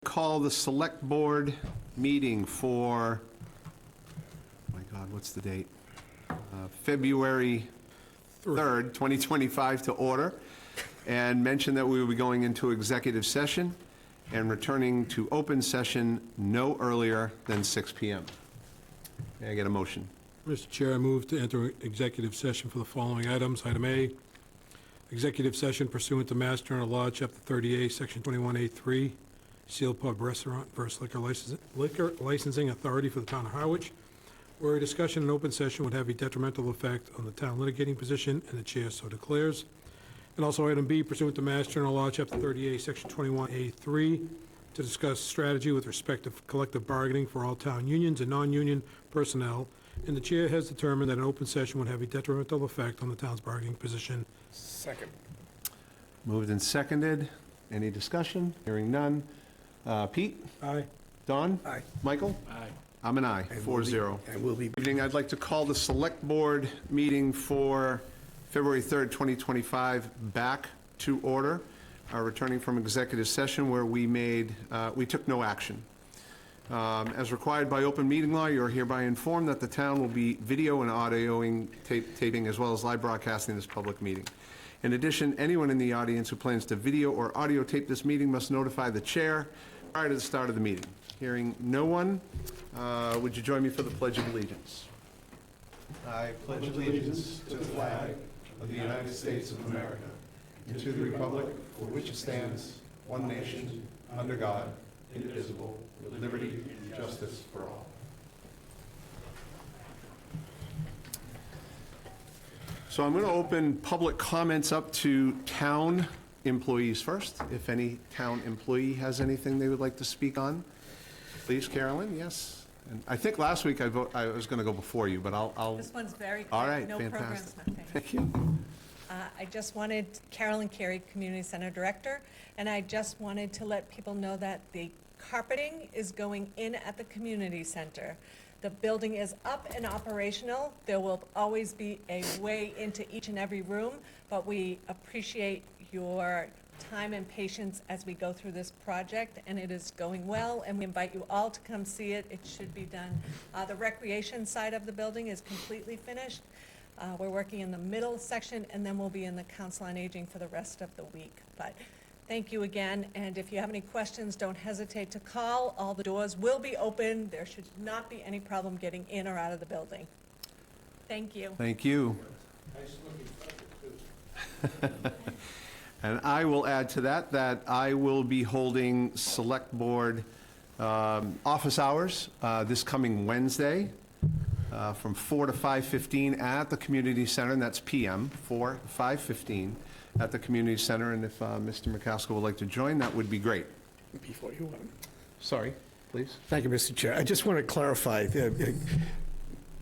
Call the Select Board meeting for, my God, what's the date? February 3rd, 2025 to order, and mention that we will be going into executive session and returning to open session no earlier than 6 p.m. May I get a motion? Mr. Chair, I move to enter executive session for the following items. Item A, executive session pursuant to Mass General Law, Chapter 38, Section 21A3, Sealed Pub Restaurant versus Liquor Licensing Authority for the Town of Harwich, where a discussion in open session would have a detrimental effect on the town litigating position, and the chair so declares. And also item B, pursuant to Mass General Law, Chapter 38, Section 21A3, to discuss strategy with respect to collective bargaining for all town unions and non-union personnel, and the chair has determined that an open session would have a detrimental effect on the town's bargaining position. Second. Moved and seconded. Any discussion? Hearing none. Pete? Aye. Don? Aye. Michael? Aye. I'm an aye, 4-0. And we'll be. Evening, I'd like to call the Select Board meeting for February 3rd, 2025 back to order. Returning from executive session where we took no action. As required by open meeting law, you are hereby informed that the town will be video and audioing, taping, as well as live broadcasting this public meeting. In addition, anyone in the audience who plans to video or audio tape this meeting must notify the chair prior to the start of the meeting. Hearing no one, would you join me for the Pledge of Allegiance? I pledge allegiance to the flag of the United States of America and to the republic for which it stands, one nation, under God, indivisible, with liberty and justice for all. So I'm going to open public comments up to town employees first. If any town employee has anything they would like to speak on, please, Carolyn. Yes. And I think last week I was going to go before you, but I'll. This one's very quick. All right, no fantastic. programs, nothing. Thank you. I just wanted, Carolyn Carey, Community Center Director, and I just wanted to let people know that the carpeting is going in at the community center. The building is up and operational. There will always be a way into each and every room, but we appreciate your time and patience as we go through this project, and it is going well, and we invite you all to come see it. It should be done. The recreation side of the building is completely finished. We're working in the middle section, and then we'll be in the Council on Aging for the rest of the week. But thank you again, and if you have any questions, don't hesitate to call. All the doors will be open. There should not be any problem getting in or out of the building. Thank you. Thank you. And I will add to that I will be holding Select Board office hours this coming Wednesday from 4 to 5:15 at the Community Center, and that's PM, 4 to 5:15 at the Community Center. And if Mr. McCaskill would like to join, that would be great. Before you want. Sorry, please. Thank you, Mr. Chair. I just want to clarify,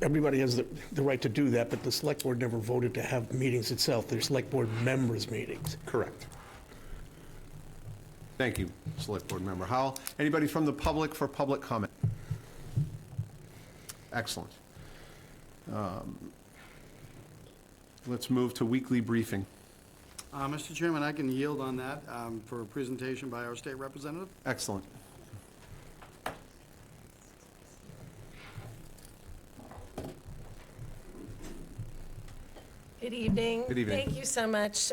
everybody has the right to do that, but the Select Board never voted to have meetings itself. They're Select Board members' meetings. Correct. Thank you, Select Board Member Howell. Anybody from the public for public comment? Excellent. Let's move to weekly briefing. Mr. Chairman, I can yield on that for a presentation by our state representative. Excellent. Good evening. Good evening. Thank you so much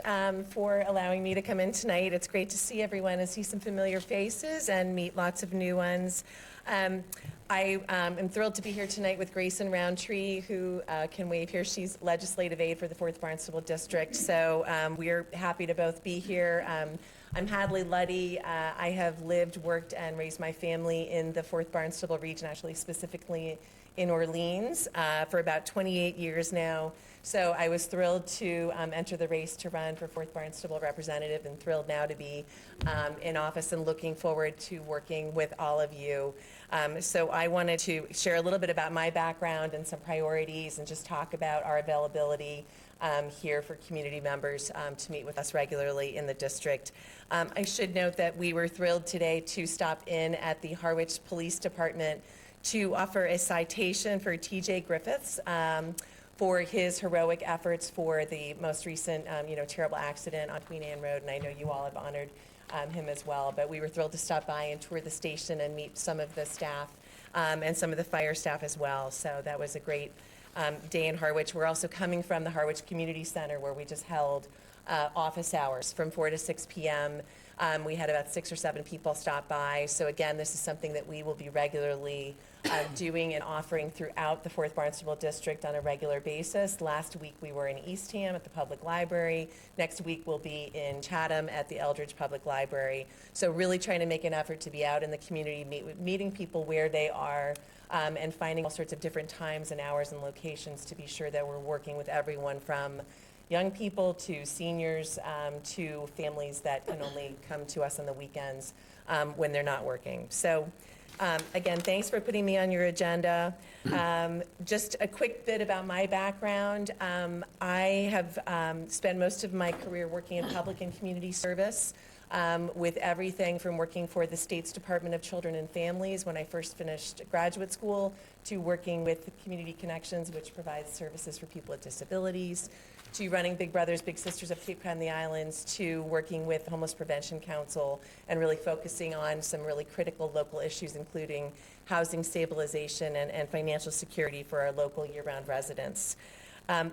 for allowing me to come in tonight. It's great to see everyone and see some familiar faces and meet lots of new ones. I am thrilled to be here tonight with Grayson Roundtree, who can wave here. She's legislative aide for the 4th Barnstable District, so we're happy to both be here. I'm Hadley Luddy. I have lived, worked, and raised my family in the 4th Barnstable region, actually specifically in Orleans, for about 28 years now. So I was thrilled to enter the race to run for 4th Barnstable representative, and thrilled now to be in office and looking forward to working with all of you. So I wanted to share a little bit about my background and some priorities, and just talk about our availability here for community members to meet with us regularly in the district. I should note that we were thrilled today to stop in at the Harwich Police Department to offer a citation for TJ Griffiths for his heroic efforts for the most recent, terrible accident on Queen Anne Road, and I know you all have honored him as well. But we were thrilled to stop by and tour the station and meet some of the staff and some of the fire staff as well. So that was a great day in Harwich. We're also coming from the Harwich Community Center, where we just held office hours from 4 to 6 p.m. We had about 6 or 7 people stop by. So again, this is something that we will be regularly doing and offering throughout the 4th Barnstable District on a regular basis. Last week, we were in Eastham at the Public Library. Next week, we'll be in Chatham at the Eldridge Public Library. So really trying to make an effort to be out in the community, meeting people where they are, and finding all sorts of different times and hours and locations to be sure that we're working with everyone from young people to seniors to families that can only come to us on the weekends when they're not working. So again, thanks for putting me on your agenda. Just a quick bit about my background. I have spent most of my career working in public and community service, with everything from working for the state's Department of Children and Families when I first finished graduate school, to working with Community Connections, which provides services for people with disabilities, to running Big Brothers Big Sisters of Cape Cod and the Islands, to working with Homeless Prevention Council and really focusing on some really critical local issues, including housing stabilization and financial security for our local year-round residents.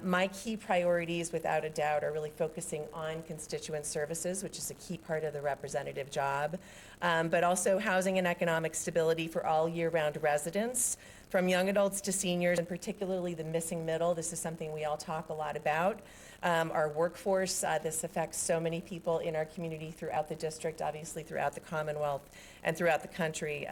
My key priorities, without a doubt, are really focusing on constituent services, which is a key part of the representative job, but also housing and economic stability for all year-round residents, from young adults to seniors, and particularly the missing middle. This is something we all talk a lot about. Our workforce, this affects so many people in our community throughout the district, obviously throughout the Commonwealth and throughout the country.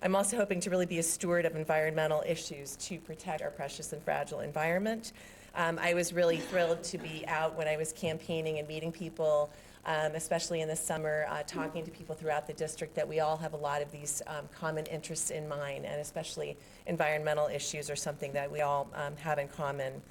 I'm also hoping to really be a steward of environmental issues to protect our precious and fragile environment. I was really thrilled to be out when I was campaigning and meeting people, especially in the summer, talking to people throughout the district, that we all have a lot of these common interests in mind, and especially environmental issues are something that we all have in common.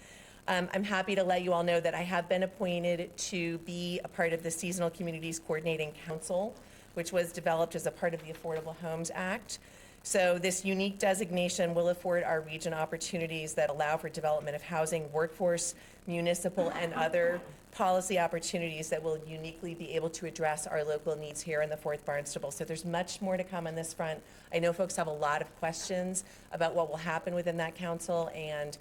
I'm happy to let you all know that I have been appointed to be a part of the Seasonal Communities Coordinating Council, which was developed as a part of the Affordable Homes Act. So this unique designation will afford our region opportunities that allow for development of housing, workforce, municipal, and other policy opportunities that will uniquely be able to address our local needs here in the 4th Barnstable. So there's much more to come on this front. I know folks have a lot of questions about what will happen within that council, and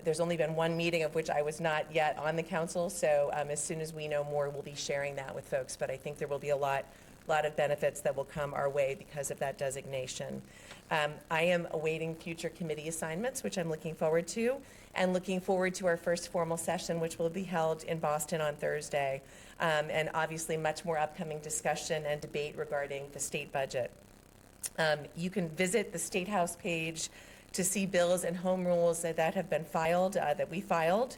there's only been one meeting of which I was not yet on the council. So as soon as we know more, we'll be sharing that with folks. But I think there will be a lot of benefits that will come our way because of that designation. I am awaiting future committee assignments, which I'm looking forward to, and looking forward to our first formal session, which will be held in Boston on Thursday, and obviously much more upcoming discussion and debate regarding the state budget. You can visit the State House page to see bills and home rules that have been filed, that we filed.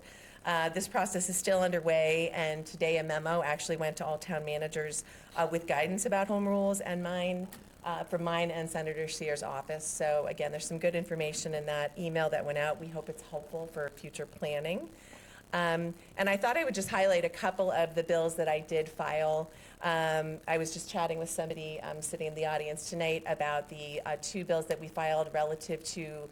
This process is still underway, and today a memo actually went to all town managers with guidance about home rules, and from mine and Senator Sear's office. So again, there's some good information in that email that went out. We hope it's helpful for future planning. And I thought I would just highlight a couple of the bills that I did file. I was just chatting with somebody sitting in the audience tonight about the 2 bills that we filed relative to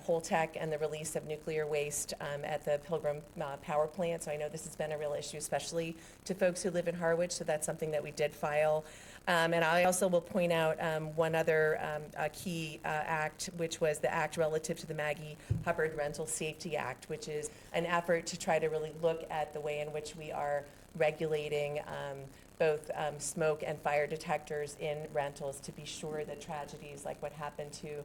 Holtec and the release of nuclear waste at the Pilgrim Power Plant. So I know this has been a real issue, especially to folks who live in Harwich, so that's something that we did file. And I also will point out one other key act, which was the act relative to the Maggie Hubbard Rental Safety Act, which is an effort to try to really look at the way in which we are regulating both smoke and fire detectors in rentals to be sure that tragedies like what happened to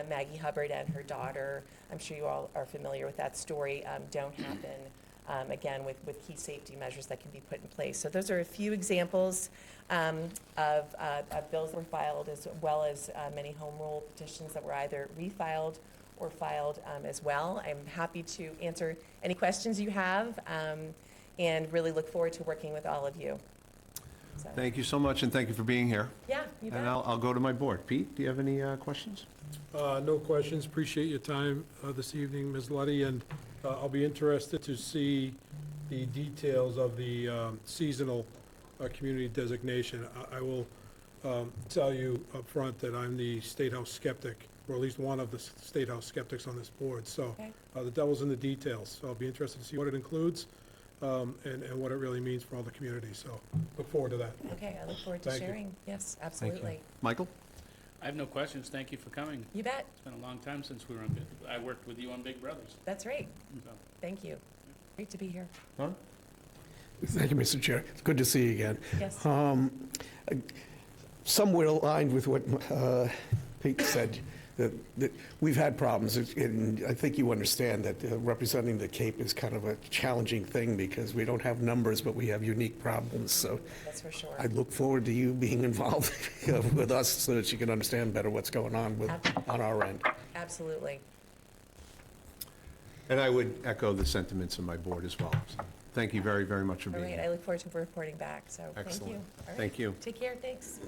Maggie Hubbard and her daughter, I'm sure you all are familiar with that story, don't happen again with key safety measures that can be put in place. So those are a few examples of bills that were filed, as well as many home rule petitions that were either refiled or filed as well. I'm happy to answer any questions you have and really look forward to working with all of you. So, Thank you so much, and thank you for being here. yeah, you bet. And I'll go to my board. Pete, do you have any questions? No questions. Appreciate your time this evening, Ms. Luddy, and I'll be interested to see the details of the seasonal community designation. I will tell you up front that I'm the State House skeptic, or at least one of the State House skeptics on this board. So Okay. the devil's in the details. So I'll be interested to see what it includes. and what it really means for all the community. So look forward to that. Okay, I look forward to Thank you. sharing. Yes, absolutely. Michael? I have no questions. Thank you for coming. You bet. It's been a long time since we were on, I worked with you on Big Brothers. That's right. So, Thank you. Great to be here. Don? Thank you, Mr. Chair. It's good to see you again. Yes. Somewhere aligned with what Pete said, that we've had problems, and I think you understand that representing the Cape is kind of a challenging thing because we don't have numbers, but we have unique problems. So That's for sure. I look forward to you being involved with us so that you can understand better what's going on on our end. Absolutely. And I would echo the sentiments of my board as well. So thank you very, very much for All being right, here. I look forward to reporting back, so thank you. Excellent. All right. Thank you. Take care, thanks.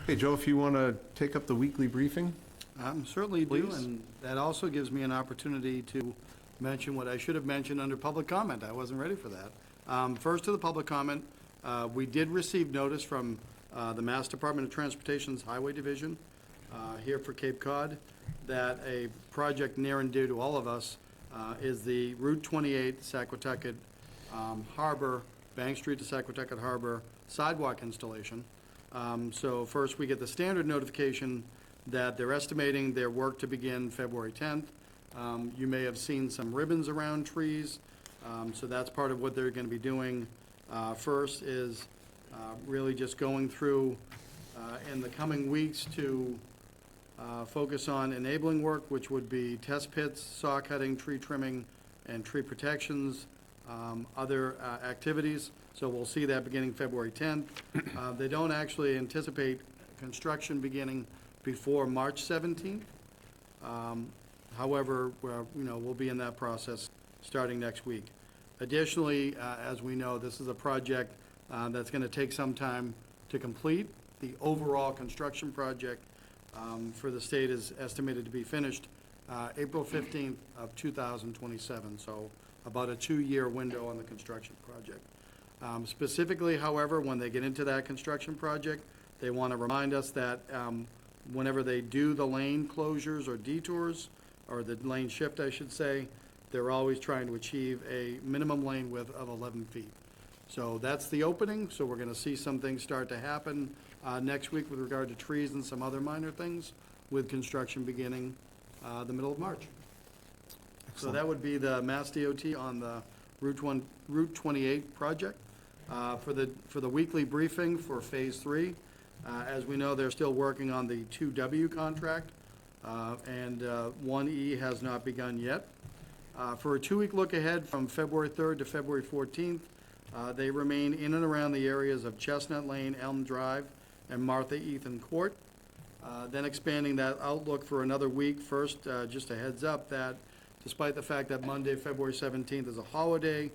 Hey, Joe, if you want to take up the weekly briefing? Certainly do, Please. and that also gives me an opportunity to mention what I should have mentioned under public comment. I wasn't ready for that. First to the public comment, we did receive notice from the Mass Department of Transportation's Highway Division here for Cape Cod that a project near and dear to all of us is the Route 28 Saquatucket Harbor, Bank Street to Saquatucket Harbor sidewalk installation. So first, we get the standard notification that they're estimating their work to begin February 10th. You may have seen some ribbons around trees, so that's part of what they're going to be doing. First is really just going through in the coming weeks to focus on enabling work, which would be test pits, saw cutting, tree trimming, and tree protections, other activities. So we'll see that beginning February 10th. They don't actually anticipate construction beginning before March 17th. However, we'll be in that process starting next week. Additionally, as we know, this is a project that's going to take some time to complete. The overall construction project for the state is estimated to be finished April 15th of 2027, so about a 2-year window on the construction project. Specifically, however, when they get into that construction project, they want to remind us that whenever they do the lane closures or detours, or the lane shift, I should say, they're always trying to achieve a minimum lane width of 11 feet. So that's the opening, so we're going to see some things start to happen next week with regard to trees and some other minor things, with construction beginning the middle of March. So that would be the Mass DOT on the Route 28 project. For the weekly briefing for Phase 3, as we know, they're still working on the 2W contract, and 1E has not begun yet. For a 2-week look ahead from February 3rd to February 14th, they remain in and around the areas of Chestnut Lane, Elm Drive, and Martha Ethan Court. Then expanding that outlook for another week. First, just a heads up that despite the fact that Monday, February 17th is a holiday,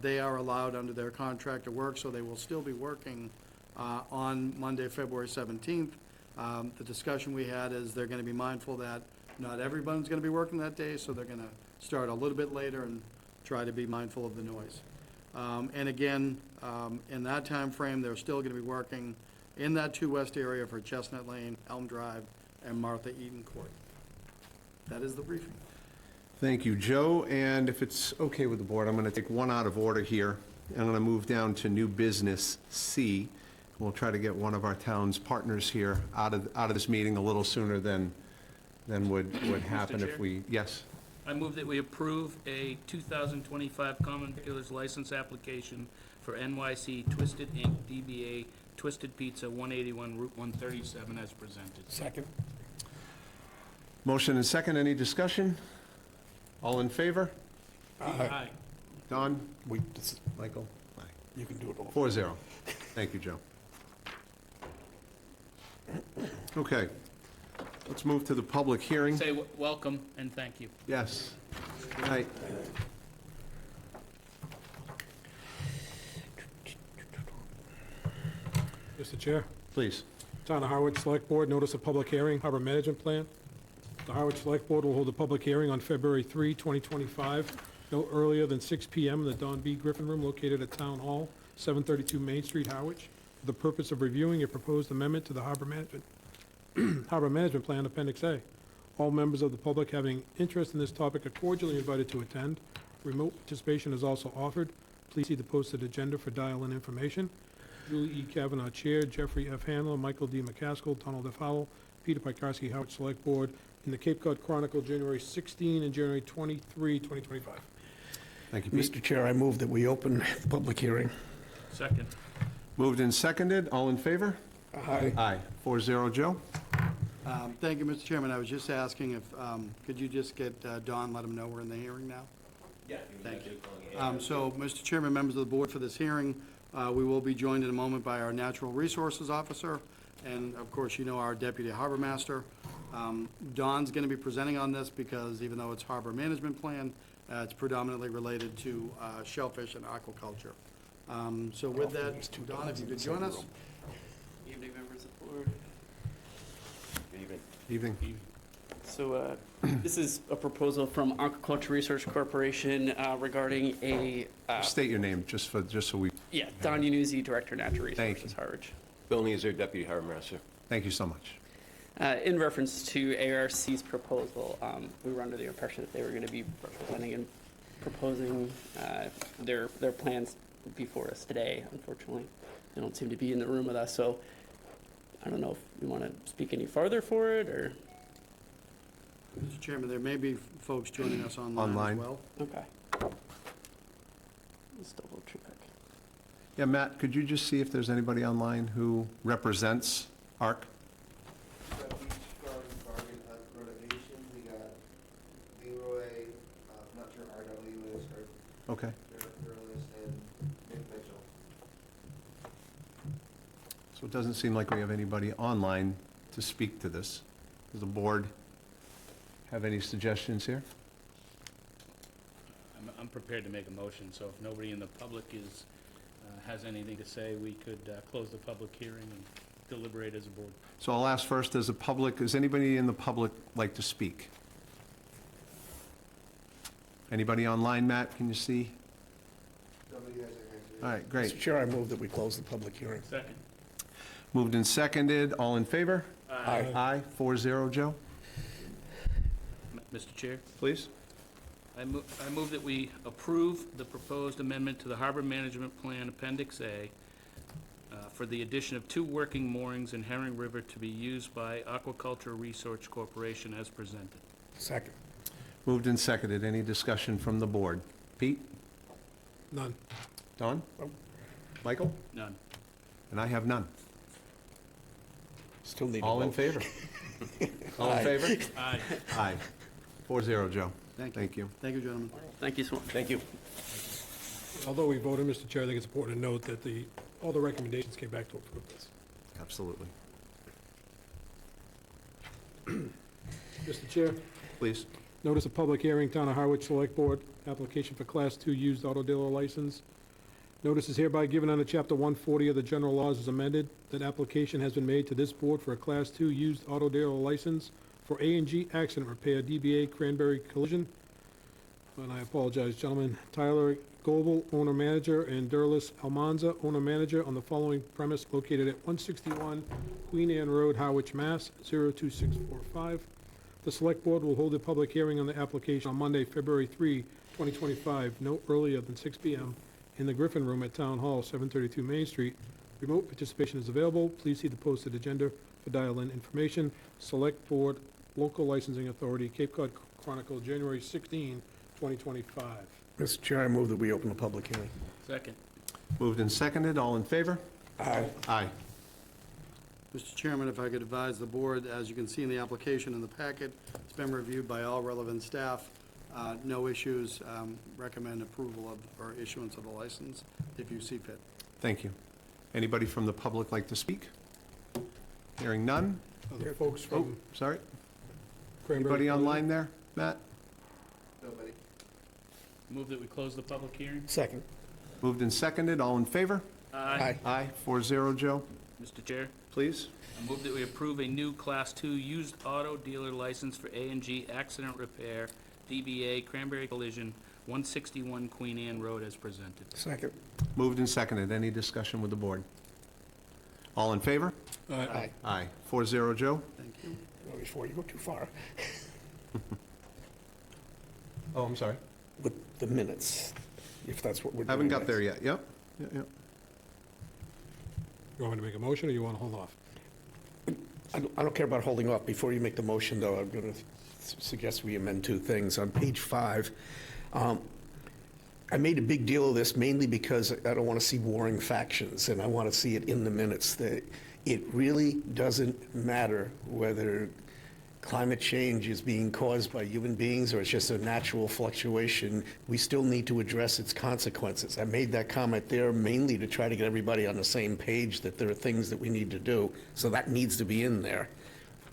they are allowed under their contract to work, so they will still be working on Monday, February 17th. The discussion we had is they're going to be mindful that not everyone's going to be working that day, so they're going to start a little bit later and try to be mindful of the noise. And again, in that time frame, they're still going to be working in that 2 West area for Chestnut Lane, Elm Drive, and Martha Eden Court. That is the briefing. Thank you, Joe. And if it's okay with the board, I'm going to take one out of order here. I'm going to move down to new business C. We'll try to get one of our town's partners here out of this meeting a little sooner than would happen if Chair? we, yes. I move that we approve a 2025 common viculars license application for NYC Twisted Inc., DBA Twisted Pizza, 181 Route 137, as presented. Second? Motion and second, any discussion? All in favor? Aye. Don? This is- Michael? Aye. You can do it all. 4-0. Thank you, Joe. Okay, let's move to the public hearing. Say welcome and thank you. Yes. Good night. Mr. Chair, Please. Town of Harwich Select Board, notice of public hearing, harbor management plan. The Harwich Select Board will hold a public hearing on February 3, 2025, no earlier than 6 PM in the Don B. Griffin Room located at Town Hall, 732 Main Street, Harwich, for the purpose of reviewing a proposed amendment to the harbor management Plan Appendix A. All members of the public having interest in this topic are cordially invited to attend. Remote participation is also offered. Please see the posted agenda for dial-in information. Julie E. Kavanaugh, Chair, Jeffrey F. Handler, Michael D. McCaskill, Donald F. Howell, Peter Pikarski, Harwich Select Board, in the Cape Cod Chronicle, January 16 and January 23, 2025. Thank you, Pete. Mr. Chair, I move that we open the public hearing. Second. Moved and seconded, all in favor? Aye. Aye. 4-0, Joe? Thank you, Mr. Chairman. I was just asking if, could you just get Don, let him know we're in the hearing now? Yeah. Thank you. So, Mr. Chairman, members of the board, for this hearing, we will be joined in a moment by our Natural Resources Officer, and of course, you know, our Deputy Harbor Master. Don's going to be presenting on this because even though it's harbor management plan, it's predominantly related to shellfish and aquaculture. So with that, Don, if you could join us. Evening, members of the board. Good evening. Evening. So this is a proposal from Aquaculture Research Corporation regarding a, State your name, just so we, yeah, Don Yanuzzi, Director of Natural Thank Resources, Harwich. Bill Neeser, Deputy Harbor Master. thank you so much. In reference to ARC's proposal, we were under the impression that they were going to be representing and proposing their plans before us today. Unfortunately, they don't seem to be in the room with us, so I don't know if you want to speak any farther for it, or... Mr. Chairman, there may be folks joining us online Online. as well. Okay. Let's double check. Yeah, Matt, could you just see if there's anybody online who represents ARC? We got Beach Garden Bargain Hunt Renovation, we got Leroy, I'm not sure RW is, or Okay. Burles, and Nick Mitchell. So it doesn't seem like we have anybody online to speak to this. Does the board have any suggestions here? I'm prepared to make a motion, so if nobody in the public has anything to say, we could close the public hearing and deliberate as a board. So I'll ask first, does anybody in the public like to speak? Anybody online, Matt, can you see? Nobody has their hand raised. All right, great. Mr. Chair, I move that we close the public hearing. Second. Moved and seconded, all in favor? Aye. Aye, 4-0, Joe, Mr. Chair, please. I move that we approve the proposed amendment to the Harbor Management Plan Appendix A for the addition of 2 working moorings in Herring River to be used by Aquaculture Research Corporation as presented. Second. Moved and seconded, any discussion from the board? Pete? None. Don? Michael? None. And I have none. Still need a All in vote. favor? All in Aye. favor? Aye. Aye. 4-0, Joe. Thank you. Thank you. Thank you, gentlemen. Thank you so much. Thank you. Although we voted, Mr. Chair, I think it's important to note that all the recommendations came back to approve this. Absolutely. Mr. Chair, Please. notice of public hearing, Town of Harwich Select Board, application for Class 2 used auto dealer license. Notice is hereby given under Chapter 140 of the General Laws as amended, that application has been made to this board for a Class 2 used auto dealer license for A&G Accident Repair, DBA Cranberry Collision. And I apologize, gentlemen. Tyler Goebel, owner-manager, and Derlis Almanza, owner-manager, on the following premise located at 161 Queen Anne Road, Harwich, Mass. 02645. The Select Board will hold a public hearing on the application on Monday, February 3, 2025, no earlier than 6 p.m. in the Griffin Room at Town Hall, 732 Main Street. Remote participation is available. Please see the posted agenda for dial-in information. Select Board, Local Licensing Authority, Cape Cod Chronicle, January 16, 2025. Mr. Chair, I move that we open the public hearing. Second. Moved and seconded, all in favor? Aye. Aye. Mr. Chairman, if I could advise the board, as you can see in the application in the packet, it's been reviewed by all relevant staff. No issues. Recommend approval of, or issuance of the license if you see fit. Thank you. Anybody from the public like to speak? Hearing none? Other folks Oh, from sorry. Cranberry. Anybody Collision? online there, Matt? Nobody. Move that we close the public hearing. Second. Moved and seconded, all in favor? Aye. Aye, 4-0, Joe, Mr. Chair, please. I move that we approve a new Class 2 used auto dealer license for A&G Accident Repair, DBA Cranberry Collision, 161 Queen Anne Road as presented. Second. Moved and seconded, any discussion with the board? All in favor? Aye. Aye, 4-0, Joe. Thank you. Before you go too far. Oh, I'm sorry. with the minutes, if that's what we're doing. Haven't got there next. yet. Yep. You want me to make a motion, or you want to hold off? I don't care about holding off. Before you make the motion, though, I'm going to suggest we amend two things. On page 5, I made a big deal of this mainly because I don't want to see warring factions, and I want to see it in the minutes, that it really doesn't matter whether climate change is being caused by human beings or it's just a natural fluctuation. We still need to address its consequences. I made that comment there mainly to try to get everybody on the same page that there are things that we need to do, so that needs to be in there.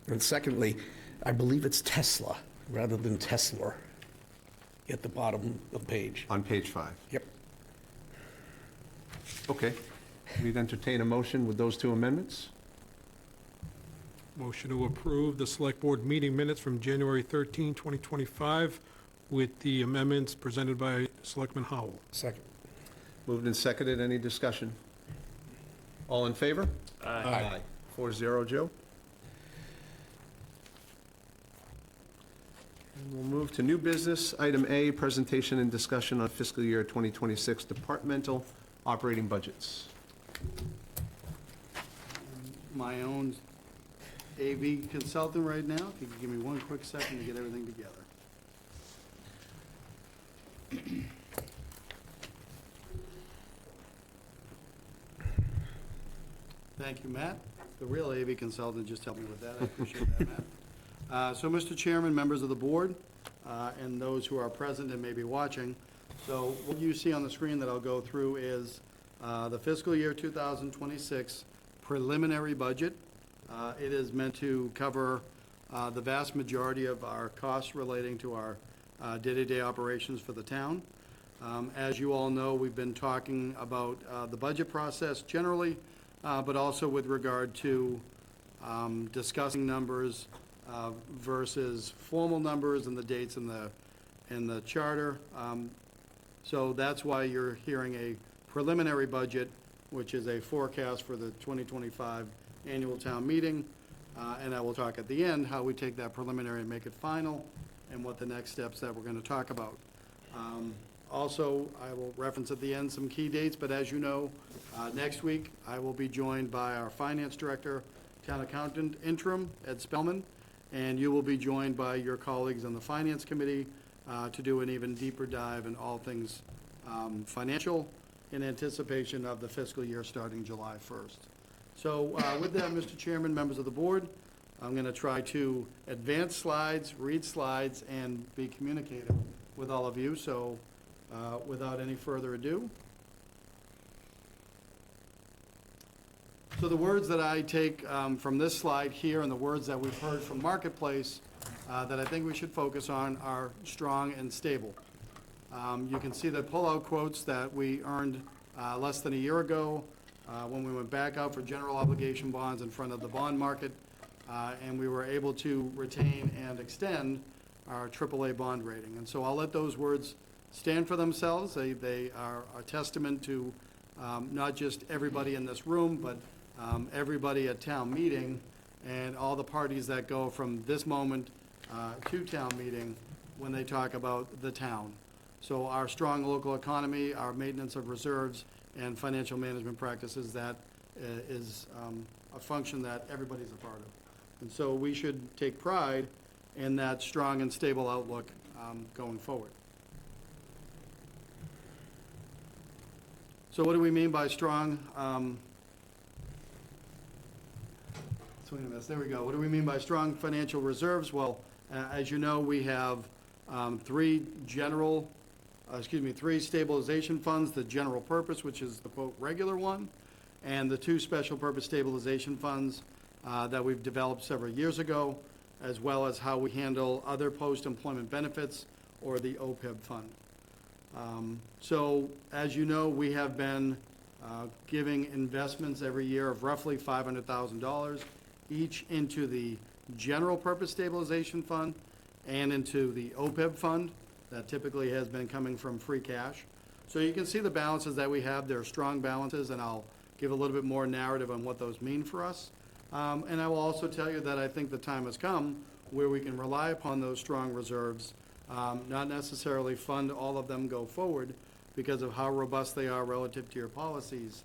And secondly, I believe it's Tesla rather than Tesla at the bottom of the page. On page 5. Yep. Okay. We'd entertain a motion with those two amendments. Motion to approve the Select Board meeting minutes from January 13, 2025, with the amendments presented by Selectman Howell. Second. Moved and seconded. Any discussion? All in favor? Aye. 4-0, Joe. And we'll move to new business. Item A, presentation and discussion on fiscal year 2026 departmental operating budgets. My own AV consultant right now. If you could give me one quick second to get everything together. Thank you, Matt. The real AV consultant just helped me with that. I appreciate that, Matt. So, Mr. Chairman, members of the board, and those who are present and may be watching, so what you see on the screen that I'll go through is the fiscal year 2026 preliminary budget. It is meant to cover the vast majority of our costs relating to our day-to-day operations for the town. As you all know, we've been talking about the budget process generally, but also with regard to discussing numbers versus formal numbers and the dates in the charter. So that's why you're hearing a preliminary budget, which is a forecast for the 2025 annual town meeting. And I will talk at the end how we take that preliminary and make it final, and what the next steps that we're going to talk about. Also, I will reference at the end some key dates, but as you know, next week, I will be joined by our finance director, town accountant interim, Ed Spellman, and you will be joined by your colleagues on the finance committee to do an even deeper dive in all things financial in anticipation of the fiscal year starting July 1st. So with that, Mr. Chairman, members of the board, I'm going to try to advance slides, read slides, and be communicative with all of you. So without any further ado. So the words that I take from this slide here and the words that we've heard from Marketplace that I think we should focus on are strong and stable. You can see the pull-out quotes that we earned less than a year ago when we went back out for general obligation bonds in front of the bond market, and we were able to retain and extend our AAA bond rating. And so I'll let those words stand for themselves. They are a testament to not just everybody in this room, but everybody at town meeting and all the parties that go from this moment to town meeting when they talk about the town. So our strong local economy, our maintenance of reserves, and financial management practices, that is a function that everybody's a part of. And so we should take pride in that strong and stable outlook going forward. So what do we mean by strong? There we go. What do we mean by strong financial reserves? Well, as you know, we have three stabilization funds, the general purpose, which is the quote regular one, and the two special purpose stabilization funds that we've developed several years ago, as well as how we handle other post-employment benefits, or the OPEB fund. So as you know, we have been giving investments every year of roughly $500,000 each into the general purpose stabilization fund and into the OPEB fund that typically has been coming from free cash. So you can see the balances that we have. They're strong balances, and I'll give a little bit more narrative on what those mean for us. And I will also tell you that I think the time has come where we can rely upon those strong reserves, not necessarily fund all of them go forward because of how robust they are relative to your policies,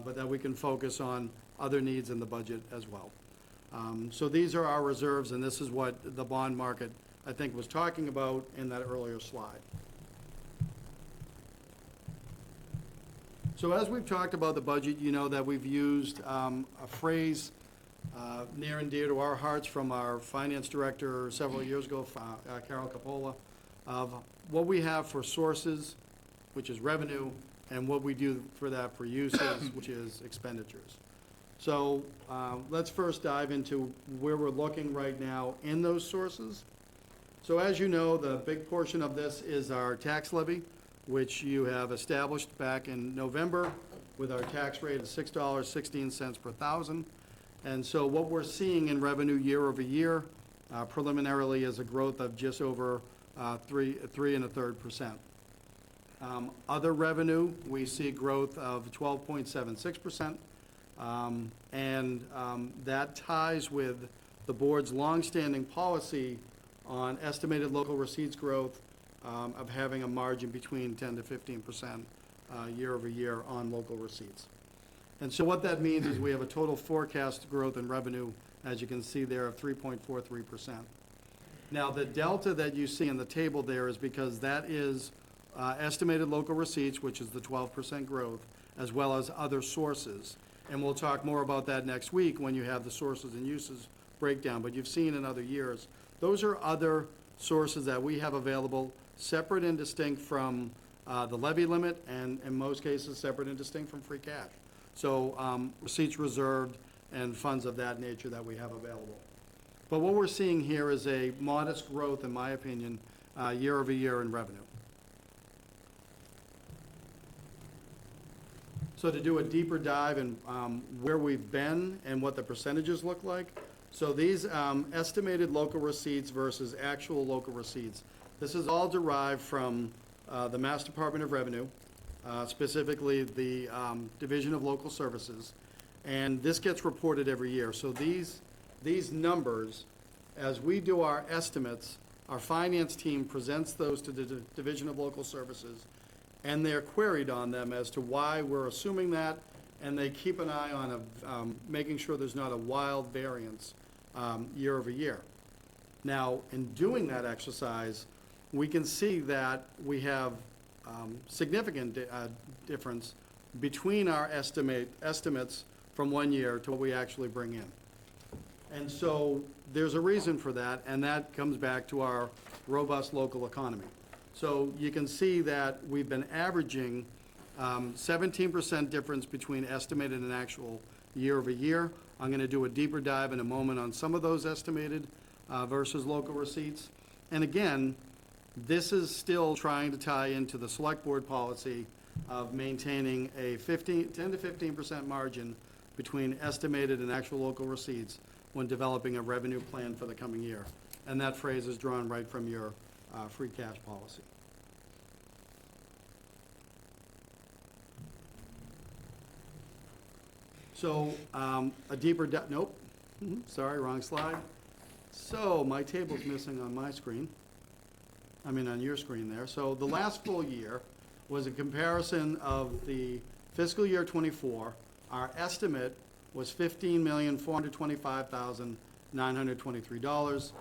but that we can focus on other needs in the budget as well. So these are our reserves, and this is what the bond market, I think, was talking about in that earlier slide. So as we've talked about the budget, you know that we've used a phrase near and dear to our hearts from our finance director several years ago, Carol Capola, of what we have for sources, which is revenue, and what we do for that for uses, which is expenditures. So let's first dive into where we're looking right now in those sources. So as you know, the big portion of this is our tax levy, which you have established back in November with our tax rate of $6.16 per thousand. And so what we're seeing in revenue year over year preliminarily is a growth of just over 3.33%. Other revenue, we see growth of 12.76%. And that ties with the board's longstanding policy on estimated local receipts growth of having a margin between 10 to 15% year over year on local receipts. And so what that means is we have a total forecast growth in revenue, as you can see there, of 3.43%. Now, the delta that you see in the table there is because that is estimated local receipts, which is the 12% growth, as well as other sources. And we'll talk more about that next week when you have the sources and uses breakdown. But you've seen in other years, those are other sources that we have available, separate and distinct from the levy limit, and in most cases, separate and distinct from free cash. So receipts reserved and funds of that nature that we have available. But what we're seeing here is a modest growth, in my opinion, year over year in revenue. So to do a deeper dive in where we've been and what the percentages look like. So these estimated local receipts versus actual local receipts, this is all derived from the Mass Department of Revenue, specifically the Division of Local Services, and this gets reported every year. So these numbers, as we do our estimates, our finance team presents those to the Division of Local Services, and they're queried on them as to why we're assuming that, and they keep an eye on making sure there's not a wild variance year over year. Now, in doing that exercise, we can see that we have significant difference between our estimates from one year to what we actually bring in. And so there's a reason for that, and that comes back to our robust local economy. So you can see that we've been averaging 17% difference between estimated and actual year over year. I'm going to do a deeper dive in a moment on some of those estimated versus local receipts. And again, this is still trying to tie into the select board policy of maintaining a 10 to 15% margin between estimated and actual local receipts when developing a revenue plan for the coming year. And that phrase is drawn right from your free cash policy. So a deeper nope, sorry, wrong slide. So my table's missing on my screen. I mean, on your screen there. So the last full year was a comparison of the fiscal year '24. Our estimate was $15,425,923.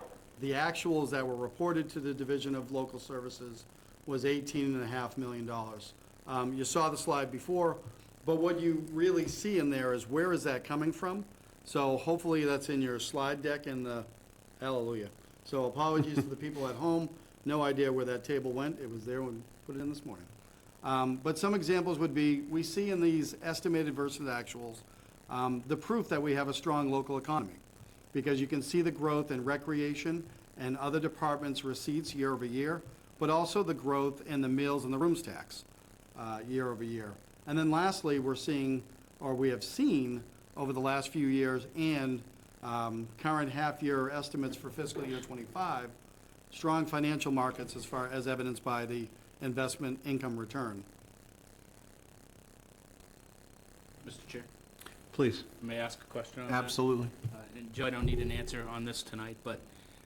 The actuals that were reported to the Division of Local Services was $18.5 million. You saw the slide before, but what you really see in there is where is that coming from? So hopefully that's in your slide deck in the, hallelujah. So apologies to the people at home. No idea where that table went. It was there when we put it in this morning. But some examples would be, we see in these estimated versus actuals, the proof that we have a strong local economy, because you can see the growth in recreation and other departments' receipts year over year, but also the growth in the meals and the rooms tax year over year. And then lastly, we're seeing, or we have seen over the last few years and current half-year estimates for fiscal year '25, strong financial markets as far as evidenced by the investment income return. Mr. Chair, Please. may I ask a question on that? Absolutely. And Joe, I don't need an answer on this tonight, but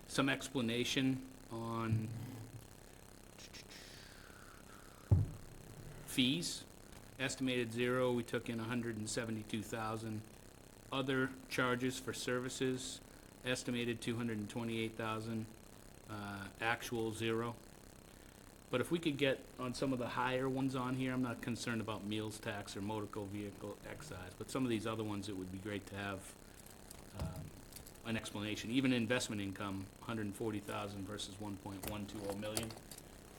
some explanation on fees. Estimated zero, we took in 172,000. Other charges for services, estimated 228,000. Actual zero. But if we could get on some of the higher ones on here, I'm not concerned about meals tax or motor vehicle excise, but some of these other ones, it would be great to have an explanation. Even investment income, 140,000 versus 1.120 million.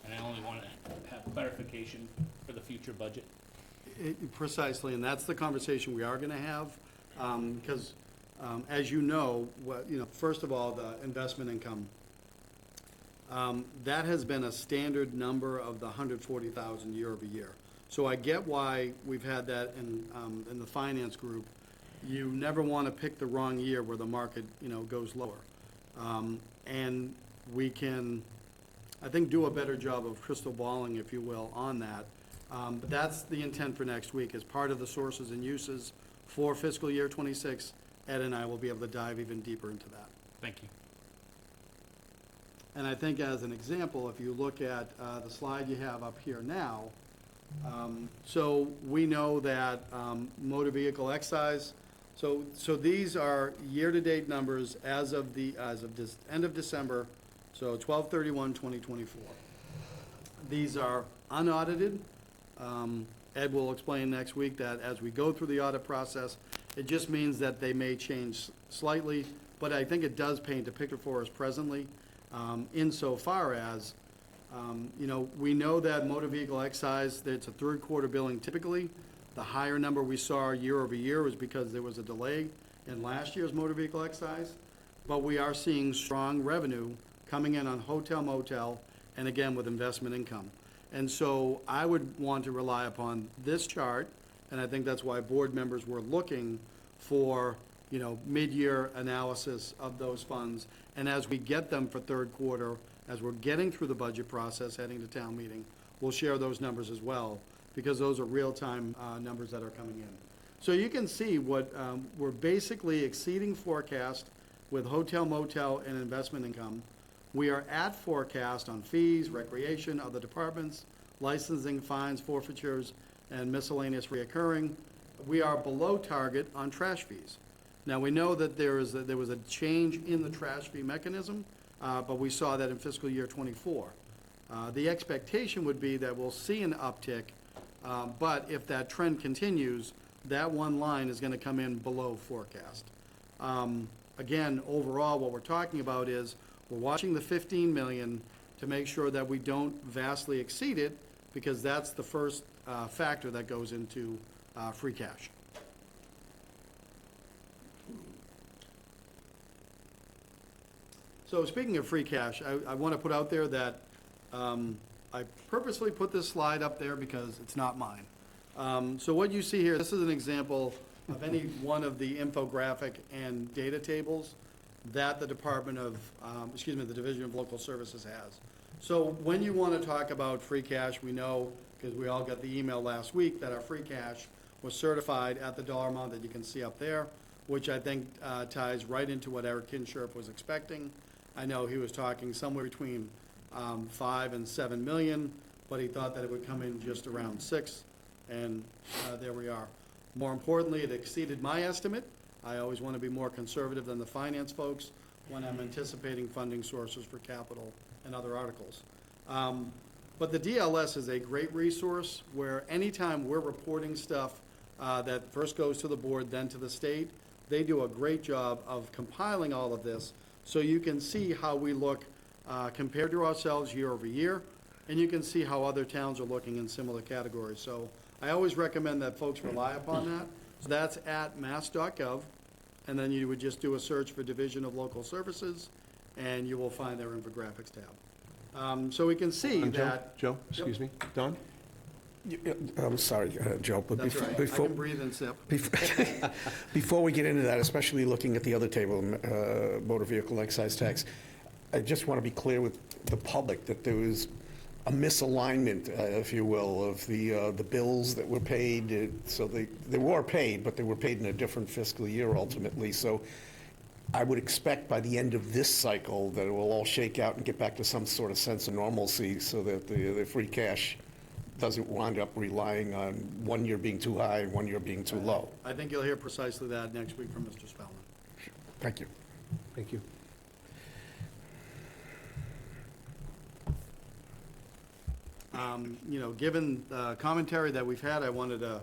And I only want to have clarification for the future budget. Precisely, and that's the conversation we are going to have, because, as you know, first of all, the investment income, that has been a standard number of the 140,000 year over year. So I get why we've had that in the finance group. You never want to pick the wrong year where the market, goes lower. And we can, I think, do a better job of crystal balling, if you will, on that. But that's the intent for next week. As part of the sources and uses for fiscal year '26, Ed and I will be able to dive even deeper into that. Thank you. And I think as an example, if you look at the slide you have up here now, so we know that motor vehicle excise, so these are year-to-date numbers as of this end of December, so 12/31/2024. These are unaudited. Ed will explain next week that as we go through the audit process, it just means that they may change slightly, but I think it does paint a picture for us presently, insofar as, we know that motor vehicle excise, it's a third quarter billing typically. The higher number we saw year over year was because there was a delay in last year's motor vehicle excise, but we are seeing strong revenue coming in on hotel motel, and again with investment income. And so I would want to rely upon this chart, and I think that's why board members were looking for, mid-year analysis of those funds. And as we get them for third quarter, as we're getting through the budget process, heading to town meeting, we'll share those numbers as well, because those are real-time numbers that are coming in. So you can see what we're basically exceeding forecast with hotel motel and investment income. We are at forecast on fees, recreation, other departments, licensing, fines, forfeitures, and miscellaneous reoccurring. We are below target on trash fees. Now, we know that there was a change in the trash fee mechanism, but we saw that in fiscal year '24. The expectation would be that we'll see an uptick, but if that trend continues, that one line is going to come in below forecast. Again, overall, what we're talking about is we're watching the 15 million to make sure that we don't vastly exceed it, because that's the first factor that goes into free cash. So speaking of free cash, I want to put out there that I purposely put this slide up there because it's not mine. So what you see here, this is an example of any one of the infographic and data tables that the the Division of Local Services has. So when you want to talk about free cash, we know, because we all got the email last week, that our free cash was certified at the dollar amount that you can see up there, which I think ties right into what Eric Kinshirp was expecting. I know he was talking somewhere between 5 and 7 million, but he thought that it would come in just around 6, and there we are. More importantly, it exceeded my estimate. I always want to be more conservative than the finance folks when I'm anticipating funding sources for capital and other articles. But the DLS is a great resource where anytime we're reporting stuff that first goes to the board, then to the state, they do a great job of compiling all of this so you can see how we look compared to ourselves year over year, and you can see how other towns are looking in similar categories. So I always recommend that folks rely upon that. So that's at mass.gov, and then you would just do a search for Division of Local Services, and you will find their infographics tab. So we can see that. Joe, excuse me, Don? I'm sorry, Joe, but That's right. I before, can breathe and sip. before we get into that, especially looking at the other table, motor vehicle excise tax, I just want to be clear with the public that there was a misalignment, if you will, of the bills that were paid. So they were paid, but they were paid in a different fiscal year ultimately. So I would expect by the end of this cycle that it will all shake out and get back to some sort of sense of normalcy so that the free cash doesn't wind up relying on one year being too high and one year being too low. I think you'll hear precisely that next week from Mr. Spellman. Thank you. Thank you. Given the commentary that we've had, I wanted to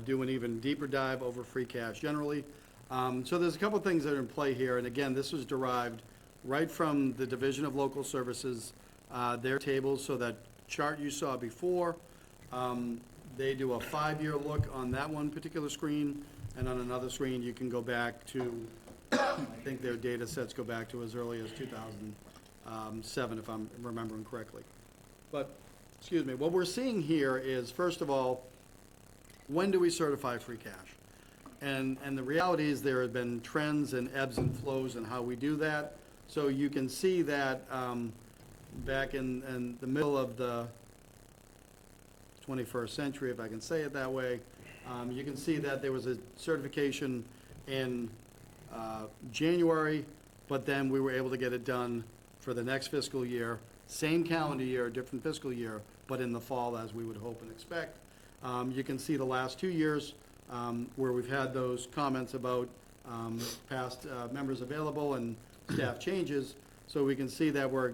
do an even deeper dive over free cash generally. So there's a couple of things that are in play here, and again, this was derived right from the Division of Local Services, their tables, so that chart you saw before, they do a 5-year look on that one particular screen, and on another screen, you can go back to, I think their data sets go back to as early as 2007, if I'm remembering correctly. But, excuse me, what we're seeing here is, first of all, when do we certify free cash? And the reality is there have been trends and ebbs and flows in how we do that. So you can see that back in the middle of the 21st century, if I can say it that way, you can see that there was a certification in January, but then we were able to get it done for the next fiscal year, same calendar year, different fiscal year, but in the fall as we would hope and expect. You can see the last 2 years where we've had those comments about past members available and staff changes. So we can see that we're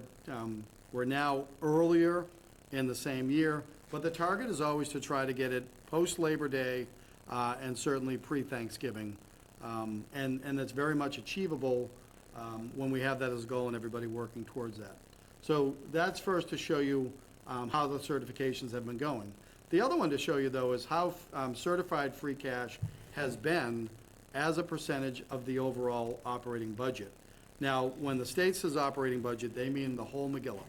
now earlier in the same year, but the target is always to try to get it post-Labor Day and certainly pre-Thanksgiving. And that's very much achievable when we have that as a goal and everybody working towards that. So that's first to show you how the certifications have been going. The other one to show you, though, is how certified free cash has been as a percentage of the overall operating budget. Now, when the state says operating budget, they mean the whole Megillah.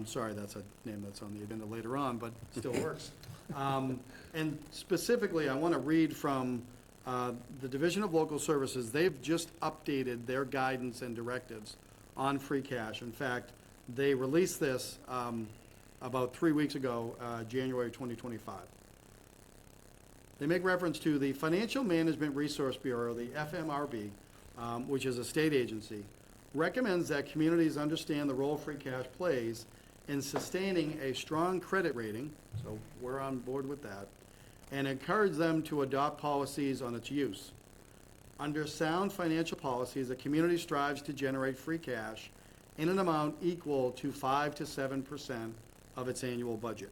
Sorry, that's a name that's on the agenda later on, but still works. And specifically, I want to read from the Division of Local Services. They've just updated their guidance and directives on free cash. In fact, they released this about 3 weeks ago, January 2025. They make reference to the Financial Management Resource Bureau, the FMRB, which is a state agency, recommends that communities understand the role free cash plays in sustaining a strong credit rating, so we're on board with that, and encourage them to adopt policies on its use. Under sound financial policies, a community strives to generate free cash in an amount equal to 5 to 7% of its annual budget.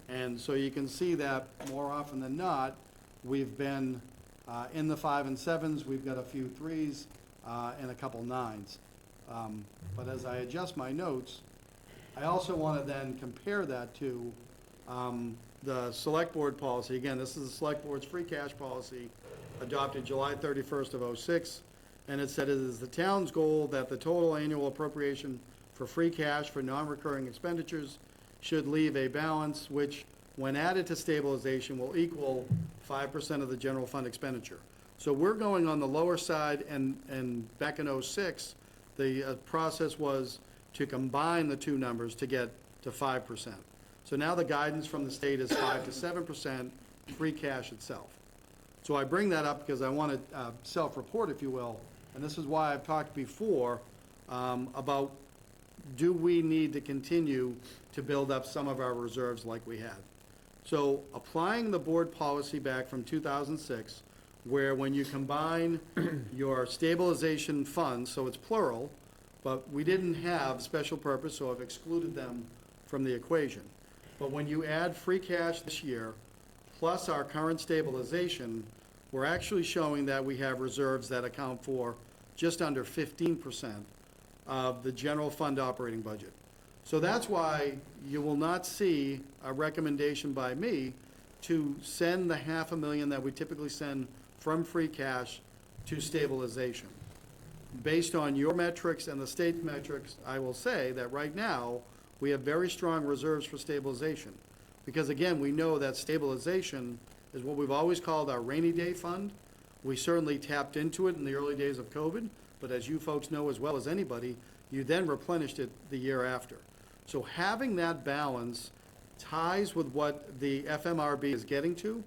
And so you can see that more often than not, we've been in the 5 and 7s, we've got a few 3s and a couple 9s. But as I adjust my notes, I also want to then compare that to the Select Board policy. Again, this is the Select Board's free cash policy adopted July 31st of '06. And it said it is the town's goal that the total annual appropriation for free cash for non-recurring expenditures should leave a balance which, when added to stabilization, will equal 5% of the general fund expenditure. So we're going on the lower side, and back in '06, the process was to combine the two numbers to get to 5%. So now the guidance from the state is 5 to 7% free cash itself. So I bring that up because I want to self-report, if you will, and this is why I've talked before about do we need to continue to build up some of our reserves like we had. So applying the board policy back from 2006, where when you combine your stabilization funds, so it's plural, but we didn't have special purpose, so I've excluded them from the equation. But when you add free cash this year, plus our current stabilization, we're actually showing that we have reserves that account for just under 15% of the general fund operating budget. So that's why you will not see a recommendation by me to send the $500,000 that we typically send from free cash to stabilization. Based on your metrics and the state's metrics, I will say that right now, we have very strong reserves for stabilization. Because again, we know that stabilization is what we've always called our rainy day fund. We certainly tapped into it in the early days of COVID, but as you folks know as well as anybody, you then replenished it the year after. So having that balance ties with what the FMRB is getting to.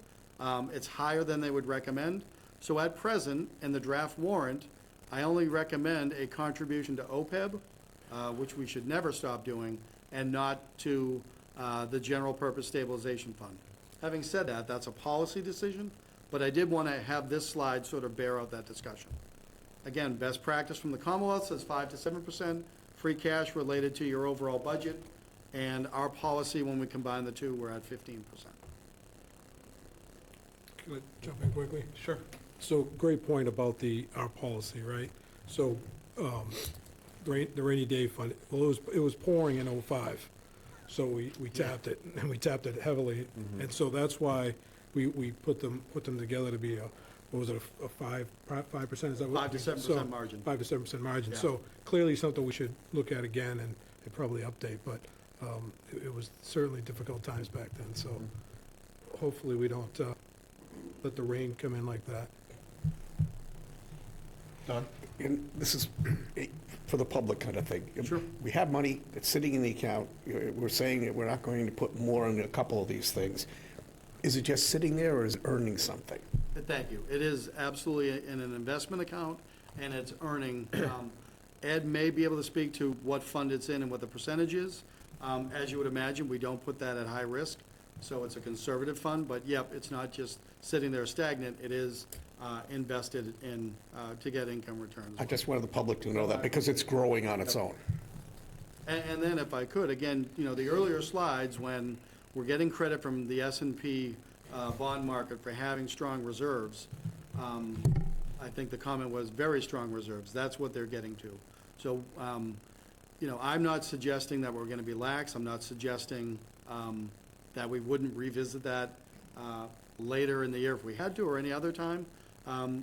It's higher than they would recommend. So at present, in the draft warrant, I only recommend a contribution to OPEB, which we should never stop doing, and not to the General Purpose Stabilization Fund. Having said that, that's a policy decision, but I did want to have this slide sort of bear out that discussion. Again, best practice from the Commonwealth says 5 to 7% free cash related to your overall budget, and our policy, when we combine the two, we're at 15%. Can I jump in quickly? Sure. So, great point about our policy, right? So, the rainy day fund, well, it was pouring in '05, so we tapped it, and we tapped it heavily. And so that's why we put them together to be what was it, a 5%? Is that what? 5 to 7% So, margin. 5 to 7% margin. Yeah. So clearly something we should look at again and probably update, but it was certainly difficult times back then, so hopefully we don't let the rain come in like that. Don? And this is for the public kind of thing. Sure. We have money that's sitting in the account. We're saying that we're not going to put more in a couple of these things. Is it just sitting there, or is it earning something? Thank you. It is absolutely in an investment account, and it's earning. Ed may be able to speak to what fund it's in and what the percentage is. As you would imagine, we don't put that at high risk, so it's a conservative fund, but yep, it's not just sitting there stagnant. It is invested in to get income returns. I just wanted the public to know that, because it's growing on its own. And then if I could, again, the earlier slides, when we're getting credit from the S&P bond market for having strong reserves, I think the comment was very strong reserves. That's what they're getting to. So, I'm not suggesting that we're going to be lax. I'm not suggesting that we wouldn't revisit that later in the year if we had to, or any other time.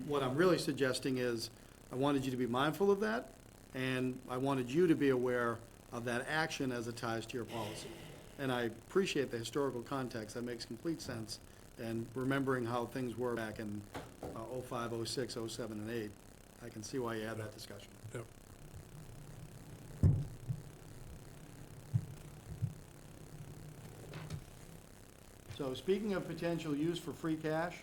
What I'm really suggesting is I wanted you to be mindful of that, and I wanted you to be aware of that action as it ties to your policy. And I appreciate the historical context. That makes complete sense. And remembering how things were back in 05, 06, 07, and 08, I can see why you had that discussion. Yep. So speaking of potential use for free cash,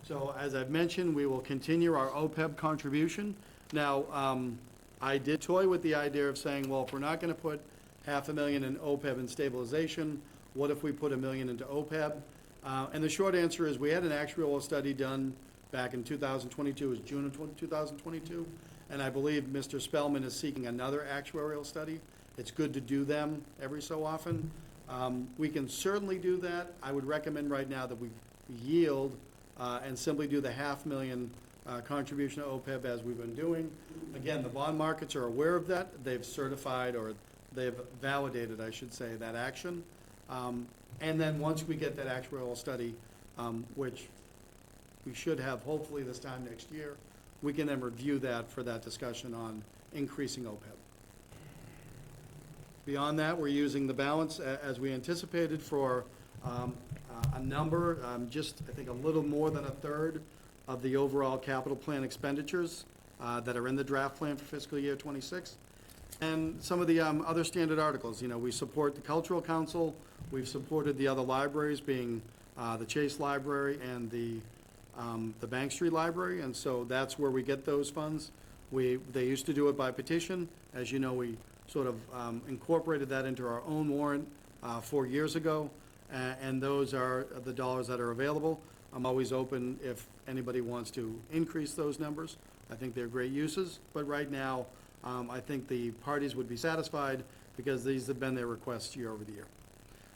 so as I've mentioned, we will continue our OPEB contribution. Now, I did toy with the idea of saying, well, if we're not going to put $500,000 in OPEB and stabilization, what if we put $1 million into OPEB? And the short answer is we had an actuarial study done back in 2022, it was June of 2022, and I believe Mr. Spellman is seeking another actuarial study. It's good to do them every so often. We can certainly do that. I would recommend right now that we yield and simply do the $500,000 contribution to OPEB as we've been doing. Again, the bond markets are aware of that. They've certified, or they've validated, I should say, that action. And then once we get that actuarial study, which we should have hopefully this time next year, we can then review that for that discussion on increasing OPEB. Beyond that, we're using the balance as we anticipated for a number, just I think a little more than a third of the overall capital plan expenditures that are in the draft plan for fiscal year '26. And some of the other standard articles, we support the Cultural Council, we've supported the other libraries, being the Chase Library and the Bank Street Library, and so that's where we get those funds. They used to do it by petition. As you know, we sort of incorporated that into our own warrant 4 years ago, and those are the dollars that are available. I'm always open if anybody wants to increase those numbers. I think they're great uses, but right now, I think the parties would be satisfied because these have been their requests year over the year.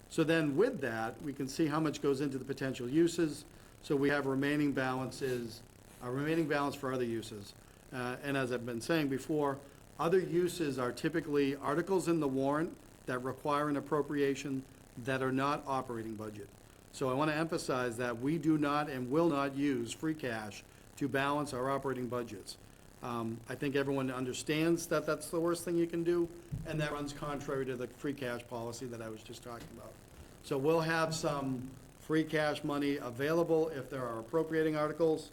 So then with that, we can see how much goes into the potential uses. So we have remaining balances, a remaining balance for other uses. And as I've been saying before, other uses are typically articles in the warrant that require an appropriation that are not operating budget. So I want to emphasize that we do not and will not use free cash to balance our operating budgets. I think everyone understands that that's the worst thing you can do, and that runs contrary to the free cash policy that I was just talking about. So we'll have some free cash money available if there are appropriating articles.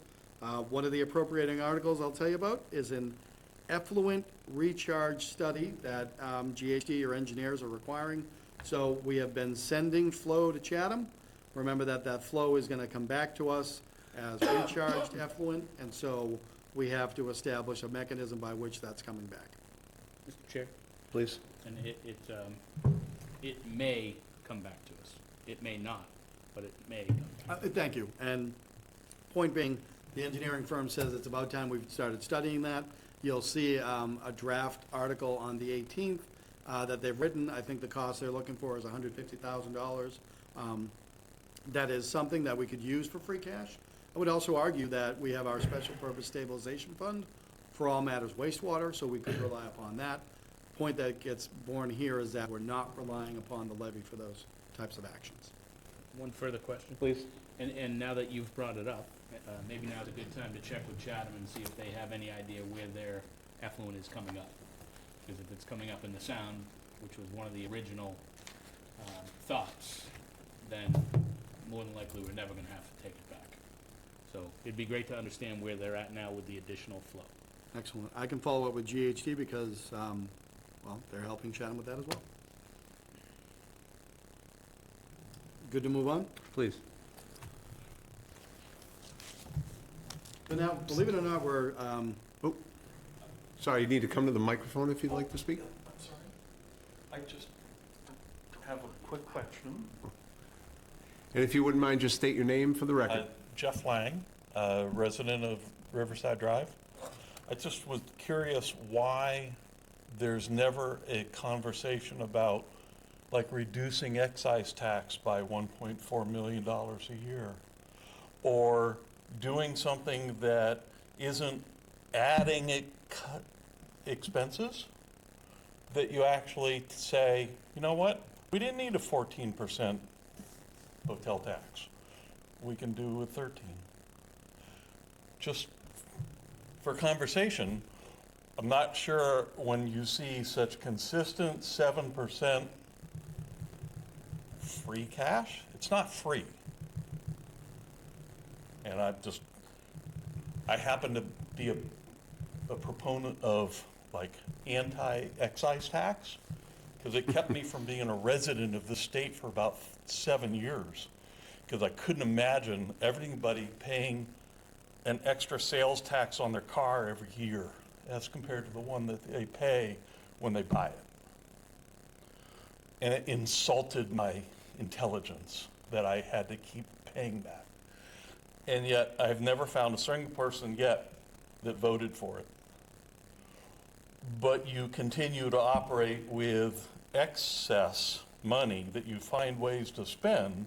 One of the appropriating articles I'll tell you about is an effluent recharge study that GHD or engineers are requiring. So we have been sending flow to Chatham. Remember that flow is going to come back to us, as recharged effluent, and so we have to establish a mechanism by which that's coming back. Mr. Chair, Please. and it may come back to us. It may not, but it may come back. Thank you. And point being, the engineering firm says it's about time we've started studying that. You'll see a draft article on the 18th that they've written. I think the cost they're looking for is $150,000. That is something that we could use for free cash. I would also argue that we have our special purpose stabilization fund for all matters wastewater, so we could rely upon that. Point that gets born here is that we're not relying upon the levy for those types of actions. One further question? Please. And now that you've brought it up, maybe now's a good time to check with Chatham and see if they have any idea where their effluent is coming up. Because if it's coming up in the Sound, which was one of the original thoughts, then more than likely we're never gonna have to take it back. So it'd be great to understand where they're at now with the additional flow. Excellent. I can follow up with GHD because, well, they're helping Chatham with that as well. Good to move on? Please. But now, believe it or not, we're, Oh, sorry, you need to come to the microphone if you'd like to speak. I'm sorry. I just have a quick question. And if you wouldn't mind, just state your name for the record. Jeff Lang, resident of Riverside Drive. I just was curious why there's never a conversation about like reducing excise tax by $1.4 million a year, or doing something that isn't adding expenses, that you actually say, you know what, we didn't need a 14% hotel tax. We can do a 13. Just for conversation, I'm not sure when you see such consistent 7% free cash, it's not free. And I happen to be a proponent of like anti-excise tax, because it kept me from being a resident of the state for about 7 years, because I couldn't imagine everybody paying an extra sales tax on their car every year as compared to the one that they pay when they buy it. And it insulted my intelligence that I had to keep paying that. And yet, I've never found a single person yet that voted for it. But you continue to operate with excess money that you find ways to spend,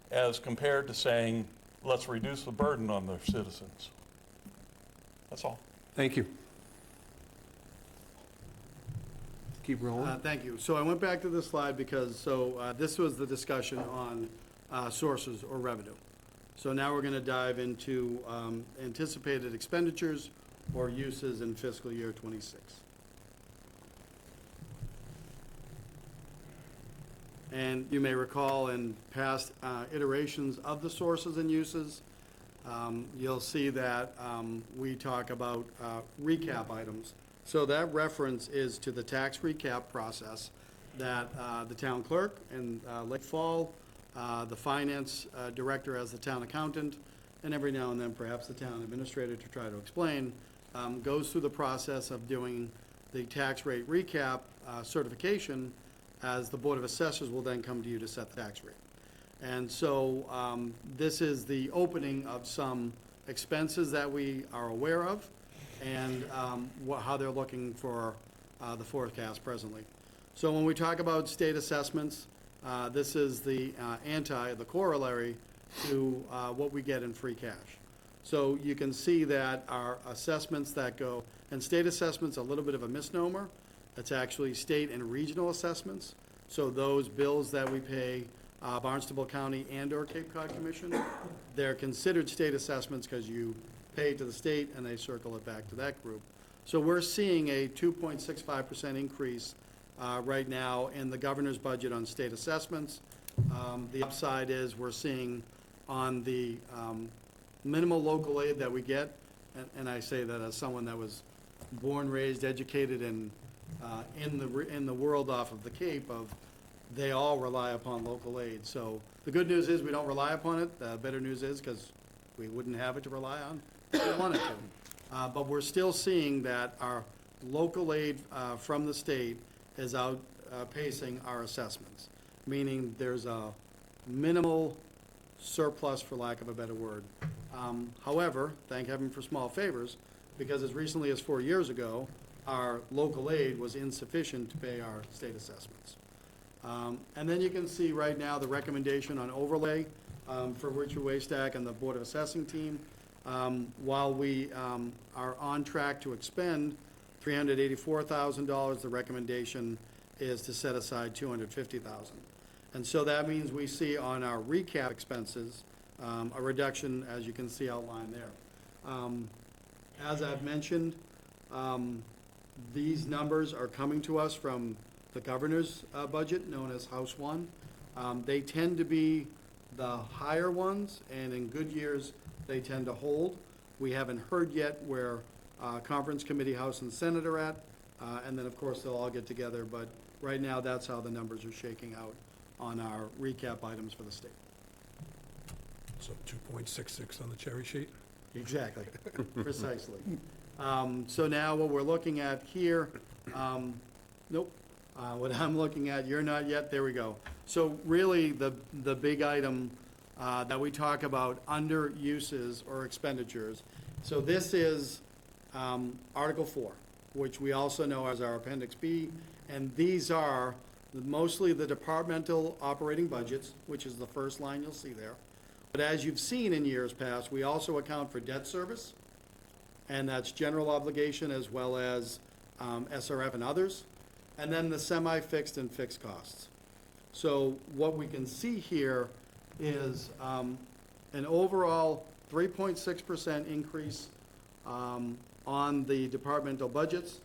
as compared to saying, let's reduce the burden on their citizens. That's all. Thank you. Keep rolling. thank you. So I went back to this slide because, this was the discussion on sources or revenue. So now we're going to dive into anticipated expenditures or uses in fiscal year '26. And you may recall in past iterations of the sources and uses, you'll see that we talk about recap items. So that reference is to the tax recap process that the town clerk in Lake Fall, the finance director as the town accountant, and every now and then perhaps the town administrator to try to explain, goes through the process of doing the tax rate recap certification, as the Board of Assessors will then come to you to set the tax rate. And so this is the opening of some expenses that we are aware of, and how they're looking for the forecast presently. So when we talk about state assessments, this is the corollary to what we get in free cash. So you can see that our assessments that go, and state assessments, a little bit of a misnomer. It's actually state and regional assessments. So those bills that we pay Barnstable County and/or Cape Cod Commission, they're considered state assessments because you pay to the state and they circle it back to that group. So we're seeing a 2.65% increase right now in the governor's budget on state assessments. The upside is we're seeing on the minimal local aid that we get, and I say that as someone that was born, raised, educated in the world off of the Cape, of they all rely upon local aid. So the good news is we don't rely upon it. The better news is, because We wouldn't have it to rely on if we wanted to. But we're still seeing that our local aid from the state is outpacing our assessments, meaning there's a minimal surplus, for lack of a better word. However, thank heaven for small favors, because as recently as 4 years ago, our local aid was insufficient to pay our state assessments. And then you can see right now the recommendation on overlay for Richard Waystack and the Board of Assessing team. While we are on track to expend $384,000, the recommendation is to set aside $250,000. And so that means we see on our recap expenses a reduction, as you can see outlined there. As I've mentioned, these numbers are coming to us from the governor's budget, known as House 1. They tend to be the higher ones, and in good years, they tend to hold. We haven't heard yet where Conference Committee, House and Senate are at, and then, of course, they'll all get together, but right now, that's how the numbers are shaking out on our recap items for the state. So 2.66 on the cherry sheet? Exactly, precisely. So now what we're looking at here, nope, what I'm looking at, you're not yet, there we go. So really, the big item that we talk about under uses or expenditures, so this is Article 4, which we also know as our Appendix B, and these are mostly the departmental operating budgets, which is the first line you'll see there. But as you've seen in years past, we also account for debt service, and that's general obligation as well as SRF and others, and then the semi-fixed and fixed costs. So what we can see here is an overall 3.6% increase on the departmental budgets,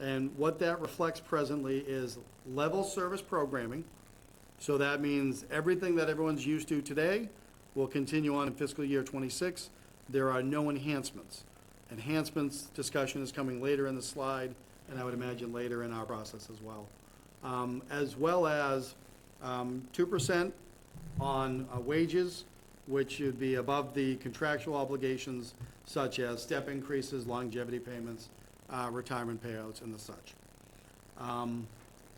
and what that reflects presently is level service programming. So that means everything that everyone's used to today will continue on in fiscal year '26. There are no enhancements. Enhancements discussion is coming later in the slide, and I would imagine later in our process as well as 2% on wages, which should be above the contractual obligations such as step increases, longevity payments, retirement payouts, and the such.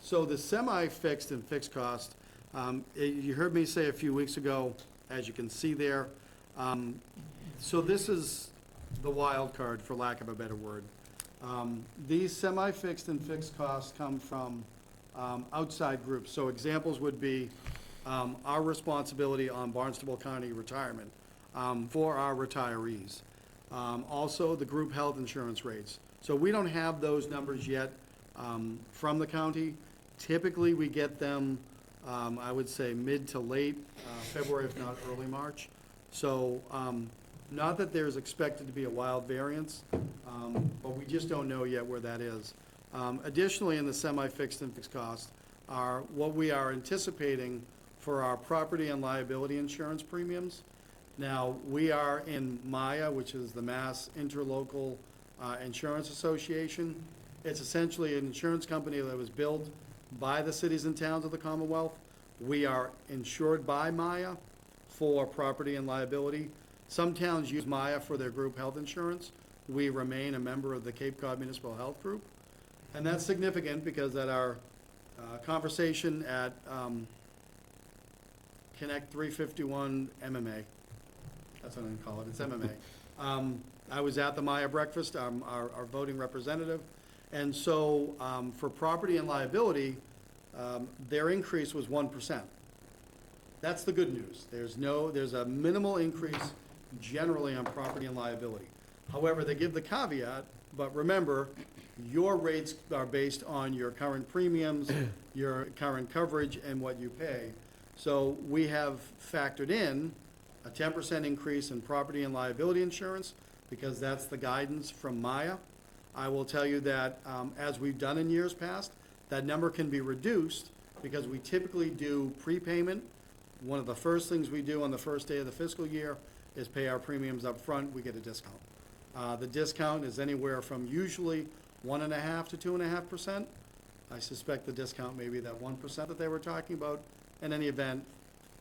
So the semi-fixed and fixed cost, you heard me say a few weeks ago, as you can see there, so this is the wild card, for lack of a better word. These semi-fixed and fixed costs come from outside groups. So examples would be our responsibility on Barnstable County retirement for our retirees. Also, the group health insurance rates. So we don't have those numbers yet from the county. Typically, we get them, I would say, mid to late February, if not early March. So not that there's expected to be a wild variance, but we just don't know yet where that is. Additionally, in the semi-fixed and fixed costs are what we are anticipating for our property and liability insurance premiums. Now, we are in MIA, which is the Mass Interlocal Insurance Association. It's essentially an insurance company that was built by the cities and towns of the Commonwealth. We are insured by MIA for property and liability. Some towns use MIA for their group health insurance. We remain a member of the Cape Cod Municipal Health Group. And that's significant because at our conversation at Connect 351 MMA, that's what I'm going to call it, it's MMA. I was at the Maya breakfast, our voting representative, and so for property and liability, their increase was 1%. That's the good news. There's a minimal increase generally on property and liability. However, they give the caveat, but remember, your rates are based on your current premiums, your current coverage, and what you pay. So we have factored in a 10% increase in property and liability insurance because that's the guidance from Maya. I will tell you that as we've done in years past, that number can be reduced because we typically do prepayment. One of the first things we do on the first day of the fiscal year is pay our premiums up front. We get a discount. The discount is anywhere from usually 1.5% to 2.5%. I suspect the discount may be that 1% that they were talking about. In any event,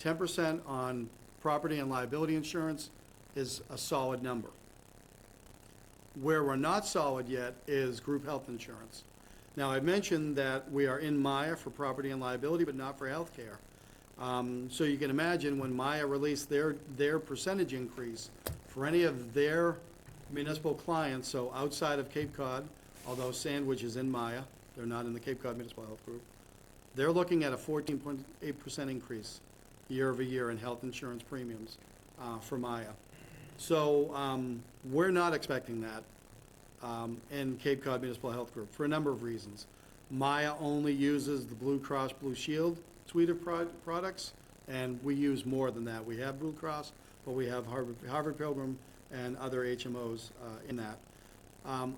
10% on property and liability insurance, is a solid number. Where we're not solid yet is group health insurance. Now, I mentioned that we are in Maya for property and liability, but not for healthcare. So you can imagine when Maya released their percentage increase for any of their municipal clients, so outside of Cape Cod, although Sandwich is in Maya, they're not in the Cape Cod Municipal Health Group, they're looking at a 14.8% increase year over year in health insurance premiums for Maya. So we're not expecting that in Cape Cod Municipal Health Group for a number of reasons. Maya only uses the Blue Cross Blue Shield suite of products, and we use more than that. We have Blue Cross, but we have Harvard Pilgrim and other HMOs in that.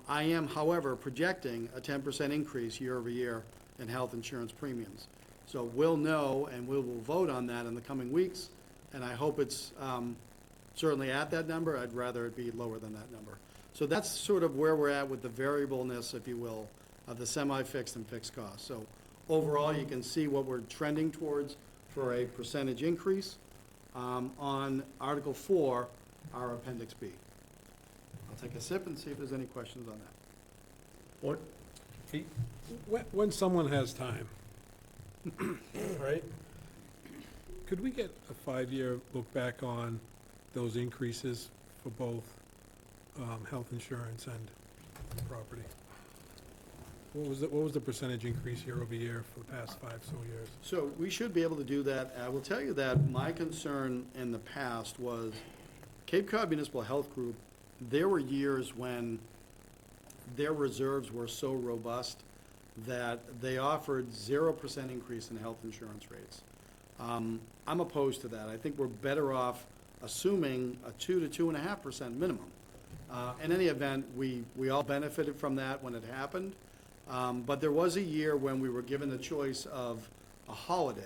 I am, however, projecting a 10% increase year over year in health insurance premiums. So we'll know, and we will vote on that in the coming weeks, and I hope it's certainly at that number. I'd rather it be lower than that number. So that's sort of where we're at with the variableness, if you will, of the semi-fixed and fixed costs. So overall, you can see what we're trending towards for a percentage increase. On Article 4, our Appendix B. I'll take a sip and see if there's any questions on that. What? When someone has time, right? Could we get a 5-year look back on those increases for both health insurance and property? What was the percentage increase year over year for the past 5 years? So we should be able to do that. I will tell you that my concern in the past was Cape Cod Municipal Health Group, there were years when their reserves were so robust that they offered 0% increase in health insurance rates. I'm opposed to that. I think we're better off assuming a 2 to 2.5% minimum. In any event, we all benefited from that when it happened. But there was a year when we were given the choice of a holiday.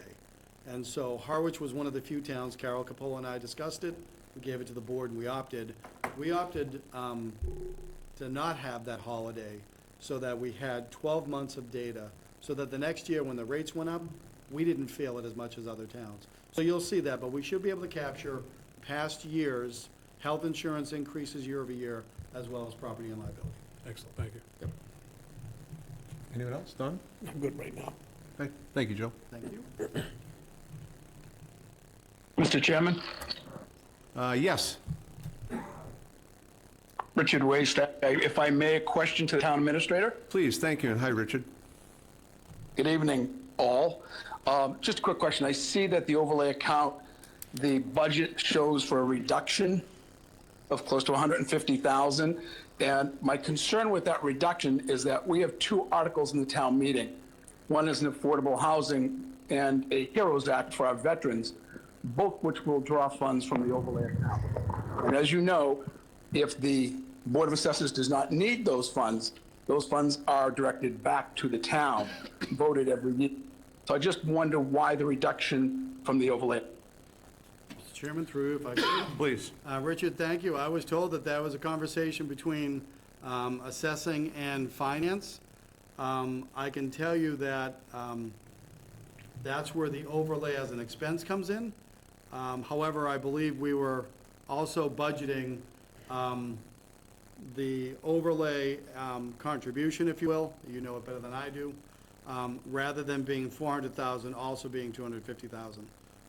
And so Harwich was one of the few towns, Carol Capola and I discussed it, we gave it to the board and we opted. We opted to not have that holiday so that we had 12 months of data, so that the next year when the rates went up, we didn't feel it as much as other towns. So you'll see that, but we should be able to capture past years' health insurance increases year over year, as well as property and liability. Excellent, thank you. Yep. Anyone else? Don? I'm good right now. Okay, thank you, Joe. Thank you. Mr. Chairman, Yes. Richard Waste, if I may, a question to the town administrator. Please, thank you, and hi, Richard. Good evening, all. Just a quick question. I see that the overlay account, the budget shows for a reduction of close to $150,000. And my concern with that reduction is that we have 2 articles in the town meeting. One is an affordable housing and a HEROES Act for our veterans, both which will draw funds from the overlay account. And as you know, if the Board of Assessors does not need those funds are directed back to the town, voted every year. So I just wonder why the reduction from the overlay. Mr. Chairman, through you, if I could. Please. Richard, thank you. I was told that that was a conversation between assessing and finance. I can tell you that that's where the overlay as an expense comes in. However, I believe we were also budgeting the overlay contribution, if you will, you know it better than I do, rather than being $400,000, also being $250,000.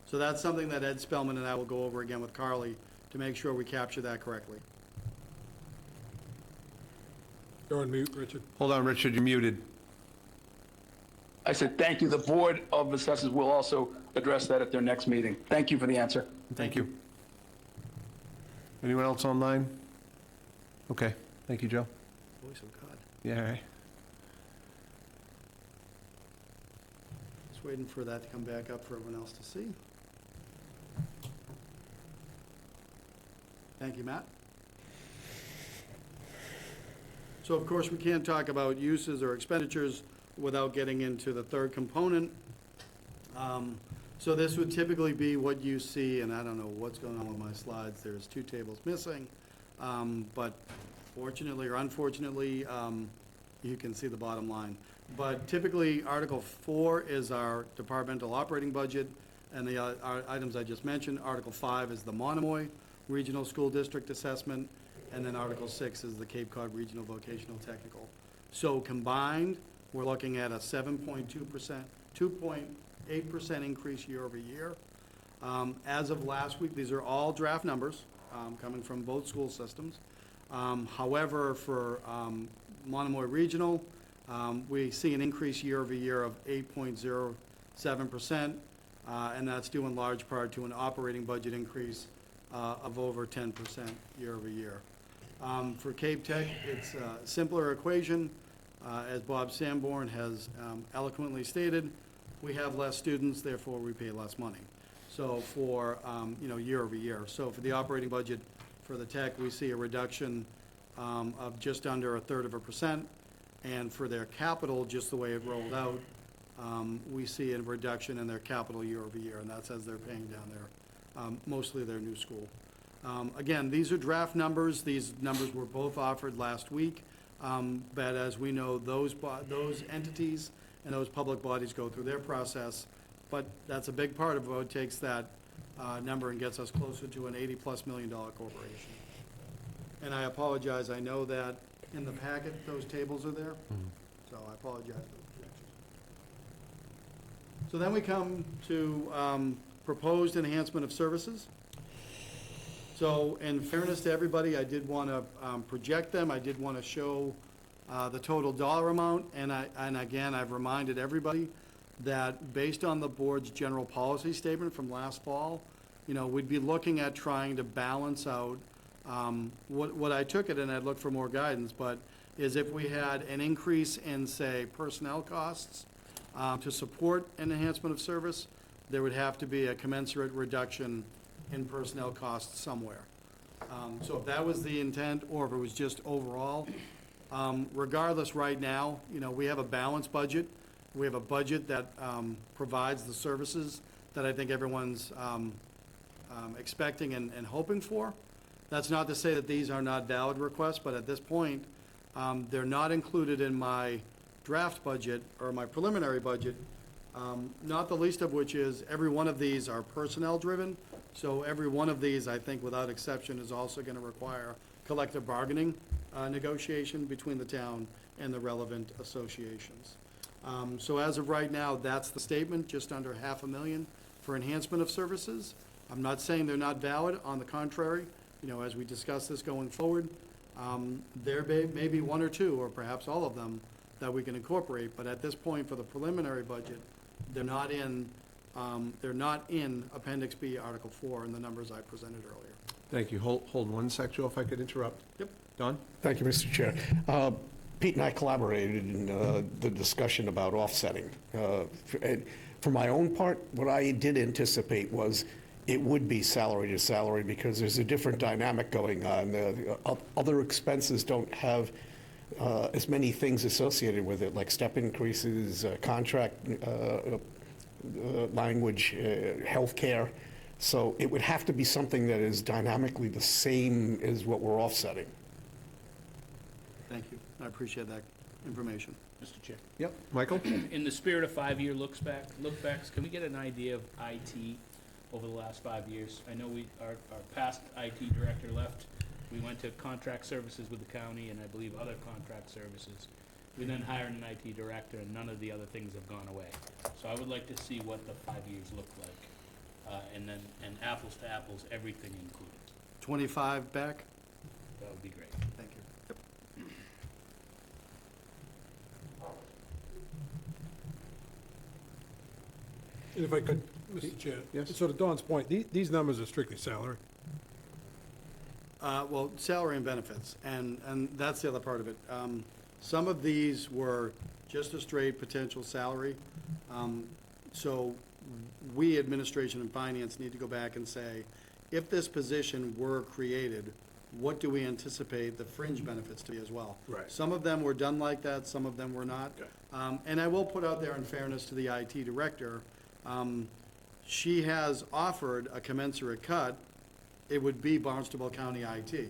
So that's something that Ed Spellman and I will go over again with Carly to make sure we capture that correctly. You're on mute, Richard. Hold on, Richard, you're muted. I said, thank you. The Board of Assessors will also address that at their next meeting. Thank you for the answer. Thank you. Anyone else online? Okay, thank you, Joe. Voice of God. Yeah, all right. Just waiting for that to come back up for everyone else to see. Thank you, Matt. So of course, we can't talk about uses or expenditures without getting into the third component. So this would typically be what you see, and I don't know what's going on with my slides. There's 2 tables missing. But fortunately or unfortunately, you can see the bottom line. But typically, Article 4 is our departmental operating budget, and the items I just mentioned. Article 5 is the Monomoy Regional School District Assessment, and then Article 6 is the Cape Cod Regional Vocational Technical. So combined, we're looking at a 7.2%, 2.8% increase year over year. As of last week, these are all draft numbers coming from both school systems. However, for Monomoy Regional, we see an increase year over year of 8.07%, and that's due in large part to an operating budget increase of over 10% year over year. For Cape Tech, it's a simpler equation. As Bob Sanborn has eloquently stated, we have less students, therefore we pay less money. So for, year over year. So for the operating budget for the tech, we see a reduction of just under 1/3%. And for their capital, just the way it rolled out, we see a reduction in their capital year over year, and that's as they're paying down their, mostly their new school. Again, these are draft numbers. These numbers were both offered last week. But as we know, those entities and those public bodies go through their process. But that's a big part of what takes that number and gets us closer to an $80+ million corporation. And I apologize, I know that in the packet, those tables are there, so I apologize for the projections. So then we come to proposed enhancement of services. So in fairness to everybody, I did want to project them. I did want to show the total dollar amount. And again, I've reminded everybody that based on the board's general policy statement from last fall, we'd be looking at trying to balance out what I took it, and I'd look for more guidance, but is if we had an increase in, say, personnel costs to support an enhancement of service, there would have to be a commensurate reduction in personnel costs somewhere. So if that was the intent, or if it was just overall, regardless, right now, we have a balanced budget. We have a budget that provides the services that I think everyone's expecting and hoping for. That's not to say that these are not valid requests, but at this point, they're not included in my draft budget or my preliminary budget, not the least of which is every one of these are personnel-driven. So every one of these, I think, without exception, is also going to require collective bargaining negotiation between the town and the relevant associations. So as of right now, that's the statement, just under $500,000 for enhancement of services. I'm not saying they're not valid. On the contrary, as we discuss this going forward, there may be one or two, or perhaps all of them, that we can incorporate. But at this point, for the preliminary budget, they're not in Appendix B, Article 4, in the numbers I presented earlier. Thank you. Hold one sec, Joe, if I could interrupt. Yep. Don? Thank you, Mr. Chair. Pete and I collaborated in the discussion about offsetting. And for my own part, what I did anticipate was it would be salary to salary because there's a different dynamic going on. Other expenses don't have as many things associated with it, like step increases, contract language, healthcare. So it would have to be something that is dynamically the same as what we're offsetting. Thank you. I appreciate that information. Mr. Chair. Yep. Michael? In the spirit of 5-year look-backs, can we get an idea of IT over the last 5 years? I know our past IT director left. We went to contract services with the county and I believe other contract services. We then hired an IT director and none of the other things have gone away. So I would like to see what the 5 years look like. And apples to apples, everything included. 25 back? That would be great. Thank you. Yep. And if I could, Mr. Chair. Yes. So to Don's point, these numbers are strictly salary. Well, salary and benefits, and that's the other part of it. Some of these were just a straight potential salary. So we, administration and finance, need to go back and say, if this position were created, what do we anticipate the fringe benefits to be as well? Right. Some of them were done like that, some of them were not. Okay. And I will put out there, in fairness to the IT director, she has offered a commensurate cut. It would be Barnstable County IT.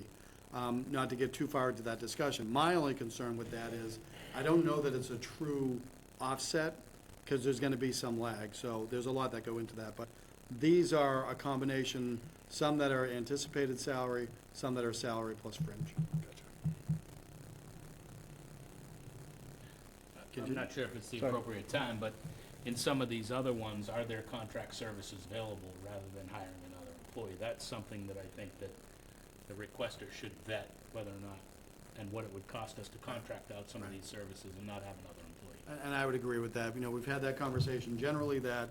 Not to get too far into that discussion. My only concern with that is, I don't know that it's a true offset, because there's going to be some lag. So there's a lot that go into that. But These are a combination, some that are anticipated salary, some that are salary plus fringe. I'm not sure if it's the appropriate time, but in some of these other ones, are there contract services available rather than hiring another employee? That's something that I think that the requester should vet whether or not, and what it would cost us to contract out some of these services and not have another employee. And I would agree with that. You know, we've had that conversation generally that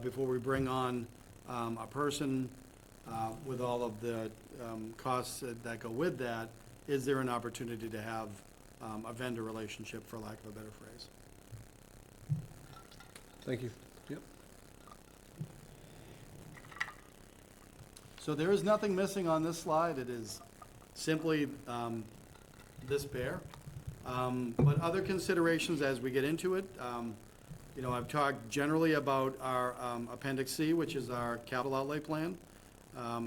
before we bring on a person with all of the costs that go with that, is there an opportunity to have a vendor relationship, for lack of a better phrase? Thank you. Yep. So there is nothing missing on this slide. It is simply this pair. But other considerations as we get into it, you know, I've talked generally about our Appendix C, which is our capital outlay plan.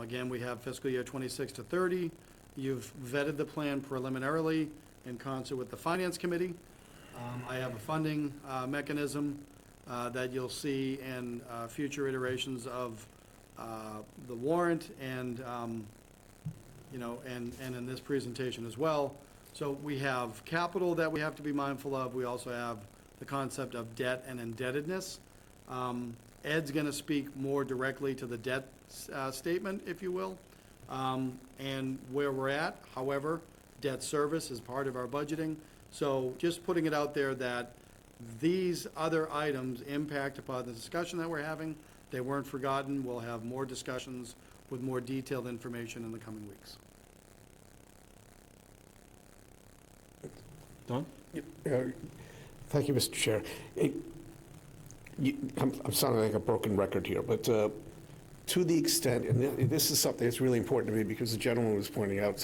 Again, we have fiscal year 26 to 30. You've vetted the plan preliminarily in concert with the Finance Committee. I have a funding mechanism that you'll see in future iterations of the warrant and, you know, and in this presentation as well. So we have capital that we have to be mindful of. We also have the concept of debt and indebtedness. Ed's going to speak more directly to the debt statement, if you will, and where we're at. However, debt service is part of our budgeting. So just putting it out there that these other items impact upon the discussion that we're having. They weren't forgotten. We'll have more discussions with more detailed information in the coming weeks. Don? Thank you, Mr. Chair. I'm sounding like a broken record here, but to the extent, and this is something that's really important to me because the gentleman was pointing out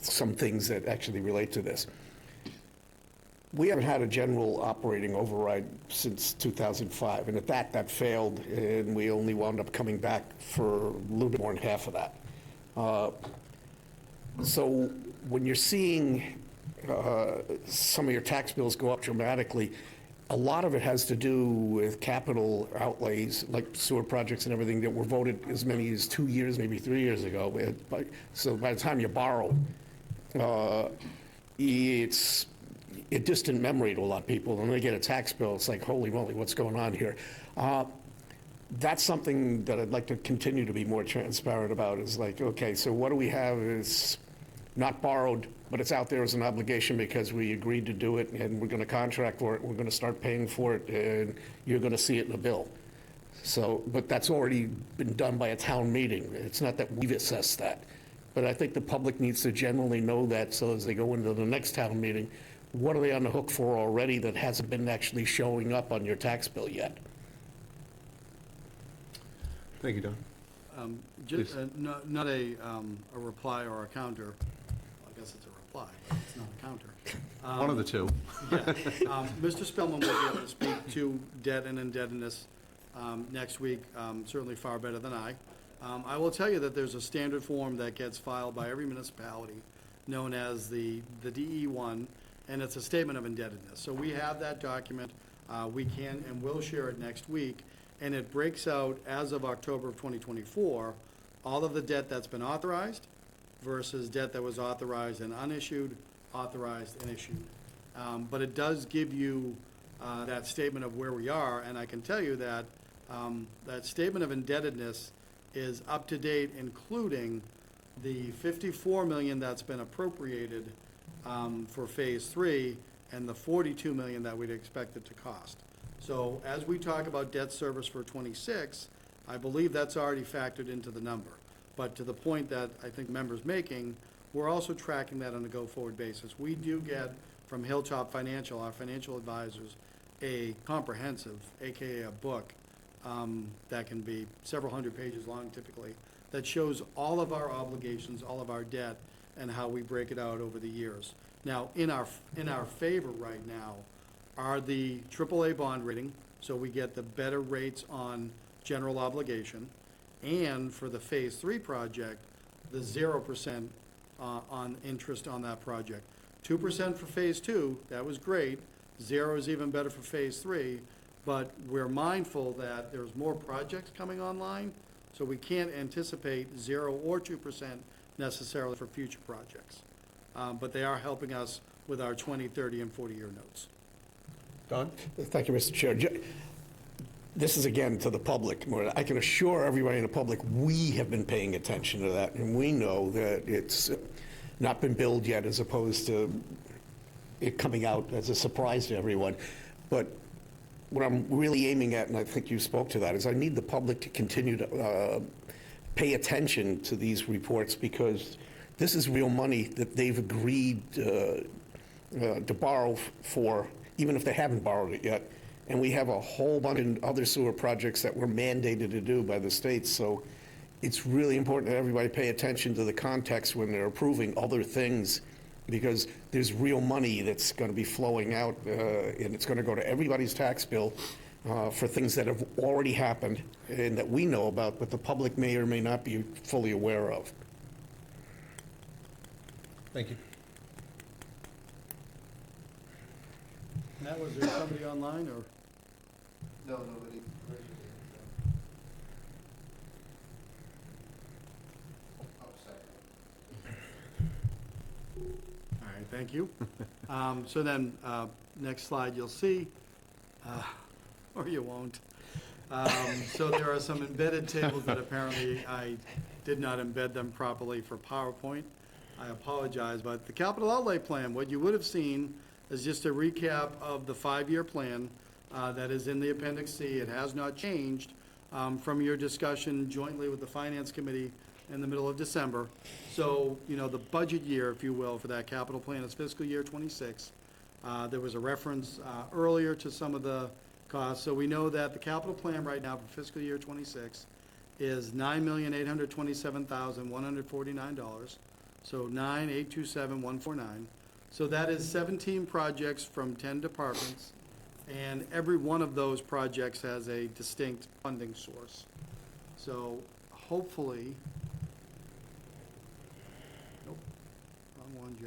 some things that actually relate to this. We haven't had a general operating override since 2005, and at that failed, and we only wound up coming back for a little bit more than half of that. So when you're seeing some of your tax bills go up dramatically, a lot of it has to do with capital outlays, like sewer projects and everything that were voted as many as 2 years, maybe 3 years ago. So by the time you borrow, it's a distant memory to a lot of people. When they get a tax bill, it's like, holy moly, what's going on here? That's something that I'd like to continue to be more transparent about, is like, okay, so what do we have is not borrowed, but it's out there as an obligation because we agreed to do it, and we're going to contract for it, we're going to start paying for it, and you're going to see it in the bill. So, but that's already been done by a town meeting. It's not that we've assessed that. But I think the public needs to generally know that, so as they go into the next town meeting, what are they on the hook for already that hasn't been actually showing up on your tax bill yet? Thank you, Don. Just, not a reply or a counter. I guess it's a reply, but it's not a counter. One of the two. Yeah. Mr. Spellman will be able to speak to debt and indebtedness next week, certainly far better than I. I will tell you that there's a standard form that gets filed by every municipality known as the DE1, and it's a statement of indebtedness. So we have that document. We can and will share it next week, and it breaks out, as of October of 2024, all of the debt that's been authorized versus debt that was authorized and unissued, authorized and issued. But it does give you that statement of where we are, and I can tell you that that statement of indebtedness is up to date, including the $54 million that's been appropriated for Phase 3 and the $42 million that we'd expect it to cost. So as we talk about debt service for 26, I believe that's already factored into the number. But to the point that I think members making, we're also tracking that on a go-forward basis. We do get from Hilltop Financial, our financial advisors, a comprehensive, AKA a book, that can be several hundred pages long typically, that shows all of our obligations, all of our debt, and how we break it out over the years. Now, in our favor right now are the AAA bond rating, so we get the better rates on general obligation, and for the Phase 3 project, the 0% on interest on that project. 2% for Phase 2, that was great. 0 is even better for Phase 3, but we're mindful that there's more projects coming online, so we can't anticipate 0 or 2% necessarily for future projects. But they are helping us with our 20, 30, and 40-year notes. Don? Thank you, Mr. Chair. This is again to the public. I can assure everybody in the public, we have been paying attention to that, and we know that it's not been billed yet, as opposed to it coming out as a surprise to everyone. But what I'm really aiming at, and I think you spoke to that, is I need the public to continue to pay attention to these reports, because this is real money that they've agreed to borrow for, even if they haven't borrowed it yet. And we have a whole bunch of other sewer projects that we're mandated to do by the state. So it's really important that everybody pay attention to the context when they're approving other things, because there's real money that's going to be flowing out, and it's going to go to everybody's tax bill for things that have already happened and that we know about, but the public may or may not be fully aware of. Thank you. Matt, was there somebody online, or? No, nobody. All right, thank you. So then, next slide you'll see, or you won't. So there are some embedded tables that apparently I did not embed them properly for PowerPoint. I apologize, but the capital outlay plan, what you would have seen is just a recap of the 5-year plan that is in the Appendix C. It has not changed from your discussion jointly with the Finance Committee in the middle of December. So, you know, the budget year, if you will, for that capital plan is fiscal year '26. There was a reference earlier to some of the costs. So we know that the capital plan right now for fiscal year '26 is $9,827,149. So $9,827,149. So that is 17 projects from 10 departments, and every one of those projects has a distinct funding source. So hopefully, nope, wrong one,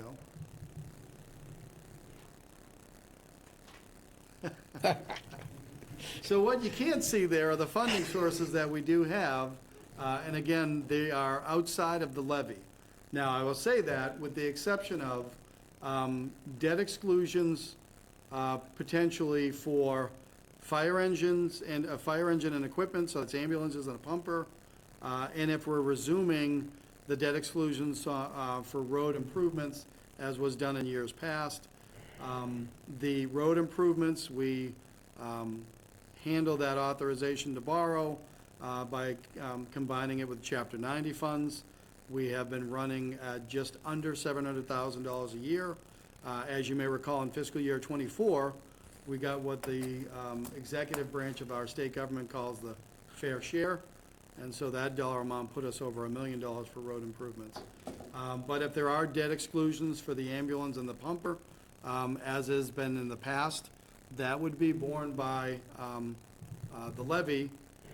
Joe. So what you can't see there are the funding sources that we do have, and again, they are outside of the levy. Now, I will say that with the exception of debt exclusions potentially for fire engines and a fire engine and equipment, so it's ambulances and a pumper, and if we're resuming the debt exclusions for road improvements, as was done in years past. The road improvements, we handle that authorization to borrow by combining it with Chapter 90 funds. We have been running at just under $700,000 a year. As you may recall, in fiscal year '24, we got what the executive branch of our state government calls the fair share, and so that dollar amount put us over $1 million for road improvements. But if there are debt exclusions for the ambulance and the pumper, as has been in the past, that would be borne by the levy.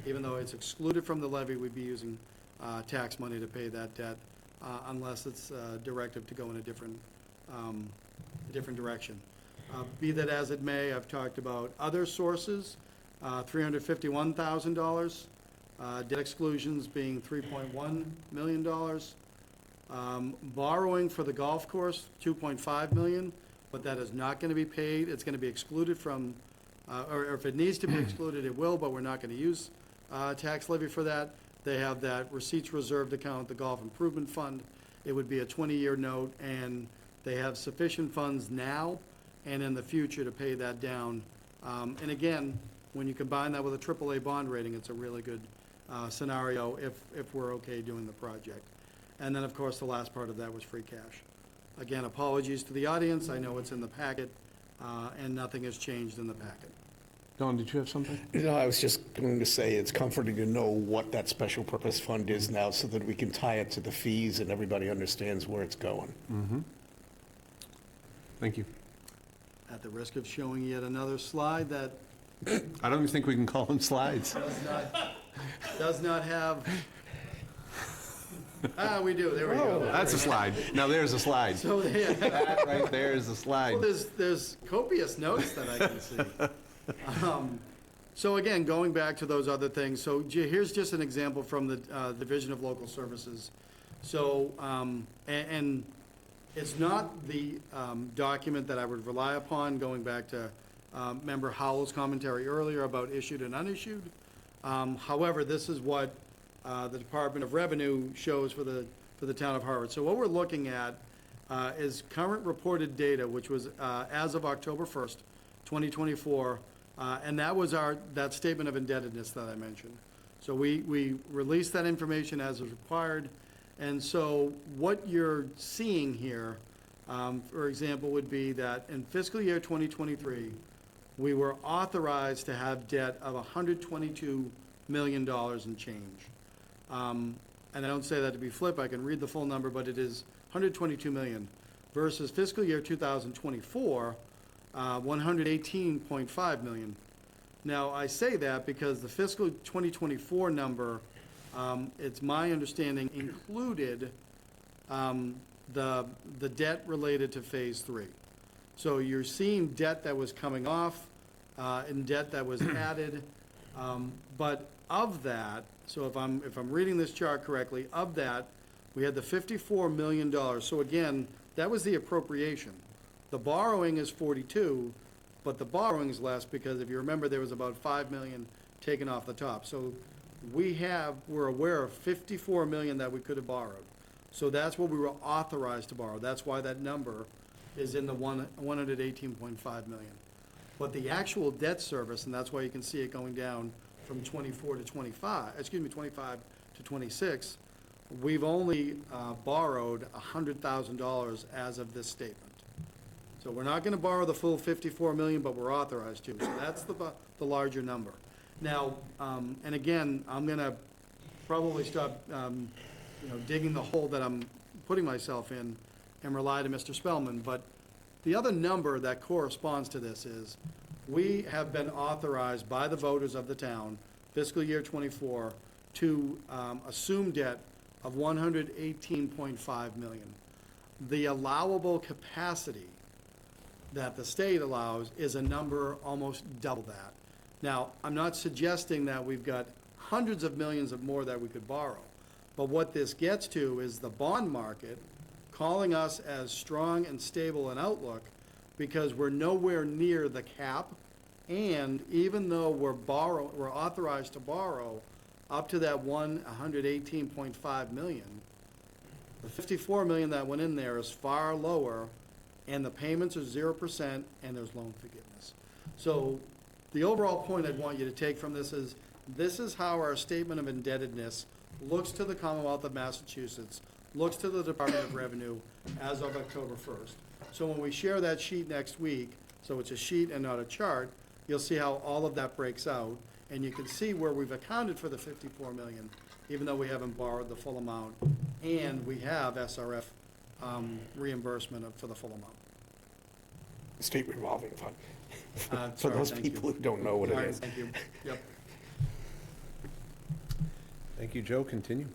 Even though it's excluded from the levy, we'd be using tax money to pay that debt unless it's directive to go in a different direction. Be that as it may, I've talked about other sources, $351,000, debt exclusions being $3.1 million, borrowing for the golf course, $2.5 million, but that is not going to be paid. It's going to be excluded from, or if it needs to be excluded, it will, but we're not going to use tax levy for that. They have that receipts reserved account, the Golf Improvement Fund. It would be a 20-year note, and they have sufficient funds now and in the future to pay that down. And again, when you combine that with a AAA bond rating, it's a really good scenario if we're okay doing the project. And then, of course, the last part of that was free cash. Again, apologies to the audience. I know it's in the packet, and nothing has changed in the packet. Don, did you have something? No, I was just going to say it's comforting to know what that special purpose fund is now, so that we can tie it to the fees and everybody understands where it's going. Mm-hmm. Thank you. At the risk of showing yet another slide that I don't even think we can call them slides. does not have, we do, there we go. That's a slide. Now there's a slide. So, yeah. That right there is a slide. Well, there's copious notes that I can see. So again, going back to those other things, so here's just an example from the Division of Local Services. So, and it's not the document that I would rely upon, going back to Member Howell's commentary earlier about issued and unissued. However, this is what the Department of Revenue shows for the town of Harwich. So what we're looking at is current reported data, which was as of October 1st, 2024, and that was that statement of indebtedness that I mentioned. So we released that information as was required, and so what you're seeing here, for example, would be that in fiscal year 2023, we were authorized to have debt of $122 million and change. And I don't say that to be flip, I can read the full number, but it is 122 million versus fiscal year 2024, 118.5 million. Now, I say that because the fiscal 2024 number, it's my understanding, included the debt related to Phase 3. So you're seeing debt that was coming off and debt that was added. But of that, so if I'm reading this chart correctly, of that, we had the $54 million. So again, that was the appropriation. The borrowing is 42, but the borrowing is less because if you remember, there was about 5 million taken off the top. So we're aware of 54 million that we could have borrowed. So that's what we were authorized to borrow. That's why that number is in the 118.5 million. But the actual debt service, and that's why you can see it going down from 25 to 26, we've only borrowed $100,000 as of this statement. So we're not gonna borrow the full 54 million, but we're authorized to, so that's the larger number. Now, and again, I'm gonna probably stop, digging the hole that I'm putting myself in and rely to Mr. Spellman, but the other number that corresponds to this is we have been authorized by the voters of the town, fiscal year 24, to assume debt of 118.5 million. The allowable capacity that the state allows is a number almost double that. Now, I'm not suggesting that we've got hundreds of millions of more that we could borrow, but what this gets to is the bond market calling us as strong and stable an outlook because we're nowhere near the cap, and even though we're authorized to borrow up to that 118.5 million, the 54 million that went in there is far lower, and the payments are 0%, and there's loan forgiveness. So the overall point I'd want you to take from this is how our statement of indebtedness looks to the Commonwealth of Massachusetts, looks to the Department of Revenue as of October 1st. So when we share that sheet next week, so it's a sheet and not a chart, you'll see how all of that breaks out, and you can see where we've accounted for the 54 million, even though we haven't borrowed the full amount, and we have SRF reimbursement for the full amount. State revolving fund. For Sorry, those thank you. people who don't know what All it right, is. thank you. Yep. Thank you, Joe. Continue.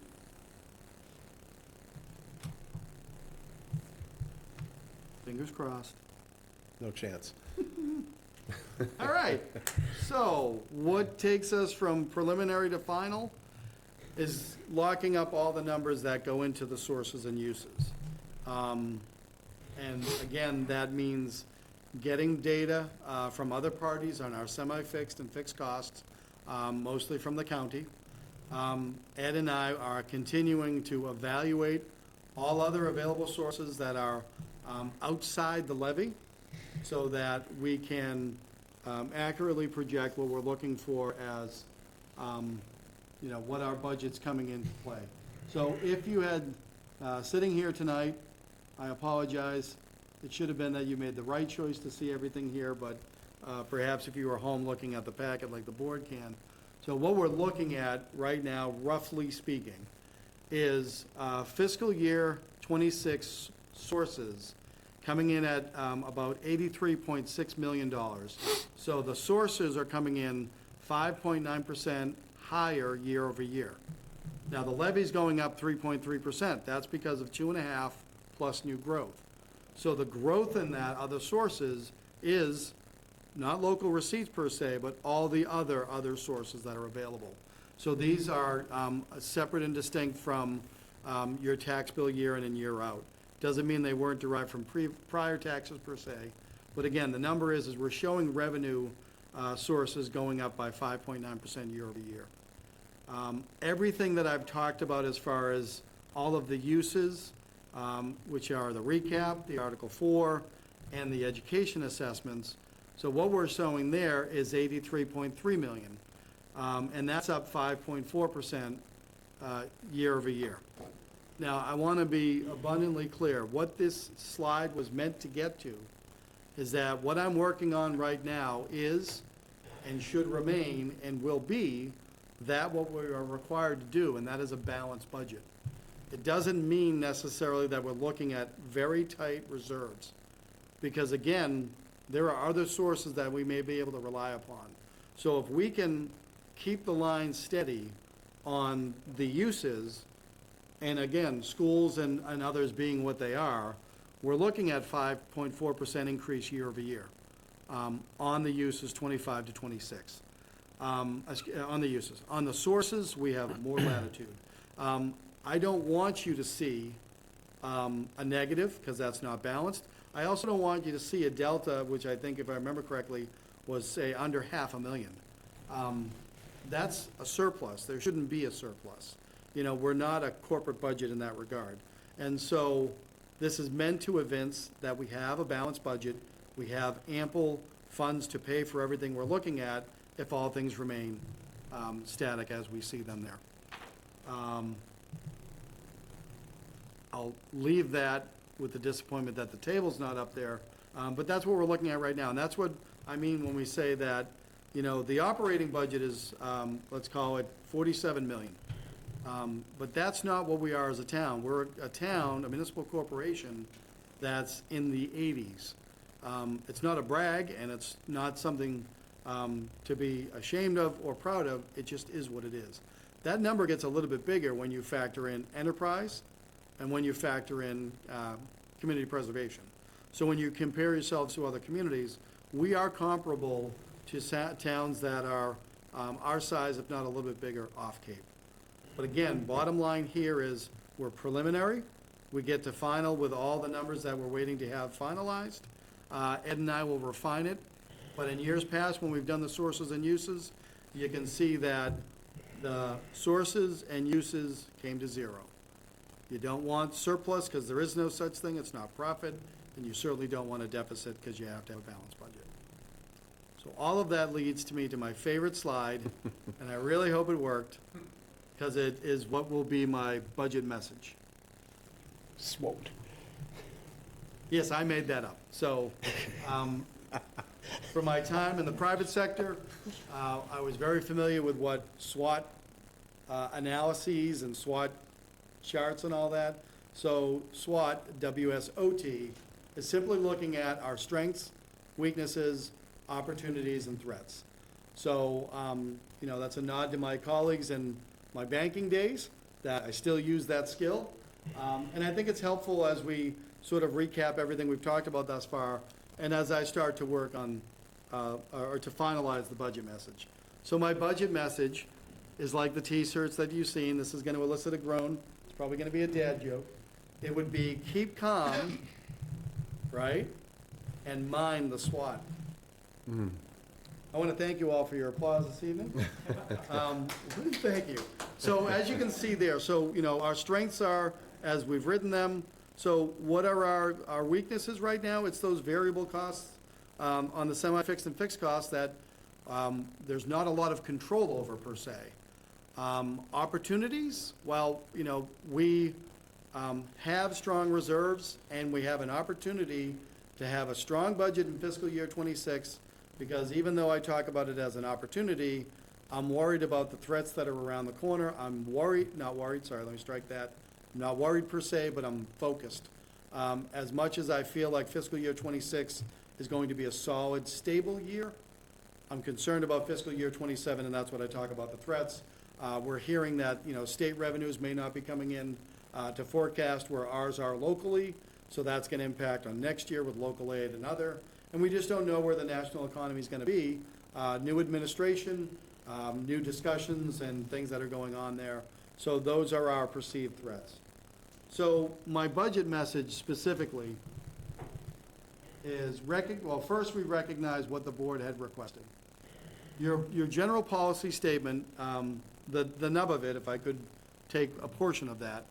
Fingers crossed. No chance. All right, so what takes us from preliminary to final is locking up all the numbers that go into the sources and uses. And again, that means getting data from other parties on our semi-fixed and fixed costs, mostly from the county. Ed and I are continuing to evaluate all other available sources that are outside the levy so that we can accurately project what we're looking for as, what our budget's coming into play. So if you had, sitting here tonight, I apologize. It should have been that you made the right choice to see everything here, but perhaps if you were home looking at the packet like the board can. So what we're looking at right now, roughly speaking, is fiscal year 26 sources coming in at about $83.6 million. So the sources are coming in 5.9% higher year over year. Now, the levy's going up 3.3%. That's because of 2.5 plus new growth. So the growth in that other sources is not local receipts per se, but all the other sources that are available. So these are separate and distinct from your tax bill year in and year out. Doesn't mean they weren't derived from prior taxes per se, but again, the number is we're showing revenue sources going up by 5.9% year over year. Everything that I've talked about as far as all of the uses, which are the recap, the Article 4, and the education assessments. So what we're showing there is 83.3 million, and that's up 5.4% year over year. Now, I want to be abundantly clear. What this slide was meant to get to is that what I'm working on right now is and should remain and will be that what we are required to do, and that is a balanced budget. It doesn't mean necessarily that we're looking at very tight reserves, because again, there are other sources that we may be able to rely upon. So if we can keep the line steady on the uses, and again, schools and others being what they are, we're looking at 5.4% increase year over year on the uses 25 to 26. On the uses. On the sources, we have more latitude. I don't want you to see a negative, because that's not balanced. I also don't want you to see a delta, which I think, if I remember correctly, was, say, under $500,000. That's a surplus. There shouldn't be a surplus. You know, we're not a corporate budget in that regard. And so this is meant to evince that we have a balanced budget. We have ample funds to pay for everything we're looking at if all things remain static as we see them there. I'll leave that with the disappointment that the table's not up there, but that's what we're looking at right now. And that's what I mean when we say that, you know, the operating budget is, let's call it 47 million. But that's not what we are as a town. We're a town, a municipal corporation, that's in the 80s. It's not a brag, and it's not something to be ashamed of or proud of. It just is what it is. That number gets a little bit bigger when you factor in enterprise and when you factor in community preservation. So when you compare yourselves to other communities, we are comparable to towns that are our size, if not a little bit bigger, off Cape. But again, bottom line here is we're preliminary. We get to final with all the numbers that we're waiting to have finalized. Ed and I will refine it. But in years past, when we've done the sources and uses, you can see that the sources and uses came to zero. You don't want surplus because there is no such thing. It's not profit. And you certainly don't want a deficit because you have to have a balanced budget. So all of that leads to me to my favorite slide, and I really hope it worked, because it is what will be my budget message. Smoked. Yes, I made that up. So, for my time in the private sector, I was very familiar with what SWOT analyses and SWOT charts and all that. So SWOT, W-S-O-T, is simply looking at our strengths, weaknesses, opportunities, and threats. So, you know, that's a nod to my colleagues in my banking days, that I still use that skill. And I think it's helpful as we sort of recap everything we've talked about thus far, and as I start to work on, or to finalize the budget message. So my budget message is like the T-shirts that you've seen. This is going to elicit a groan. It's probably going to be a dad joke. It would be keep calm, right, and mind the SWOT. I want to thank you all for your applause this evening. Thank you. So as you can see there, so, you know, our strengths are, as we've written them. So what are our weaknesses right now? It's those variable costs on the semi-fixed and fixed costs that there's not a lot of control over per se. Opportunities, well, you know, we have strong reserves, and we have an opportunity to have a strong budget in fiscal year '26, because even though I talk about it as an opportunity, I'm worried about the threats that are around the corner. I'm worried, not worried, sorry, let me strike that. I'm not worried per se, but I'm focused. As much as I feel like fiscal year '26 is going to be a solid, stable year, I'm concerned about fiscal year '27, and that's what I talk about, the threats. We're hearing that, you know, state revenues may not be coming in to forecast where ours are locally, so that's going to impact on next year with local aid and other. and we just don't know where the national economy is going to be. New administration, new discussions and things that are going on there. So those are our perceived threats. So my budget message specifically is, well, first we recognize what the board had requested. Your general policy statement, the nub of it, if I could take a portion of that,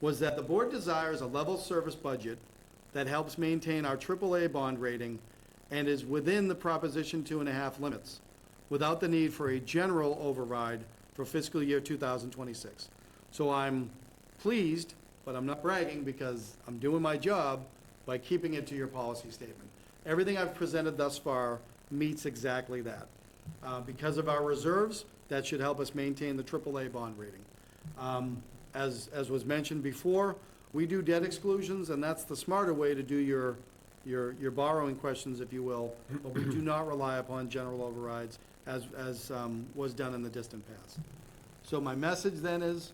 was that the board desires a level service budget that helps maintain our AAA bond rating and is within the Proposition 2.5 limits, without the need for a general override for fiscal year 2026. So I'm pleased, but I'm not bragging because I'm doing my job by keeping it to your policy statement. Everything I've presented thus far meets exactly that. Because of our reserves, that should help us maintain the AAA bond rating. As was mentioned before, we do debt exclusions, and that's the smarter way to do your borrowing questions, if you will, but we do not rely upon general overrides as was done in the distant past. So my message then is,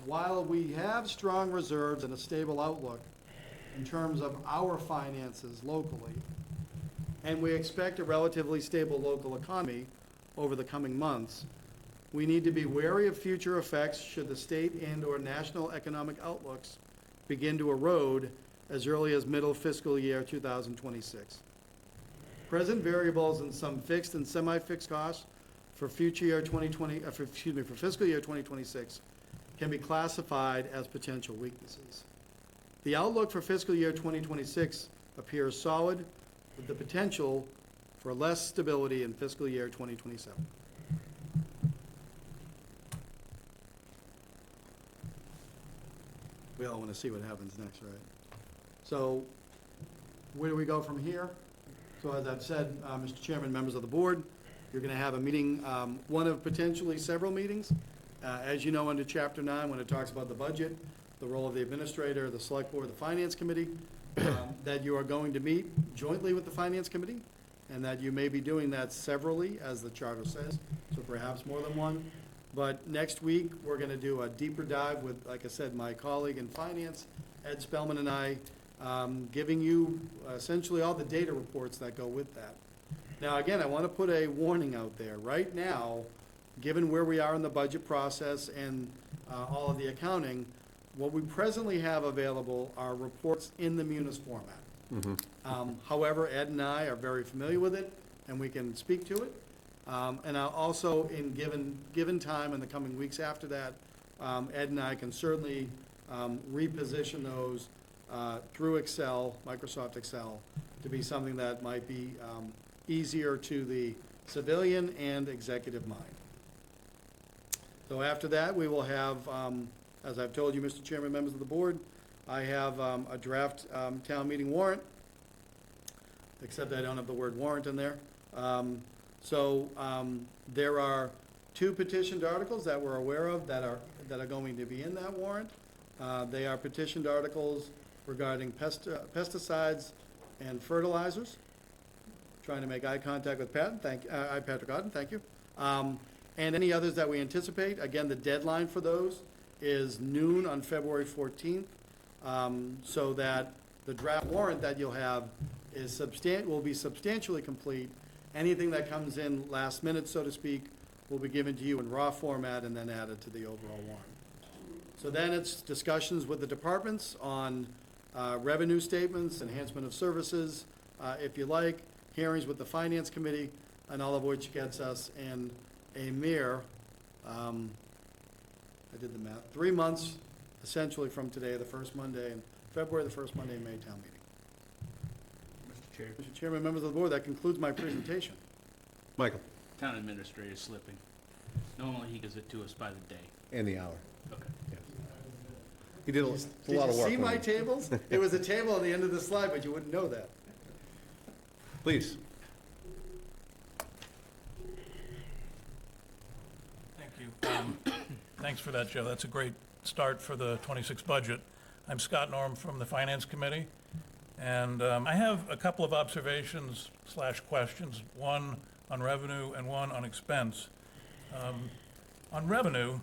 while we have strong reserves and a stable outlook in terms of our finances locally, and we expect a relatively stable local economy over the coming months, we need to be wary of future effects should the state and/or national economic outlooks begin to erode as early as middle fiscal year 2026. Present variables and some fixed and semi-fixed costs for future year 2020, for fiscal year 2026 can be classified as potential weaknesses. The outlook for fiscal year 2026 appears solid, with the potential for less stability in fiscal year 2027. We all want to see what happens next, right? So where do we go from here? So as I've said, Mr. Chairman, members of the board, you're going to have a meeting, one of potentially several meetings. As you know, under Chapter 9, when it talks about the budget, the role of the administrator, the select board, the finance committee, that you are going to meet jointly with the finance committee, and that you may be doing that severally, as the charter says, so perhaps more than one. But next week, we're going to do a deeper dive with, like I said, my colleague in finance, Ed Spellman, and I, giving you essentially all the data reports that go with that. Now, again, I want to put a warning out there. Right now, given where we are in the budget process and all of the accounting, what we presently have available are reports in the Munis format. However, Ed and I are very familiar with it, and we can speak to it. And I'll also, in given time in the coming weeks after that, Ed and I can certainly reposition those through Excel, Microsoft Excel, to be something that might be easier to the civilian and executive mind. So after that, we will have, as I've told you, Mr. Chairman, members of the board, I have a draft town meeting warrant, except I don't have the word warrant in there. So there are 2 petitioned articles that we're aware of that are going to be in that warrant. They are petitioned articles regarding pesticides and fertilizers. Trying to make eye contact with Pat. Patrick Otten, thank you. And any others that we anticipate. Again, the deadline for those is noon on February 14th, so that the draft warrant that you'll have is will be substantially complete. Anything that comes in last minute, so to speak, will be given to you in raw format and then added to the overall warrant. So then it's discussions with the departments on revenue statements, enhancement of services, if you like, hearings with the finance committee, and all of which gets us in a mere, I did the math, 3 months essentially from today, the first Monday in February, the first Monday in May town meeting. Mr. Chair. Mr. Chairman, members of the board, that concludes my presentation. Michael? Town administrator is slipping. Normally, he gives it to us by the day. And the hour. Okay. Yes. He did a lot of work. Did you see on my it. tables? It was a table on the end of the slide, but you wouldn't know that. Please. Thank you. Thanks for that, Joe. That's a great start for the 26 budget. I'm Scott Norm from the Finance Committee, and I have a couple of observations / questions, one on revenue and one on expense. On revenue,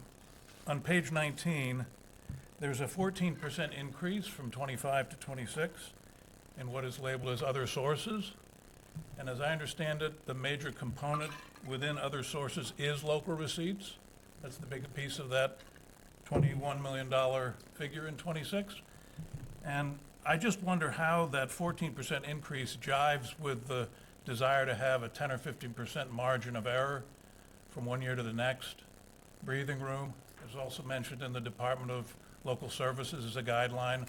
on page 19, there's a 14% increase from 25 to 26 in what is labeled as other sources. And as I understand it, the major component within other sources is local receipts. That's the big piece of that $21 million figure in '26. And I just wonder how that 14% increase jives with the desire to have a 10 or 15% margin of error from one year to the next. Breathing room is also mentioned in the Department of Local Services as a guideline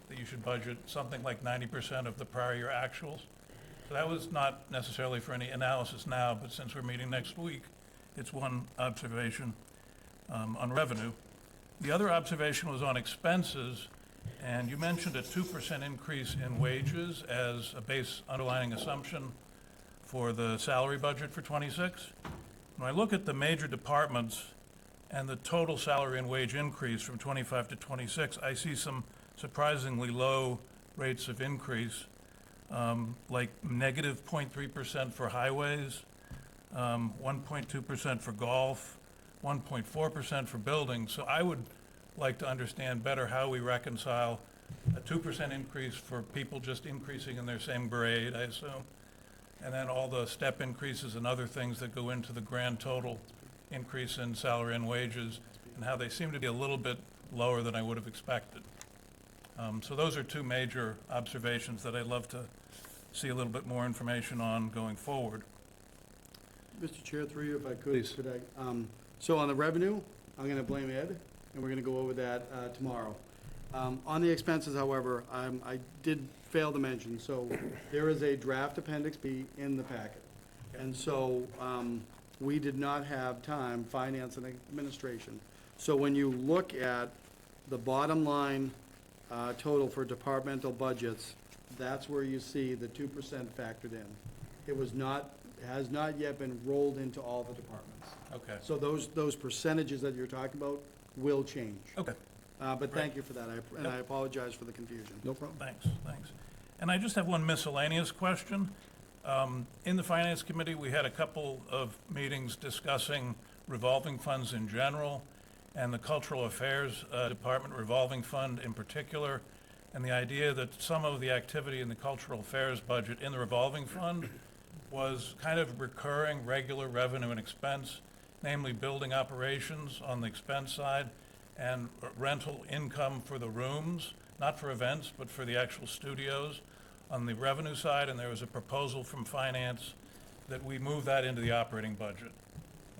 that you should budget something like 90% of the prior year actuals. So that was not necessarily for any analysis now, but since we're meeting next week, it's one observation on revenue. The other observation was on expenses, and you mentioned a 2% increase in wages as a base underlying assumption for the salary budget for '26. When I look at the major departments and the total salary and wage increase from '25 to '26, I see some surprisingly low rates of increase, like negative 0.3% for highways, 1.2% for golf, 1.4% for buildings. So I would like to understand better how we reconcile a 2% increase for people just increasing in their same grade, I assume, and then all the step increases and other things that go into the grand total increase in salary and wages, and how they seem to be a little bit lower than I would have expected. So those are two major observations that I'd love to see a little bit more information on going forward. Mr. Chair, through you, if I could. Could I, so on the revenue, I'm going to blame Ed, and we're going to go over that tomorrow. On the expenses, however, I did fail to mention, so there is a draft Appendix B in the packet. And so we did not have time, finance and administration. So when you look at the bottom line total for departmental budgets, that's where you see the 2% factored in. It was not, has not yet been rolled into all the departments. Okay. So those percentages that you're talking about will change. Okay. But thank you for that, and I apologize for the confusion. No problem. Thanks. And I just have one miscellaneous question. In the Finance Committee, we had a couple of meetings discussing revolving funds in general, and the Cultural Affairs Department revolving fund in particular, and the idea that some of the activity in the Cultural Affairs budget in the revolving fund was kind of recurring, regular revenue and expense, namely building operations on the expense side and rental income for the rooms, not for events, but for the actual studios on the revenue side. And there was a proposal from finance that we move that into the operating budget.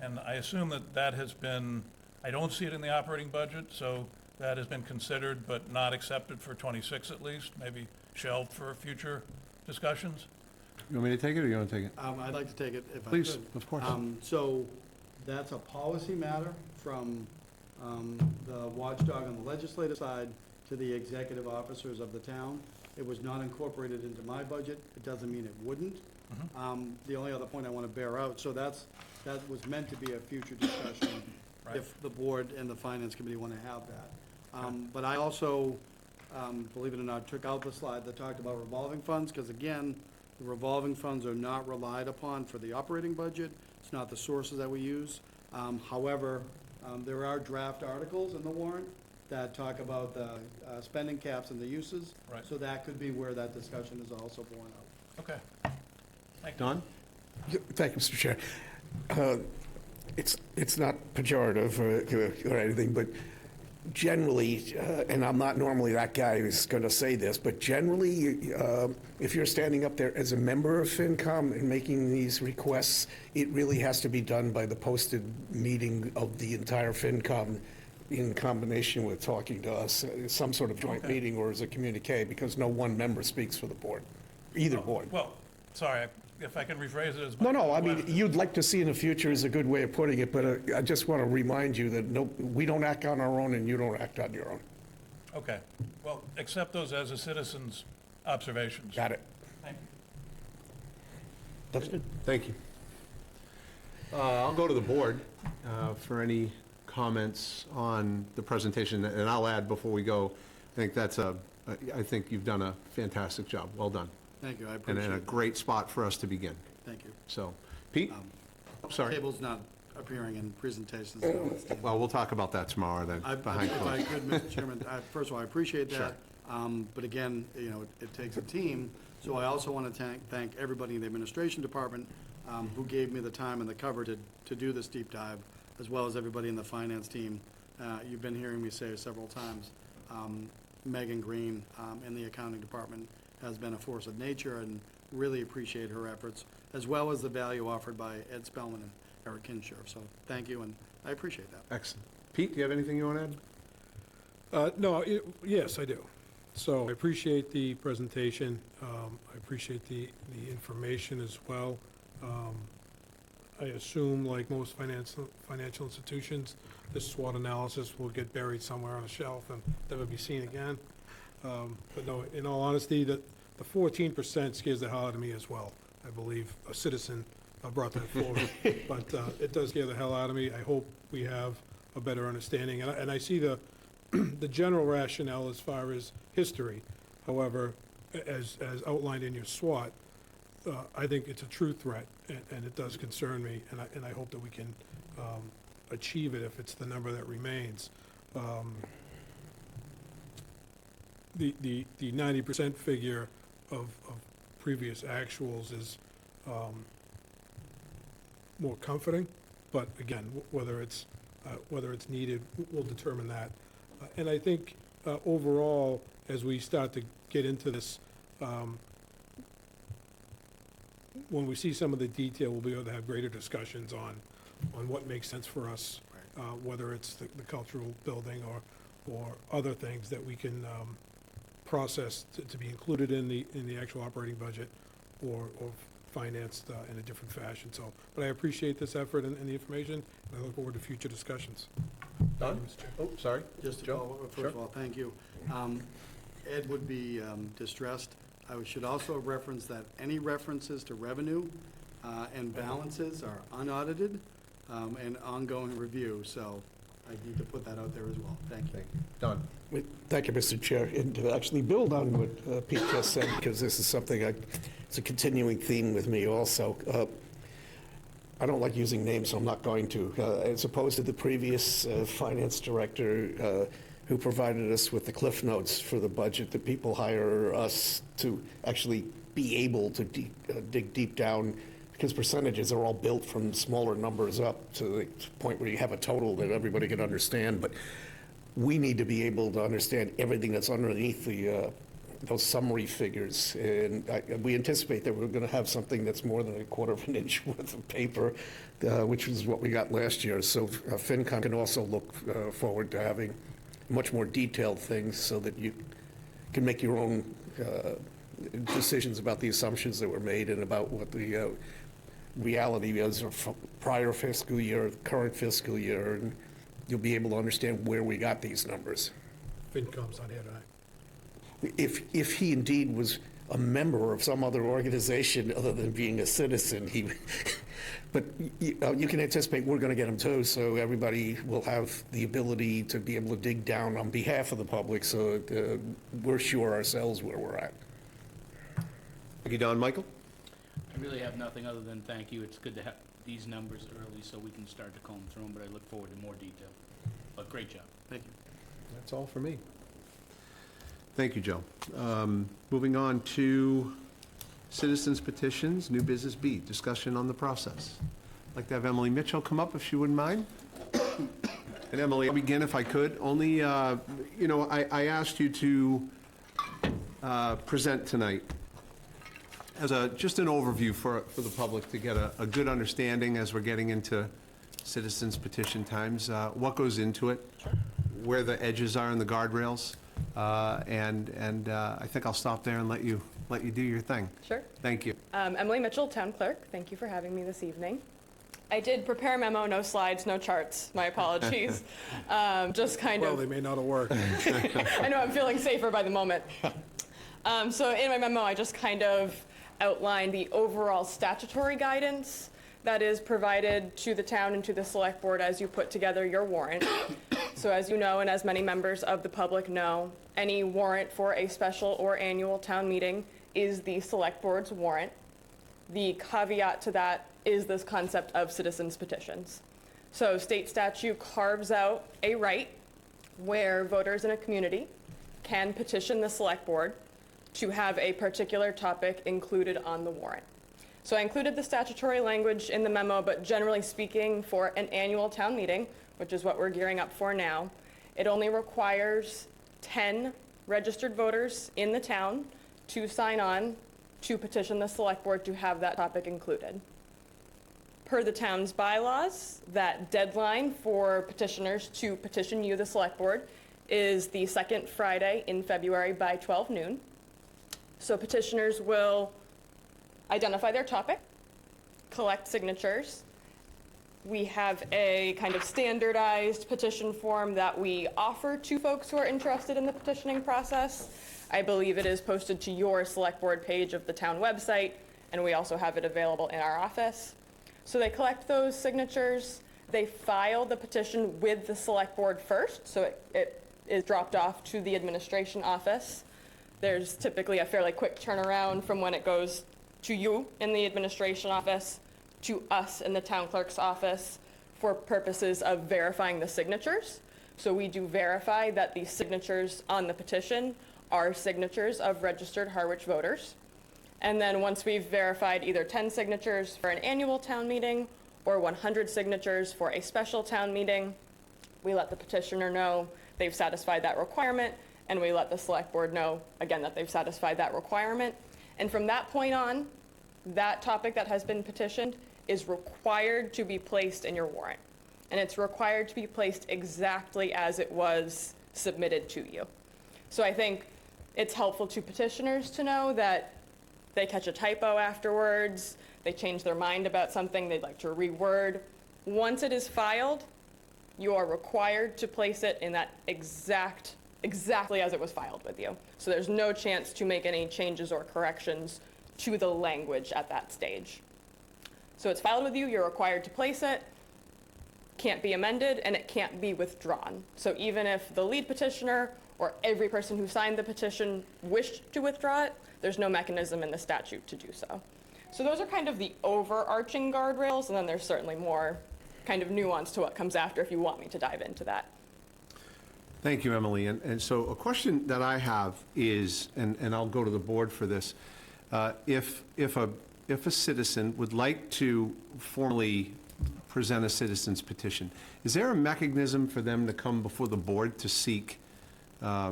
And I assume that that has been, I don't see it in the operating budget, so that has been considered but not accepted for '26 at least, maybe shelved for future discussions. You want me to take it, or you want to take it? I'd like to take it if I could. Please, of course. So that's a policy matter from the watchdog on the legislative side to the executive officers of the town. It was not incorporated into my budget. It doesn't mean it wouldn't. The only other point I want to bear out, so that was meant to be a future discussion if the board and the finance committee want to have that. But I also, believe it or not, took out the slide that talked about revolving funds, because again, the revolving funds are not relied upon for the operating budget. It's not the sources that we use. However, there are draft articles in the warrant that talk about the spending caps and the uses. Right. So that could be where that discussion is also borne out. Okay. Thank you. Don? Thank you, Mr. Chair. It's not pejorative or anything, but generally, and I'm not normally that guy who's going to say this, but generally, if you're standing up there as a member of FinCom and making these requests, it really has to be done by the posted meeting of the entire FinCom in combination with talking to us, some sort of joint meeting or as a communique, because no one member speaks for the board, either board. Well, sorry, if I can rephrase it as. No, I mean, you'd like to see in the future is a good way of putting it, but I just want to remind you that we don't act on our own and you don't act on your own. Okay. Well, accept those as a citizen's observations. Got it. Thank you. That's good. Thank you. I'll go to the board for any comments on the presentation, and I'll add before we go, I think you've done a fantastic job. Well done. Thank you, I And appreciate in a it. great spot for us to begin. Thank you. So, Pete? Sorry. Table's not appearing in presentations. So it's- Well, we'll talk about that tomorrow then, behind If I closed. could, Mr. Chairman, first of all, I appreciate that. Sure. But again, it takes a team So I also want to thank everybody in the administration department who gave me the time and the cover to do this deep dive, as well as everybody in the finance team. You've been hearing me say several times, Megan Green in the accounting department has been a force of nature, and really appreciate her efforts, as well as the value offered by Ed Spellman and Eric Kinshirf. So thank you, and I appreciate that. Excellent. Pete, do you have anything you want to add? No, yes, I do. So I appreciate the presentation. I appreciate the information as well. I assume, like most financial institutions, this SWOT analysis will get buried somewhere on a shelf and never be seen again. But no, in all honesty, the 14% scares the hell out of me as well. I believe a citizen brought that forward. But it does scare the hell out of me. I hope we have a better understanding. And I see the general rationale as far as history. However, as outlined in your SWOT, I think it's a true threat, and it does concern me, and I hope that we can achieve it if it's the number that remains. The 90% figure of previous actuals is more comforting, but again, whether it's needed, we'll determine that. And I think overall, as we start to get into this, when we see some of the detail, we'll be able to have greater discussions on what makes sense for us, whether it's the cultural building or other things that we can process to be included in the actual operating budget or financed in a different fashion. So, but I appreciate this effort and the information, and I look forward to future discussions. Don? Thank you, Mr. Chair. Oh, sorry. Just to Joe? follow up, Sure. first of all, thank you. Ed would be distressed. I should also reference that any references to revenue and balances are unaudited and ongoing review, so I need to put that out there as well. Thank you. Thank you. Don? Thank you, Mr. Chair. And to actually build on what Pete just said, because this is something it's a continuing theme with me also. I don't like using names, so I'm not going to. As opposed to the previous finance director who provided us with the cliff notes for the budget, the people hire us to actually be able to dig deep down, because percentages are all built from smaller numbers up to the point where you have a total that everybody can understand. But we need to be able to understand everything that's underneath those summary figures. And we anticipate that we're going to have something that's more than a quarter of an inch worth of paper, which is what we got last year. So FinCom can also look forward to having much more detailed things so that you can make your own decisions about the assumptions that were made and about what the reality is of prior fiscal year, current fiscal year, and you'll be able to understand where we got these numbers. FinCom's on here tonight. If he indeed was a member of some other organization other than being a citizen, but you can anticipate we're going to get him too, so everybody will have the ability to be able to dig down on behalf of the public, so we're sure ourselves where we're at. Thank you, Don. Michael? I really have nothing other than thank you. It's good to have these numbers early so we can start to comb through them, but I look forward to more detail. But great job. Thank you. That's all for me. Thank you, Joe. Moving on to citizens petitions, new business B, discussion on the process. I'd like to have Emily Mitchell come up if she wouldn't mind. And Emily, I'll begin if I could. Only, I asked you to present tonight as just an overview for the public to get a good understanding as we're getting into citizens petition times, what goes into it, where the edges are and the guardrails, and I think I'll stop there and let you do your thing. Sure. Thank you. Emily Mitchell, Town Clerk. Thank you for having me this evening. I did prepare a memo, no slides, no charts. My apologies. Just kind Well, of. they may not have worked. I know, I'm feeling safer by the moment. So in my memo, I just kind of outlined the overall statutory guidance that is provided to the town and to the select board as you put together your warrant. So as you know, and as many members of the public know, any warrant for a special or annual town meeting is the select board's warrant. The caveat to that is this concept of citizens petitions. So state statute carves out a right where voters in a community can petition the select board to have a particular topic included on the warrant. So I included the statutory language in the memo, but generally speaking, for an annual town meeting, which is what we're gearing up for now, it only requires 10 registered voters in the town to sign on to petition the select board to have that topic included. Per the town's bylaws, that deadline for petitioners to petition you, the select board, is the second Friday in February by 12 noon. So petitioners will identify their topic, collect signatures. We have a kind of standardized petition form that we offer to folks who are interested in the petitioning process. I believe it is posted to your select board page of the town website, and we also have it available in our office. So they collect those signatures, they file the petition with the select board first, so it is dropped off to the administration office. There's typically a fairly quick turnaround from when it goes to you in the administration office to us in the town clerk's office for purposes of verifying the signatures. So we do verify that the signatures on the petition are signatures of registered Harwich voters. And then once we've verified either 10 signatures for an annual town meeting or 100 signatures for a special town meeting, we let the petitioner know they've satisfied that requirement, and we let the select board know, again, that they've satisfied that requirement. And from that point on, that topic that has been petitioned is required to be placed in your warrant. And it's required to be placed exactly as it was submitted to you. So I think it's helpful to petitioners to know that they catch a typo afterwards, they change their mind about something they'd like to reword. Once it is filed, you are required to place it in that exactly as it was filed with you. So there's no chance to make any changes or corrections to the language at that stage. So it's filed with you, you're required to place it, can't be amended, and it can't be withdrawn. So even if the lead petitioner or every person who signed the petition wished to withdraw it, there's no mechanism in the statute to do so. So those are kind of the overarching guardrails, and then there's certainly more kind of nuance to what comes after if you want me to dive into that. Thank you, Emily. And so a question that I have is, and I'll go to the board for this, if a citizen would like to formally present a citizen's petition, is there a mechanism for them to come before the board to seek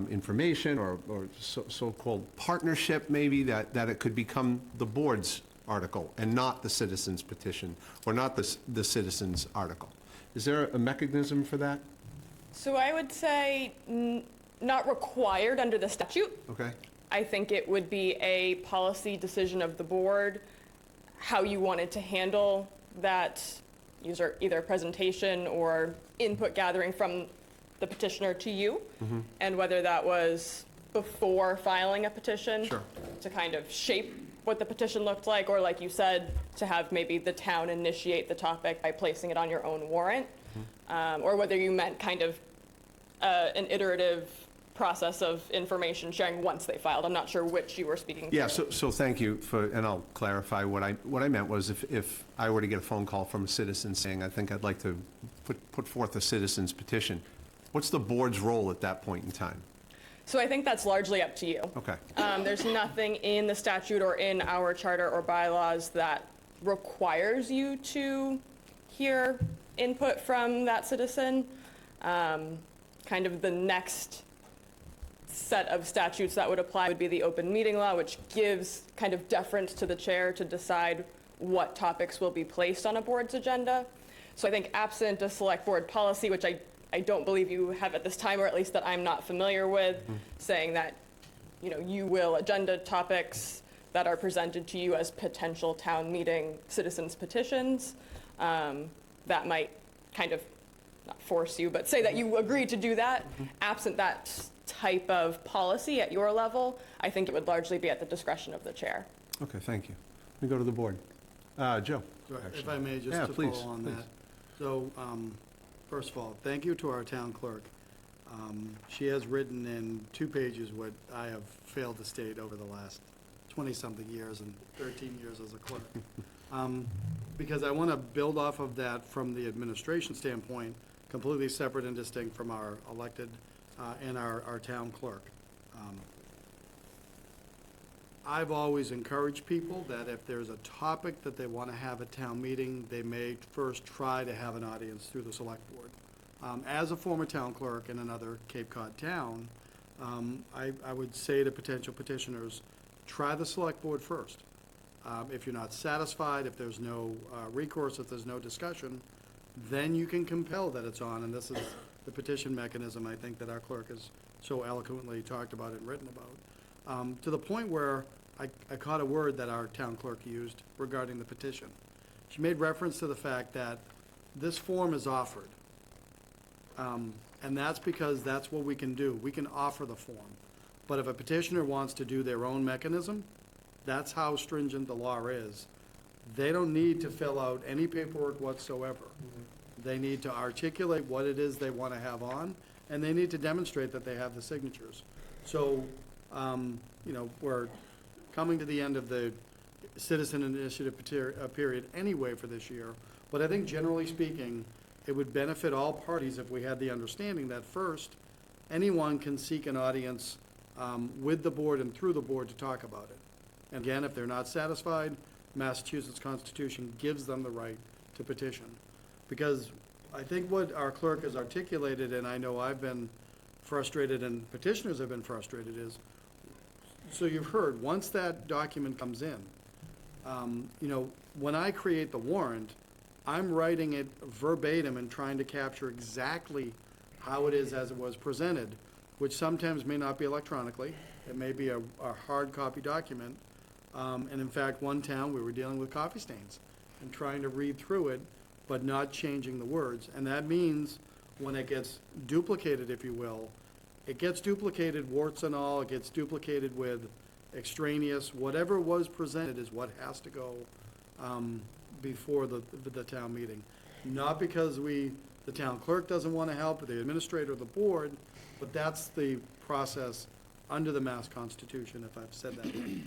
information or so-called partnership, maybe, that it could become the board's article and not the citizen's petition or not the citizen's article? Is there a mechanism for that? So I would say not required under the statute. Okay. I think it would be a policy decision of the board how you wanted to handle that either presentation or input gathering from the petitioner to you, and whether that was before filing a petition to kind of shape what the petition looked like, or like you said, to have maybe the town initiate the topic by placing it on your own warrant, or whether you meant kind of an iterative process of information sharing once they filed. I'm not sure which you were speaking to. Yeah, so thank you for, and I'll clarify what I meant was if I were to get a phone call from a citizen saying, I think I'd like to put forth a citizen's petition, what's the board's role at that point in time? So I think that's largely up to you. Okay. There's nothing in the statute or in our charter or bylaws that requires you to hear input from that citizen. Kind of the next set of statutes that would apply would be the open meeting law, which gives kind of deference to the chair to decide what topics will be placed on a board's agenda. So I think absent a select board policy, which I don't believe you have at this time, or at least that I'm not familiar with, saying that, you will agenda topics that are presented to you as potential town meeting citizens petitions, that might kind of not force you, but say that you agree to do that. Absent that type of policy at your level, I think it would largely be at the discretion of the chair. Okay, thank you. Let me go to the board. Joe. If I may, just to follow on that. So, first of all, thank you to our town clerk. She has written in 2 pages what I have failed to state over the last 20-something years and 13 years as a clerk. Because I want to build off of that from the administration standpoint, completely separate and distinct from our elected and our town clerk. I've always encouraged people that if there's a topic that they want to have at town meeting, they may first try to have an audience through the select board. As a former town clerk in another Cape Cod town, I would say to potential petitioners, try the select board first. If you're not satisfied, if there's no recourse, if there's no discussion, then you can compel that it's on, and this is the petition mechanism, I think, that our clerk has so eloquently talked about and written about. To the point where I caught a word that our town clerk used regarding the petition. She made reference to the fact that this form is offered. And that's because that's what we can do. We can offer the form. But if a petitioner wants to do their own mechanism, that's how stringent the law is. They don't need to fill out any paperwork whatsoever. They need to articulate what it is they want to have on, and they need to demonstrate that they have the signatures. So, we're coming to the end of the citizen initiative period anyway for this year. But I think generally speaking, it would benefit all parties if we had the understanding that first, anyone can seek an audience with the board and through the board to talk about it. And again, if they're not satisfied, Massachusetts Constitution gives them the right to petition. Because I think what our clerk has articulated, and I know I've been frustrated and petitioners have been frustrated, is, so you've heard, once that document comes in, when I create the warrant, I'm writing it verbatim and trying to capture exactly how it is as it was presented, which sometimes may not be electronically. It may be a hard copy document. And in fact, one town, we were dealing with coffee stains and trying to read through it, but not changing the words. And that means when it gets duplicated, if you will, it gets duplicated warts and all, it gets duplicated with extraneous, whatever was presented is what has to go before the town meeting. Not because the town clerk doesn't want to help, or the administrator or the board, but that's the process under the Mass Constitution, if I've said that right.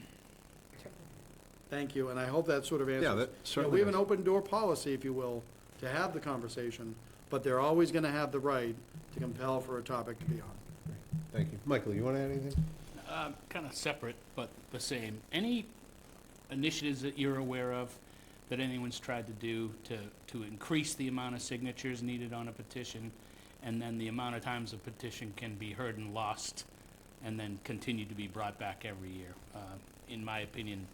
Thank you, and I hope that sort of answers. Yeah, that certainly We have an does. open door policy, if you will, to have the conversation, but they're always going to have the right to compel for a topic to be on. Thank you. Michael, you want to add anything? Kind of separate, but the same. Any initiatives that you're aware of that anyone's tried to do to increase the amount of signatures needed on a petition, and then the amount of times a petition can be heard and lost, and then continue to be brought back every year? In my opinion,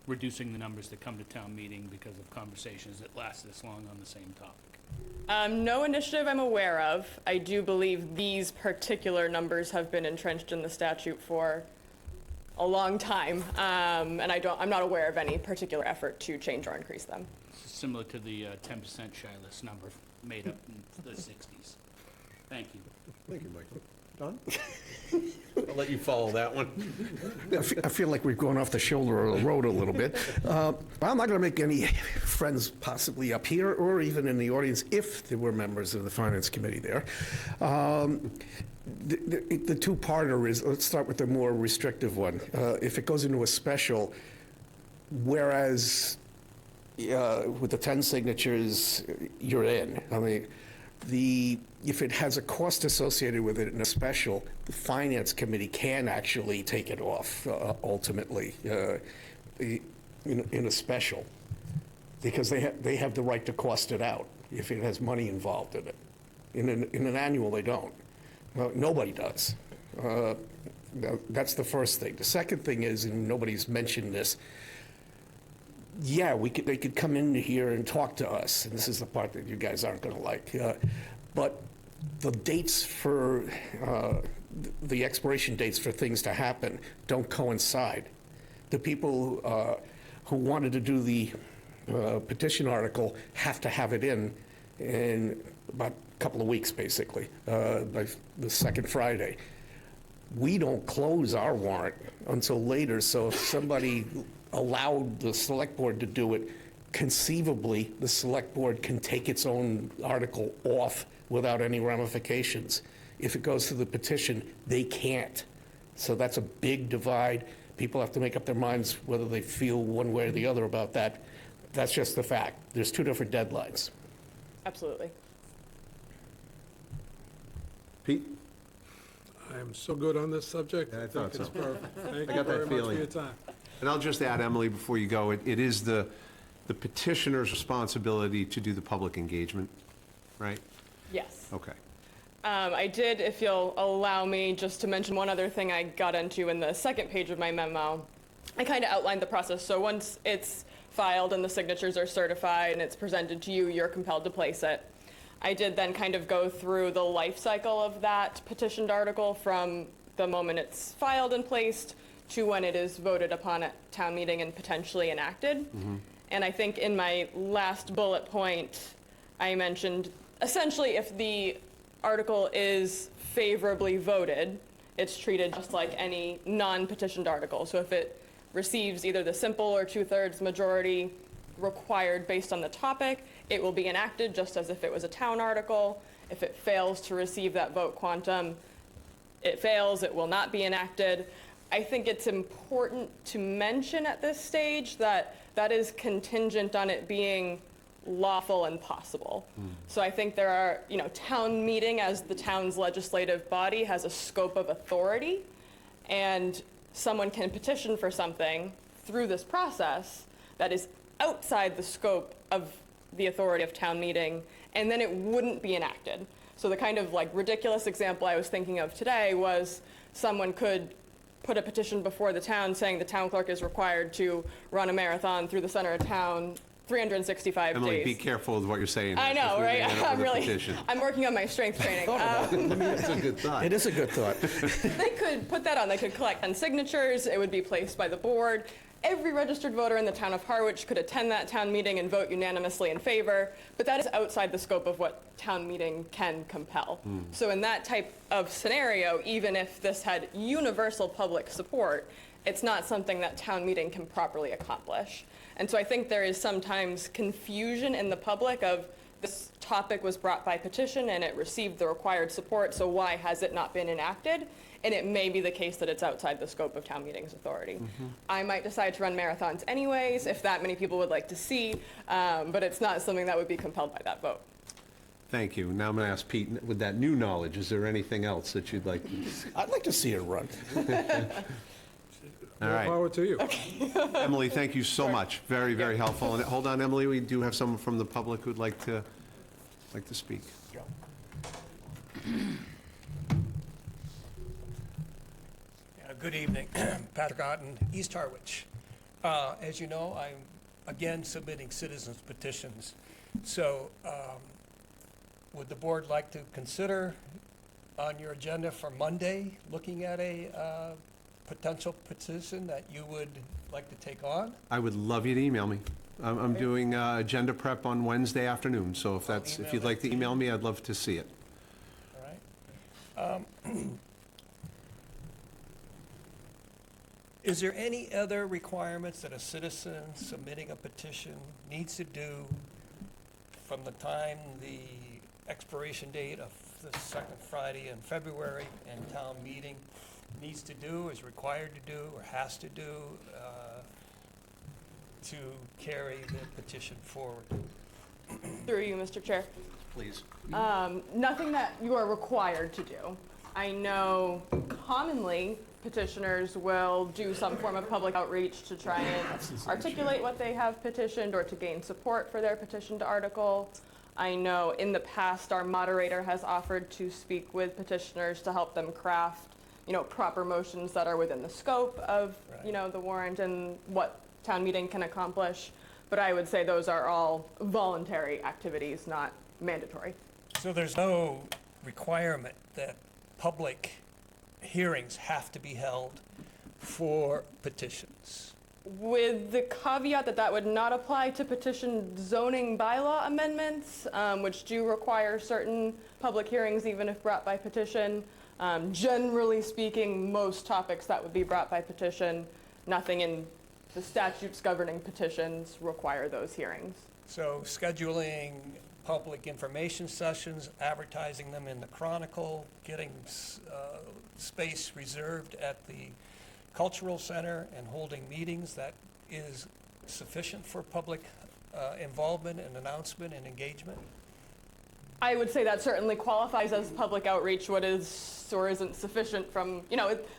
reducing the numbers that come to town meeting because of conversations that last this long on the same topic. No initiative I'm aware of. I do believe these particular numbers have been entrenched in the statute for a long time, and I'm not aware of any particular effort to change or increase them. Similar to the 10% shy list number made up in the 60s. Thank you. Thank you, Michael. Don? I'll let you follow that one. I feel like we've gone off the shoulder of the road a little bit. I'm not going to make any friends possibly up here or even in the audience if there were members of the Finance Committee there. The two-parter is, let's start with the more restrictive one. If it goes into a special, whereas with the 10 signatures, you're in. I mean, if it has a cost associated with it in a special, the Finance Committee can actually take it off ultimately in a special, because they have the right to cost it out if it has money involved in it. In an annual, they don't. Well, nobody does. That's the first thing. The second thing is, and nobody's mentioned this, yeah, they could come in here and talk to us, and this is the part that you guys aren't going to like. But the dates for, the expiration dates for things to happen don't coincide. The people who wanted to do the petition article have to have it in about a couple of weeks, basically, by the second Friday. We don't close our warrant until later, so if somebody allowed the select board to do it, conceivably, the select board can take its own article off without any ramifications. If it goes to the petition, they can't. So that's a big divide. People have to make up their minds whether they feel one way or the other about that. That's just the fact. There's two different deadlines. Absolutely. Pete? I am so good on this subject. Yeah, I thought think it's so. perfect. Thank I you got that very much for feeling. your time. And I'll just add, Emily, before you go, it is the petitioner's responsibility to do the public engagement, right? Yes. Okay. I did, if you'll allow me, just to mention one other thing I got into in the second page of my memo. I kind of outlined the process. So once it's filed and the signatures are certified and it's presented to you, you're compelled to place it. I did then kind of go through the life cycle of that petitioned article from the moment it's filed and placed to when it is voted upon at town meeting and potentially enacted. And I think in my last bullet point, I mentioned essentially if the article is favorably voted, it's treated just like any non-petitioned article. So if it receives either the simple or 2/3 majority required based on the topic, it will be enacted just as if it was a town article. If it fails to receive that vote quantum, it fails, it will not be enacted. I think it's important to mention at this stage that that is contingent on it being lawful and possible. So I think there are, town meeting as the town's legislative body has a scope of authority, and someone can petition for something through this process that is outside the scope of the authority of town meeting, and then it wouldn't be enacted. So the kind of ridiculous example I was thinking of today was someone could put a petition before the town saying the town clerk is required to run a marathon through the center of town 365 Emily, days. be careful with what you're saying. I know, right? I'm I'm working on my strength training. That's a good thought. It is a good thought. They could put that on. They could collect 10 signatures. It would be placed by the board. Every registered voter in the town of Harwich could attend that town meeting and vote unanimously in favor, but that is outside the scope of what town meeting can compel. So in that type of scenario, even if this had universal public support, it's not something that town meeting can properly accomplish. And so I think there is sometimes confusion in the public of this topic was brought by petition and it received the required support, so why has it not been enacted? And it may be the case that it's outside the scope of town meeting's authority. I might decide to run marathons anyways, if that many people would like to see, but it's not something that would be compelled by that vote. Thank you. Now I'm going to ask Pete, with that new knowledge, is there anything else that you'd like? I'd like to see it run. All More right. power to you. Emily, thank you so much. Very, very helpful. And hold on, Emily, we do have someone from the public who'd like to speak. Good evening. Patrick Otten, East Harwich. As you know, I'm again submitting citizens petitions. So would the board like to consider on your agenda for Monday, looking at a potential petition that you would like to take on? I would love you to email me. I'm doing agenda prep on Wednesday afternoon, so if you'd like to email me, I'd love to see it. All right. Is there any other requirements that a citizen submitting a petition needs to do from the time the expiration date of the second Friday in February and town meeting needs to do, is required to do, or has to do to carry the petition forward? Through you, Mr. Chair. Please. Nothing that you are required to do. I know commonly petitioners will do some form of public outreach to try and articulate what they have petitioned or to gain support for their petitioned article. I know in the past our moderator has offered to speak with petitioners to help them craft, proper motions that are within the scope of, the warrant and what town meeting can accomplish. But I would say those are all voluntary activities, not mandatory. So there's no requirement that public hearings have to be held for petitions? With the caveat that that would not apply to petition zoning bylaw amendments, which do require certain public hearings even if brought by petition. Generally speaking, most topics that would be brought by petition, nothing in the statutes governing petitions require those hearings. So scheduling public information sessions, advertising them in the Chronicle, getting space reserved at the Cultural Center and holding meetings, that is sufficient for public involvement and announcement and engagement? I would say that certainly qualifies as public outreach. What is or isn't sufficient from,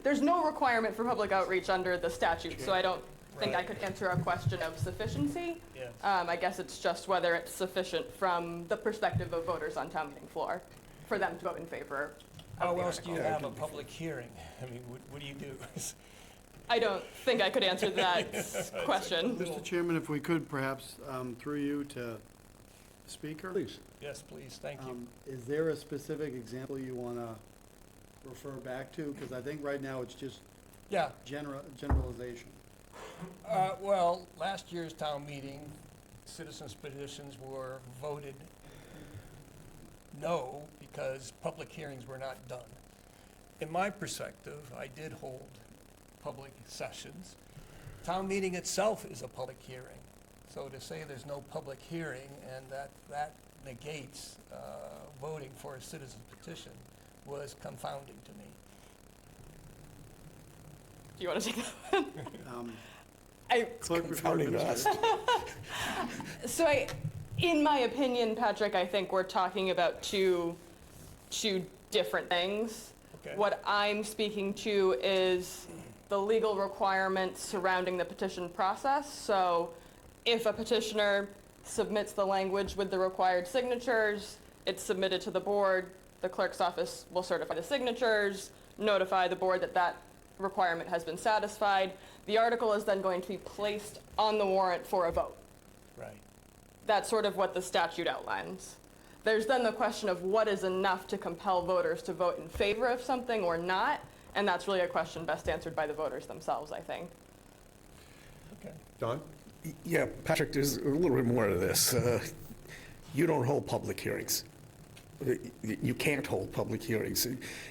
there's no requirement for public outreach under the statute, so I don't think I could answer a question of sufficiency. Yes. I guess it's just whether it's sufficient from the perspective of voters on town meeting floor for them to vote in favor of How the else do you article. have a public hearing? I mean, what do you do? I don't think I could answer that question. Mr. Chairman, if we could perhaps, through you to speaker? Please. Yes, please, thank you. Is there a specific example you want to refer back to? Because I think right now it's just Yeah, generalization. well, last year's town meeting, citizens' petitions were voted no because public hearings were not done. In my perspective, I did hold public sessions. Town meeting itself is a public hearing. So to say there's no public hearing and that negates voting for a citizen petition was confounding to me. Do you want to take that one? Clerk, before Confounding to us. So in my opinion, Patrick, I think we're talking about two different things. Okay. What I'm speaking to is the legal requirements surrounding the petition process. So if a petitioner submits the language with the required signatures, it's submitted to the board, the clerk's office will certify the signatures, notify the board that that requirement has been satisfied. The article is then going to be placed on the warrant for a vote. Right. That's sort of what the statute outlines. There's then the question of what is enough to compel voters to vote in favor of something or not, and that's really a question best answered by the voters themselves, I think. Okay. Don? Yeah, Patrick, there's a little bit more to this. You don't hold public hearings. You can't hold public hearings.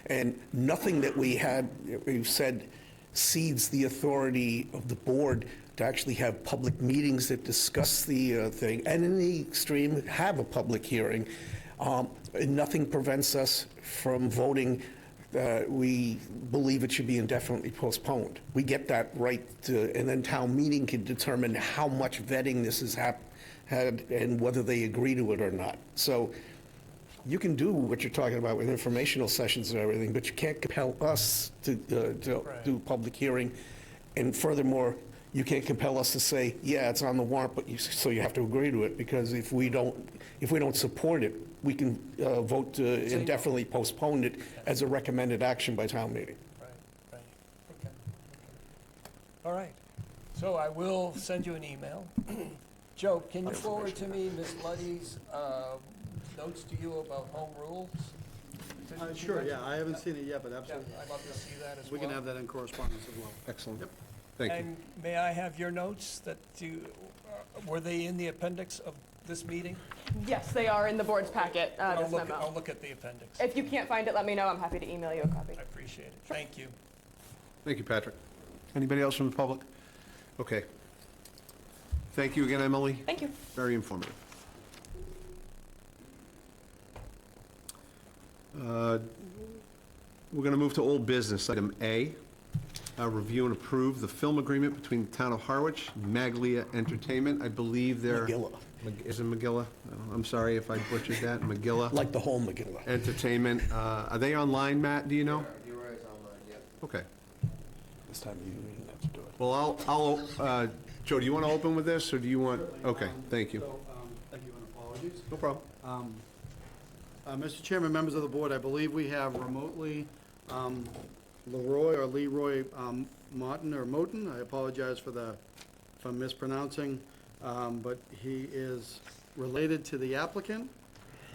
And nothing that we've said cedes the authority of the board to actually have public meetings that discuss the thing, and in the extreme, have a public hearing. And nothing prevents us from voting we believe it should be indefinitely postponed. We get that right, and then town meeting can determine how much vetting this has had and whether they agree to it or not. So you can do what you're talking about with informational sessions and everything, but you can't compel us to do a public hearing. And furthermore, you can't compel us to say, yeah, it's on the warrant, but so you have to agree to it, because if we don't support it, we can vote to indefinitely postpone it as a recommended action by town meeting. Right. Okay. All right. So I will send you an email. Joe, can you forward to me Ms. Luddy's notes to you about home rules? Sure, yeah, I haven't seen it yet, but absolutely. I'd love to see that as well. We can have that in correspondence as well. Excellent. Yep. Thank you. And may I have your notes were they in the appendix of this meeting? Yes, they are in the board's packet, this memo. I'll look at the appendix. If you can't find it, let me know. I'm happy to email you a copy. I appreciate it. Thank you. Thank you, Patrick. Anybody else from the public? Okay. Thank you again, Emily. Thank you. Very informative. We're going to move to old business, item A. Review and approve the film agreement between the town of Harwich, Maglia Entertainment. I believe they're... Magilla. Is it Magilla? Oh, I'm sorry if I butchered that. Magilla Like the whole Magilla. Entertainment. Are they online, Matt? Do you know? You're right, it's online, yep. Okay. This time you didn't have to do it. Well, Joe, do you want to open with this, or do you want... Okay, thank you. So, thank you and apologies. No problem. Mr. Chairman, members of the board, I believe we have remotely Leroy Martin or Moten. I apologize if I'm mispronouncing, but he is related to the applicant,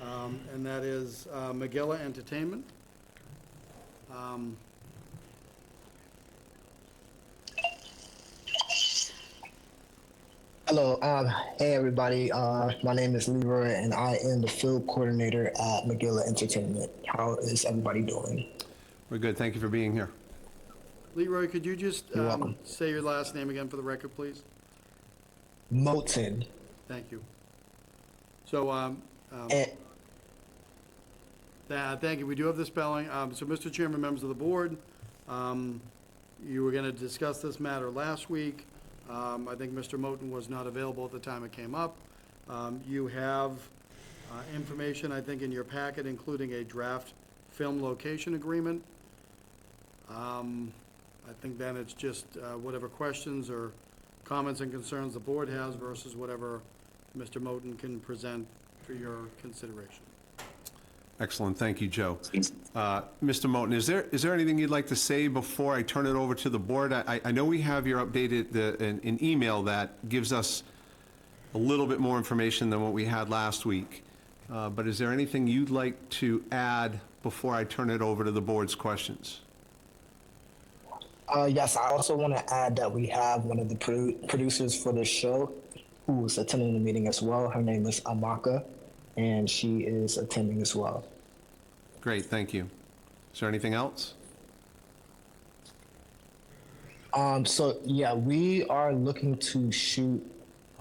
and that is Magilla Entertainment. Hello, hey everybody. My name is Leroy, and I am the field coordinator at Magilla Entertainment. How is everybody doing? We're good. Thank you for being here. Leroy, could you just You're welcome. say your last name again for the record, please? Moten. Thank you. So, thank you. We do have the spelling. So, Mr. Chairman, members of the board, you were going to discuss this matter last week. I think Mr. Moten was not available at the time it came up. You have information, I think, in your packet, including a draft film location agreement. I think then it's just whatever questions or comments and concerns the board has versus whatever Mr. Moten can present for your consideration. Excellent, thank you, Joe. Mr. Moten, is there anything you'd like to say before I turn it over to the board? I know we have your updated, an email that gives us a little bit more information than what we had last week. But is there anything you'd like to add before I turn it over to the board's questions? Yes, I also want to add that we have one of the producers for this show who is attending the meeting as well. Her name is Amaka, and she is attending as well. Great, thank you. Is there anything else? So yeah, we are looking to shoot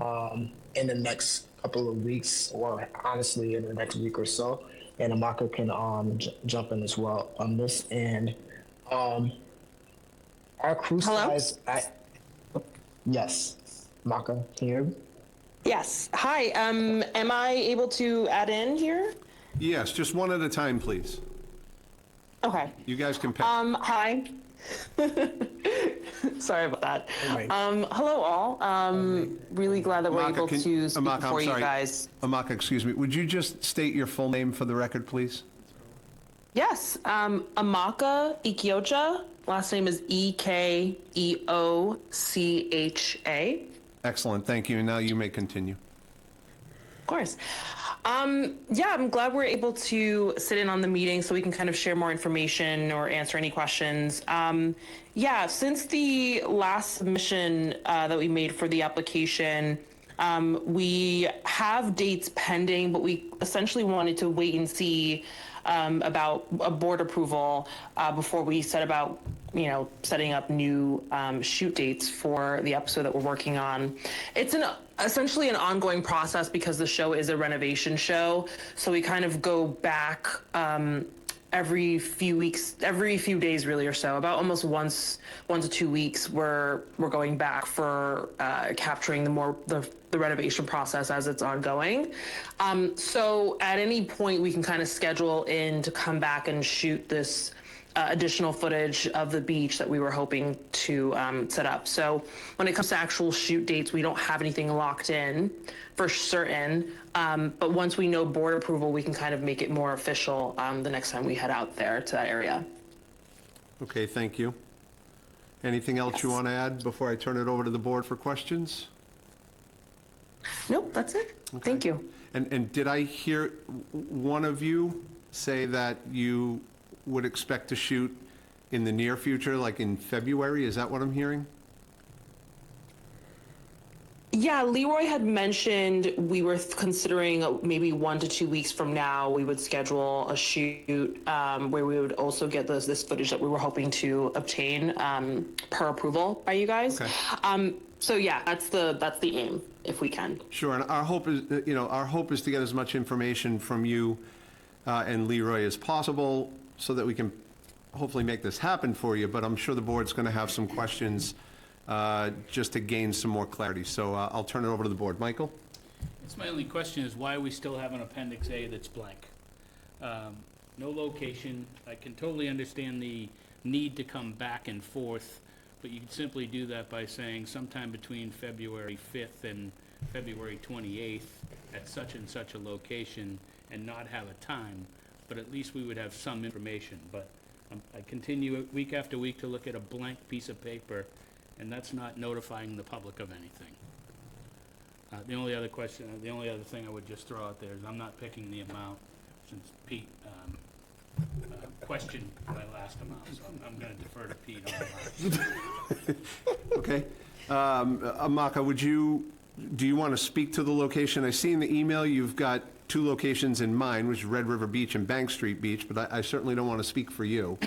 in the next couple of weeks, or honestly in the next week or so. And Amaka can jump in as well on this. And our crew size, yes, Amaka, can you hear me? Yes. Hi. Am I able to add in here? Yes, just one at a time, please. Okay. You guys can pick. Hi. Sorry about that. Hello, all. Really glad that we're able to speak for you guys. Amaka, excuse me. Would you just state your full name for the record, please? Yes. Amaka Ikiocha. Last name is Ekeocha. Excellent, thank you. And now you may continue. Of course. Yeah, I'm glad we're able to sit in on the meeting so we can kind of share more information or answer any questions. Yeah, since the last submission that we made for the application, we have dates pending, but we essentially wanted to wait and see about a board approval before we set about, setting up new shoot dates for the episode that we're working on. It's essentially an ongoing process because the show is a renovation show. So we kind of go back every few weeks, every few days really or so, about almost once to 2 weeks, we're going back for capturing the renovation process as it's ongoing. So at any point we can kind of schedule in to come back and shoot this additional footage of the beach that we were hoping to set up. So when it comes to actual shoot dates, we don't have anything locked in for certain. But once we know board approval, we can kind of make it more official the next time we head out there to that area. Okay, thank you. Anything else you want to add before I turn it over to the board for questions? Nope, that's it. Okay. Thank you. And did I hear one of you say that you would expect to shoot in the near future, like in February? Is that what I'm hearing? Yeah, Leroy had mentioned we were considering maybe 1 to 2 weeks from now, we would schedule a shoot where we would also get this footage that we were hoping to obtain per approval by you guys. Okay. So yeah, that's the aim, if we can. Sure, and our hope is, our hope is to get as much information from you and Leroy as possible so that we can hopefully make this happen for you, but I'm sure the board's going to have some questions just to gain some more clarity. So I'll turn it over to the board. Michael? It's my only question is why we still have an Appendix A that's blank. No location. I can totally understand the need to come back and forth, but you can simply do that by saying sometime between February 5th and February 28th at such and such a location and not have a time, but at least we would have some information. But I continue week after week to look at a blank piece of paper, and that's not notifying the public of anything. The only other thing I would just throw out there is I'm not picking the amount since Pete questioned my last amount, so I'm going to defer to Pete on that. Okay. Amaka, do you want to speak to the location? I see in the email you've got 2 locations in mind, which is Red River Beach and Bank Street Beach, but I certainly don't want to speak for you.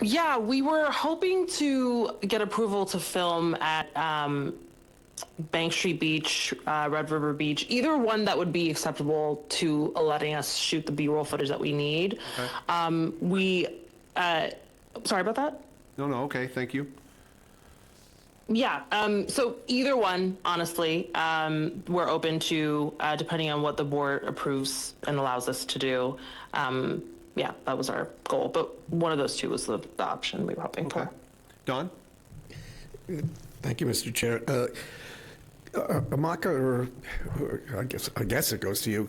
Yeah, we were hoping to get approval to film at Bank Street Beach, Red River Beach, either one that would be acceptable to letting us shoot the B-roll footage that we need. Okay. Sorry about that? No, okay, thank you. Yeah, so either one, honestly, we're open to, depending on what the board approves and allows us to do. Yeah, that was our goal, but one of those 2 was the option we were hoping for. Don? Thank you, Mr. Chair. Amaka, or I guess it goes to you.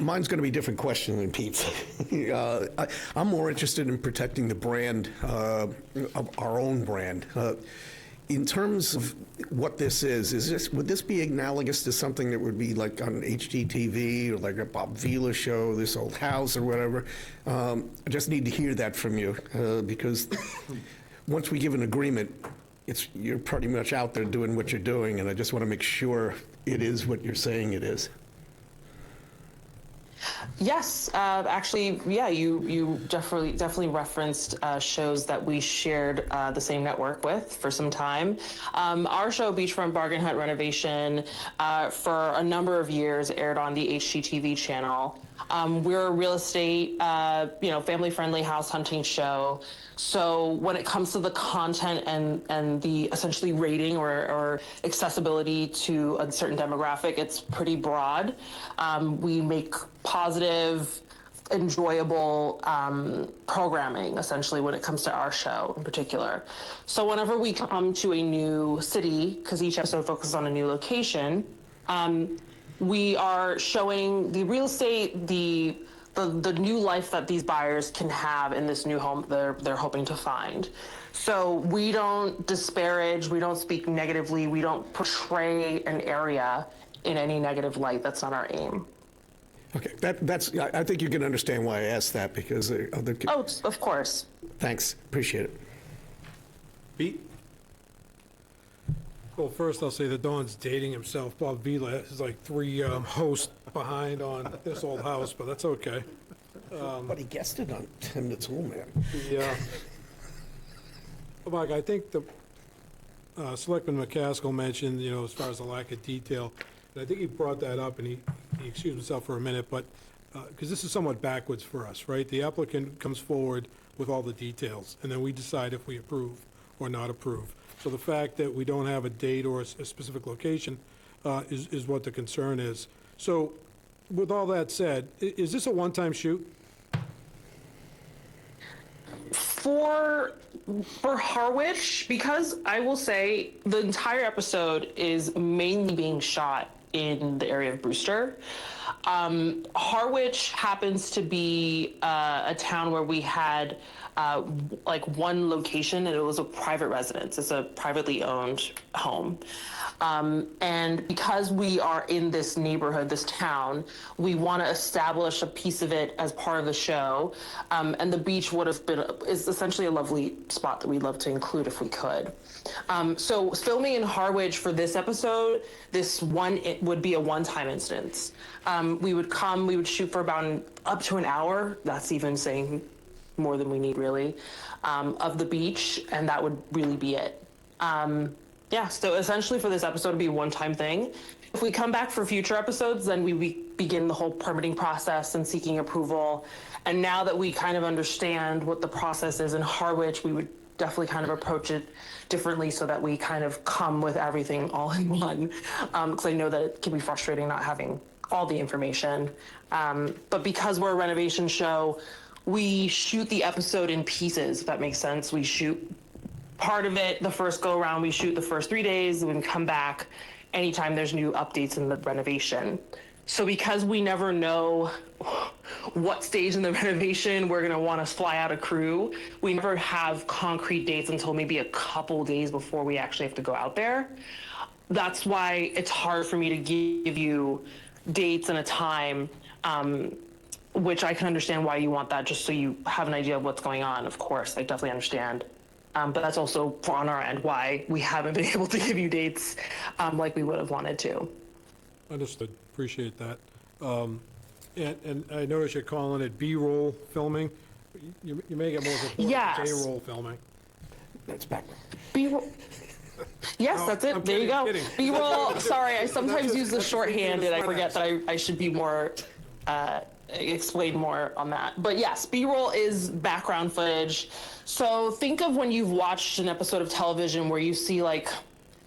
Mine's going to be a different question than Pete's. I'm more interested in protecting the brand, of our own brand. In terms of what this is would this be analogous to something that would be like on HGTV or like a Bob Vila show, This Old House or whatever? I just need to hear that from you because once we give an agreement, you're pretty much out there doing what you're doing, and I just want to make sure it is what you're saying it is. Yes, actually, yeah, you definitely referenced shows that we shared the same network with for some time. Our show, Beachfront Bargain Hunt Renovation, for a number of years aired on the HGTV channel. We're a real estate, family-friendly house hunting show. So when it comes to the content and the essentially rating or accessibility to a certain demographic, it's pretty broad. We make positive, enjoyable programming, essentially, when it comes to our show in particular. So whenever we come to a new city, because each episode focuses on a new location, we are showing the real estate, the new life that these buyers can have in this new home they're hoping to find. So we don't disparage, we don't speak negatively, we don't portray an area in any negative light. That's not our aim. Okay, I think you can understand why I asked that because other. Oh, of course. Thanks, appreciate it. Pete? Well, first I'll say that Don's dating himself. Bob Vila is like 3 hosts behind on This Old House, but that's okay. But he guessed it on 10 Minutes Old Man. Yeah. Mike, I think the Selectman McCaskill mentioned, as far as the lack of detail, and I think he brought that up, and he excused himself for a minute, but because this is somewhat backwards for us, right? The applicant comes forward with all the details, and then we decide if we approve or not approve. So the fact that we don't have a date or a specific location is what the concern is. So with all that said, is this a one-time shoot? For Harwich, because I will say the entire episode is mainly being shot in the area of Brewster. Harwich happens to be a town where we had one location, and it was a private residence. It's a privately owned home. And because we are in this neighborhood, this town, we want to establish a piece of it as part of the show. And the beach is essentially a lovely spot that we'd love to include if we could. So filming in Harwich for this episode, it would be a one-time instance. We would shoot for about up to an hour. That's even saying more than we need, really, of the beach, and that would really be it. So essentially for this episode, it'd be a one-time thing. If we come back for future episodes, then we begin the whole permitting process and seeking approval. And now that we kind of understand what the process is in Harwich, we would definitely kind of approach it differently so that we kind of come with everything all in one. Because I know that it can be frustrating not having all the information. But because we're a renovation show, we shoot the episode in pieces, if that makes sense. We shoot part of it the first go around, we shoot the first 3 days, and we come back anytime there's new updates in the renovation. So because we never know what stage in the renovation we're going to want to fly out a crew, we never have concrete dates until maybe a couple days before we actually have to go out there. That's why it's hard for me to give you dates and a time, which I can understand why you want that, just so you have an idea of what's going on. Of course, I definitely understand. But that's also on our end why we haven't been able to give you dates like we would have wanted to. Understood. Appreciate that. And I notice you're calling it B-roll filming. You may get more support Yes. for A-roll filming. That's back. B-roll. Yes, No, that's it. I'm There you go. kidding. B-roll. Sorry, I sometimes use the that's shorthand, and I forget finance. that I should be more explain more on that. But yes, B-roll is background footage. So think of when you've watched an episode of television where you see like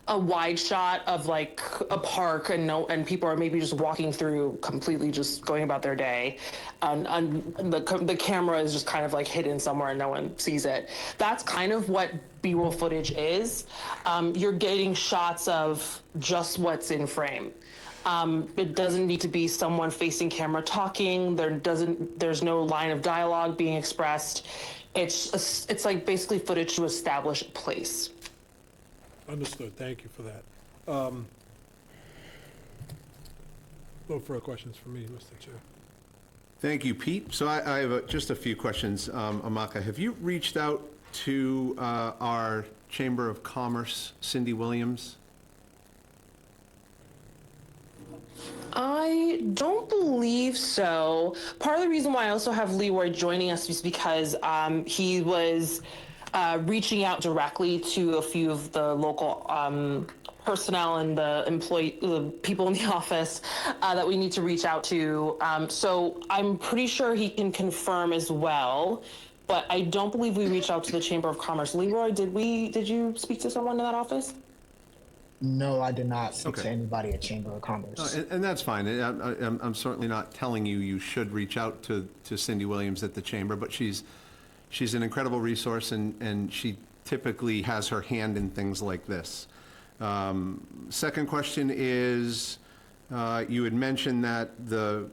a wide shot of like a park and people are maybe just walking through, completely just going about their day, and the camera is just kind of like hidden somewhere and no one sees it. That's kind of what B-roll footage is. You're getting shots of just what's in frame. It doesn't need to be someone facing camera talking. There's no line of dialogue being expressed. It's like basically footage to establish a place. Understood. Thank you for that. No further questions from me, Mr. Chair. Thank you, Pete. So I have just a few questions. Amaka, have you reached out to our Chamber of Commerce, Cindy Williams? I don't believe so. Part of the reason why I also have Leroy joining us is because he was reaching out directly to a few of the local personnel and the people in the office that we need to reach out to. So I'm pretty sure he can confirm as well, but I don't believe we reached out to the Chamber of Commerce. Leroy, did you speak to someone in that office? No, I did not speak Okay. to anybody at Chamber of Commerce. And that's fine. I'm certainly not telling you you should reach out to Cindy Williams at the Chamber, but she's an incredible resource, and she typically has her hand in things like this. Second question is, you had mentioned that the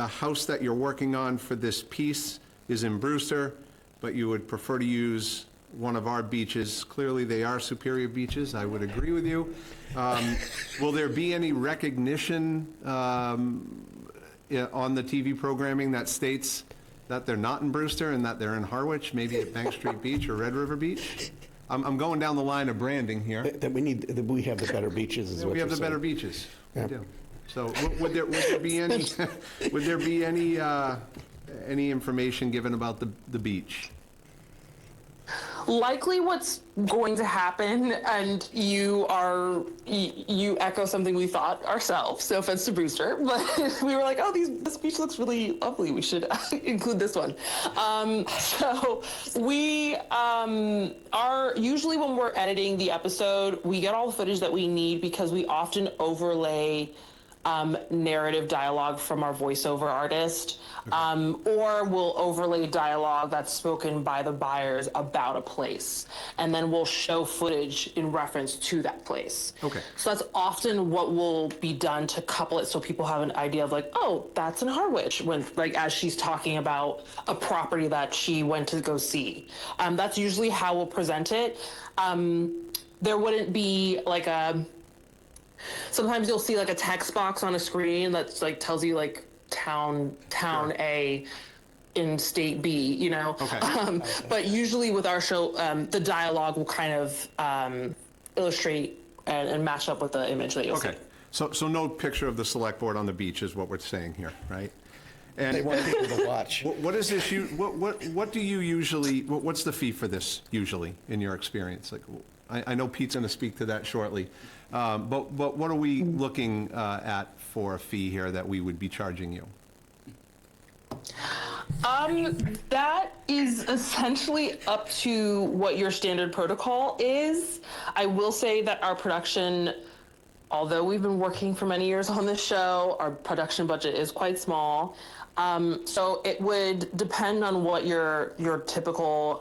house that you're working on for this piece is in Brewster, but you would prefer to use one of our beaches. Clearly, they are superior beaches. I would agree with you. Will there be any recognition on the TV programming that states that they're not in Brewster and that they're in Harwich, maybe at Bank Street Beach or Red River Beach? I'm going down the line of branding here. That we have the better beaches, is what We you're have the saying. better beaches. We Yeah. do. So would there be any, would there be any information given about the beach? Likely what's going to happen, and you echo something we thought ourselves, no offense to Brewster, but we were like, oh, this beach looks really lovely, we should include this one. So we are, usually when we're editing the episode, we get all the footage that we need because we often overlay narrative dialogue from our voiceover artist, or we'll overlay dialogue that's spoken by the buyers about a place, and then we'll show footage in reference to that place. Okay. So that's often what will be done to couple it so people have an idea of like, oh, that's in Harwich, when like as she's talking about a property that she went to go see. That's usually how we'll present it. There wouldn't be like sometimes you'll see like a text box on a screen that's like tells you like town sure. A in state B, you know? Okay. But usually with our show, the dialogue will kind of illustrate and match up with the image that you'll see. Okay. So no picture of the select board on the beach is what we're saying here, right? And They want people to watch. what is this? What do you usually? What's the fee for this usually in your experience? Like, I know Pete's going to speak to that shortly, but what are we looking at for a fee here that we would be charging you? That is essentially up to what your standard protocol is. I will say that our production, although we've been working for many years on this show, our production budget is quite small. So it would depend on what your typical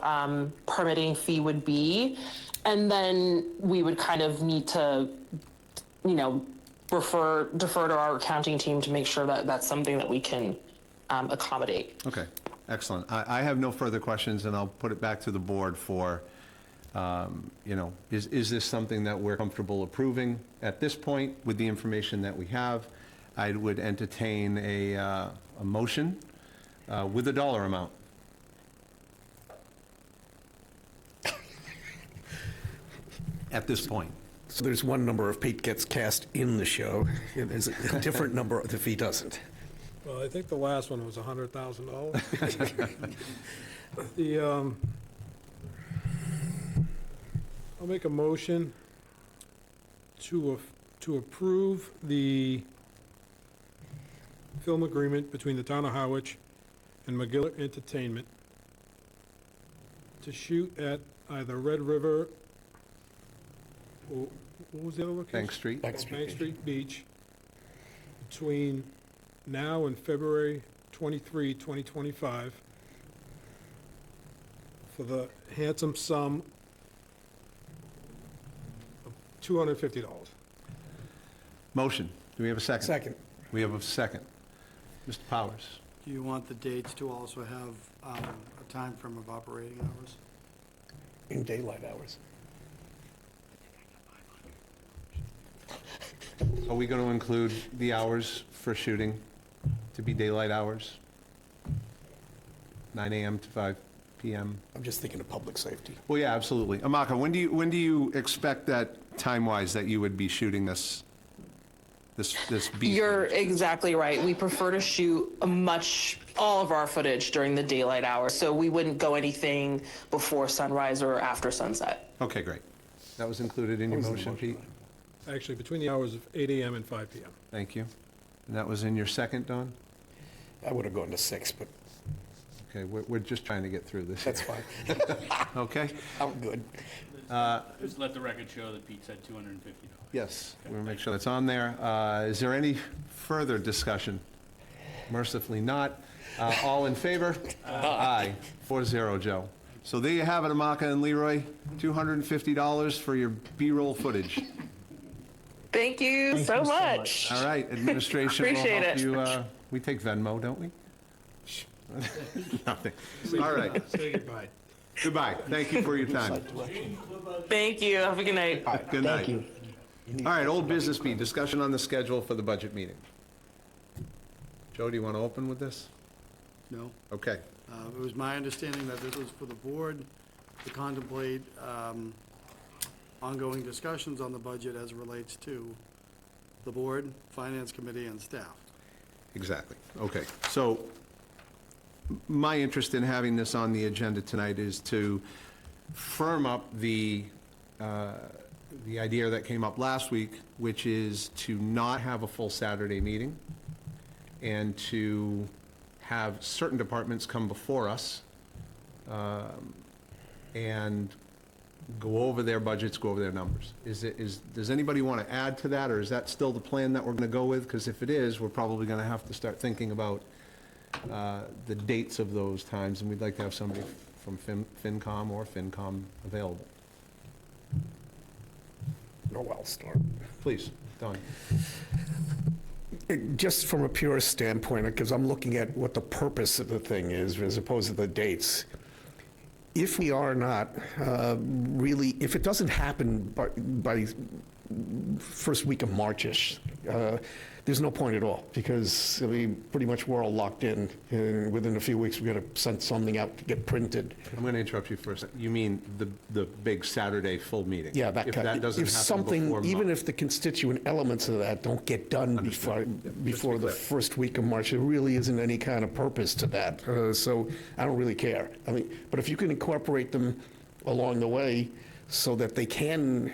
permitting fee would be. And then we would kind of need to, defer to our accounting team to make sure that that's something that we can accommodate. Okay, excellent. I have no further questions, and I'll put it back to the board for, is this something that we're comfortable approving at this point with the information that we have? I would entertain a motion with a dollar amount. At this point. So there's one number if Pete gets cast in the show, and there's a different number if he doesn't. Well, I think the last one was $100,000. I'll make a motion to approve the film agreement between the town of Harwich and McGill Entertainment to shoot at either Red River what was the other location? Bank Street. Bank Street. Bank Street Beach, between now and February 23, 2025, for the handsome sum of $250. Motion. Do we have a second? Second. We have a second. Mr. Powers? Do you want the dates to also have a time frame of operating hours? In daylight hours. Are we going to include the hours for shooting to be daylight hours? 9 AM to 5 PM? I'm just thinking of public safety. Well, yeah, absolutely. Amaka, when do you expect that, time-wise, that you would be shooting this beat? You're exactly right. We prefer to shoot all of our footage during the daylight hours, so we wouldn't go anything before sunrise or after sunset. Okay, great. That was included in your motion, Pete? Actually, between the hours of 8 AM and 5 PM. Thank you. And that was in your second, Don? I would have gone to 6, but Okay, we're just trying to get through this. that's fine. Okay? I'm good. Just let the record show that Pete said $250. Yes, we'll make sure that's on there. Is there any further discussion? Mercifully not. All in favor? Aye. 4-0, Joe. So there you have it, Amaka and Leroy, $250 for your B-roll footage. Thank you so much. All right, administration will Appreciate help it. you. We take Venmo, don't we? Nothing. All right. Say goodbye. Goodbye. Thank you for your time. Thank you. Have a good night. Good night. Thank you. All right, old business B, discussion on the schedule for the budget meeting. Joe, do you want to open with this? No? Okay. It was my understanding that this was for the board to contemplate ongoing discussions on the budget as it relates to the board, finance committee, and staff. Exactly. Okay. So my interest in having this on the agenda tonight is to firm up the idea that came up last week, which is to not have a full Saturday meeting and to have certain departments come before us and go over their budgets, go over their numbers. Does anybody want to add to that, or is that still the plan that we're going to go with? Because if it is, we're probably going to have to start thinking about the dates of those times, and we'd like to have somebody from FinCom or FinCom available. Oh, I'll start. Please, Don. Just from a pure standpoint, because I'm looking at what the purpose of the thing is as opposed to the dates. If we are not really, if it doesn't happen by first week of March-ish, there's no point at all, because I mean, pretty much we're all locked in, and within a few weeks, we're going to send something out to get printed. I'm going to interrupt you for a second. You mean the big Saturday full meeting? Yeah, that If kind that doesn't if happen something, before even March. if the constituent elements of that don't get done before the clear. first week of March, there really isn't any kind of purpose to that. So I don't really care. I mean, but if you can incorporate them along the way so that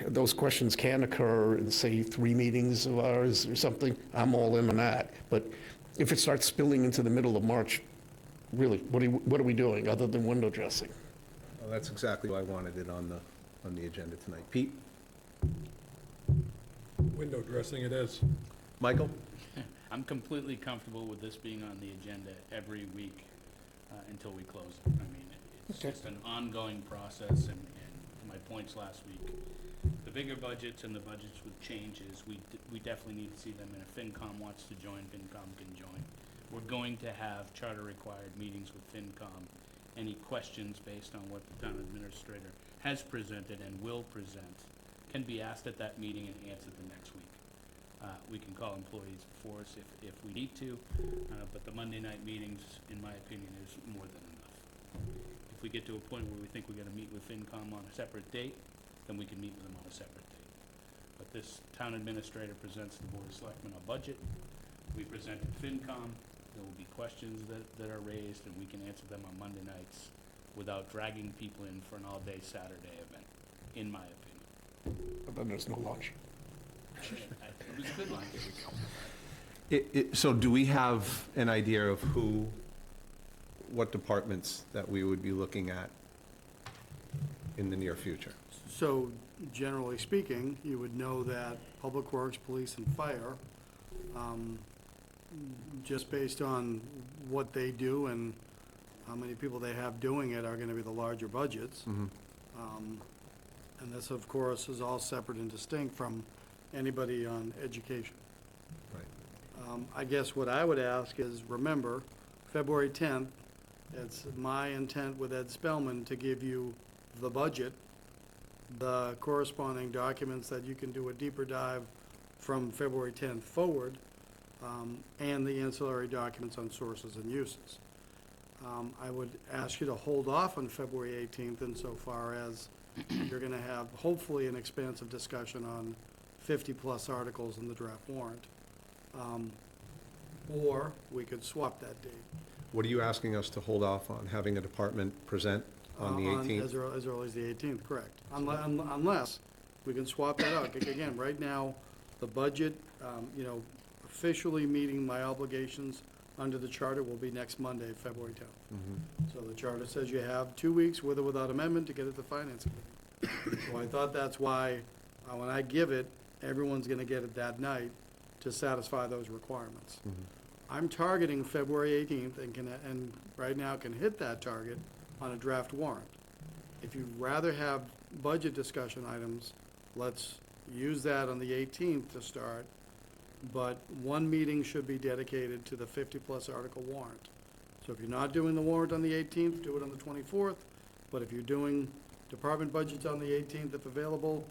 those questions can occur in, say, 3 meetings of ours or something, I'm all in on that. But if it starts spilling into the middle of March, really, what are we doing other than window dressing? Well, that's exactly why I wanted it on the agenda tonight. Pete? Window dressing it is. Michael? I'm completely comfortable with this being on the agenda every week until we close it. I mean, it's just an ongoing process, and to my points last week, the bigger budgets and the budgets with changes, we definitely need to see them, and if FinCom wants to join, FinCom can join. We're going to have charter-required meetings with FinCom. Any questions based on what the town administrator has presented and will present can be asked at that meeting and answered the next week. We can call employees before us if we need to, but the Monday night meetings, in my opinion, is more than enough. If we get to a point where we think we're going to meet with FinCom on a separate date, then we can meet with them on a separate date. But this town administrator presents the Board of Selectmen a budget. We present to FinCom. There will be questions that are raised, and we can answer them on Monday nights without dragging people in for an all-day Saturday event, in my opinion. But then there's no lunch. It was a good line. So do we have an idea of what departments that we would be looking at in the near future? So generally speaking, you would know that Public Works, Police, and Fire, just based on what they do and how many people they have doing it, are gonna be the larger budgets. And this, of course, is all separate and distinct from anybody on education. I guess what I would ask is, remember, February 10th, it's my intent with Ed Spellman to give you the budget, the corresponding documents that you can do a deeper dive from February 10th forward, and the ancillary documents on sources and uses. I would ask you to hold off on February 18th insofar as you're going to have hopefully an expansive discussion on 50-plus articles in the draft warrant. Or we could swap that date. What are you asking us to hold off on, having a department present on the 18th? As early as the 18th, correct. Unless we can swap that out. Again, right now, the budget, officially meeting my obligations under the charter will be next Monday, February 10th. So the charter says you have 2 weeks with or without amendment to get it to Finance Committee. So I thought that's why, when I give it, everyone's going to get it that night to satisfy those requirements. I'm targeting February 18th and right now can hit that target on a draft warrant. If you'd rather have budget discussion items, let's use that on the 18th to start, but one meeting should be dedicated to the 50-plus article warrant. So if you're not doing the warrant on the 18th, do it on the 24th, but if you're doing department budgets on the 18th if available,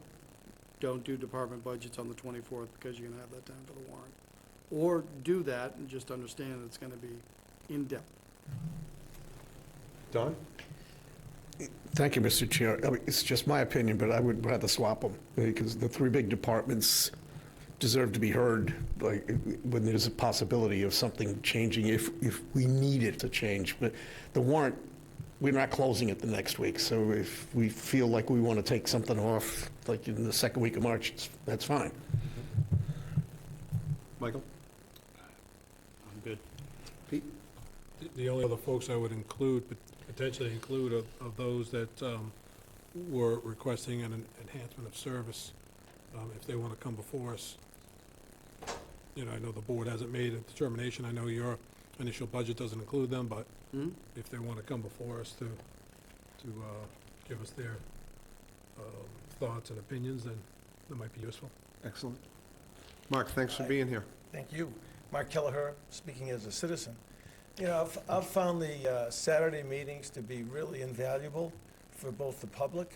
don't do department budgets on the 24th because you're going to have that time for the warrant. Or do that and just understand it's going to be in-depth. Don? Thank you, Mr. Chair. I mean, it's just my opinion, but I would rather swap them, because the three big departments deserve to be heard, like, when there's a possibility of something changing, if we need it to change. But the warrant, we're not closing it the next week, so if we feel like we want to take something off, like in the second week of March, that's fine. Michael? I'm good. Pete? The only other folks I would potentially include of those that were requesting an enhancement of service, if they want to come before us. I know the board hasn't made a determination. I know your initial budget doesn't include them, but if they want to come before us to give us their thoughts and opinions, then that might be useful. Excellent. Mark, thanks for being here. Thank you. Mark Kelleher, speaking as a citizen. I've found the Saturday meetings to be really invaluable for both the public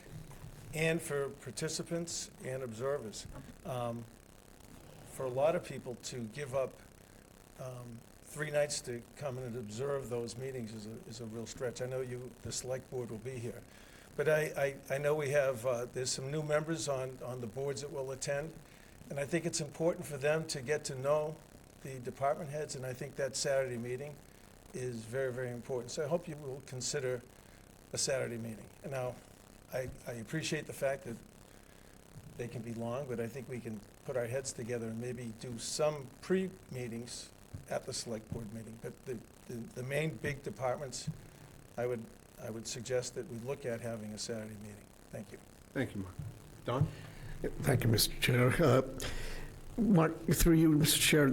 and for participants and observers. For a lot of people to give up 3 nights to come in and observe those meetings is a real stretch. I know the select board will be here. But I know we have, there's some new members on the boards that will attend, and I think it's important for them to get to know the department heads, and I think that Saturday meeting is very, very important. So I hope you will consider a Saturday meeting. And now, I appreciate the fact that they can be long, but I think we can put our heads together and maybe do some pre-meetings at the select board meeting. But the main big departments, I would suggest that we look at having a Saturday meeting. Thank you. Thank you, Mark. Don? Thank you, Mr. Chair. Mark, through you, Mr. Chair,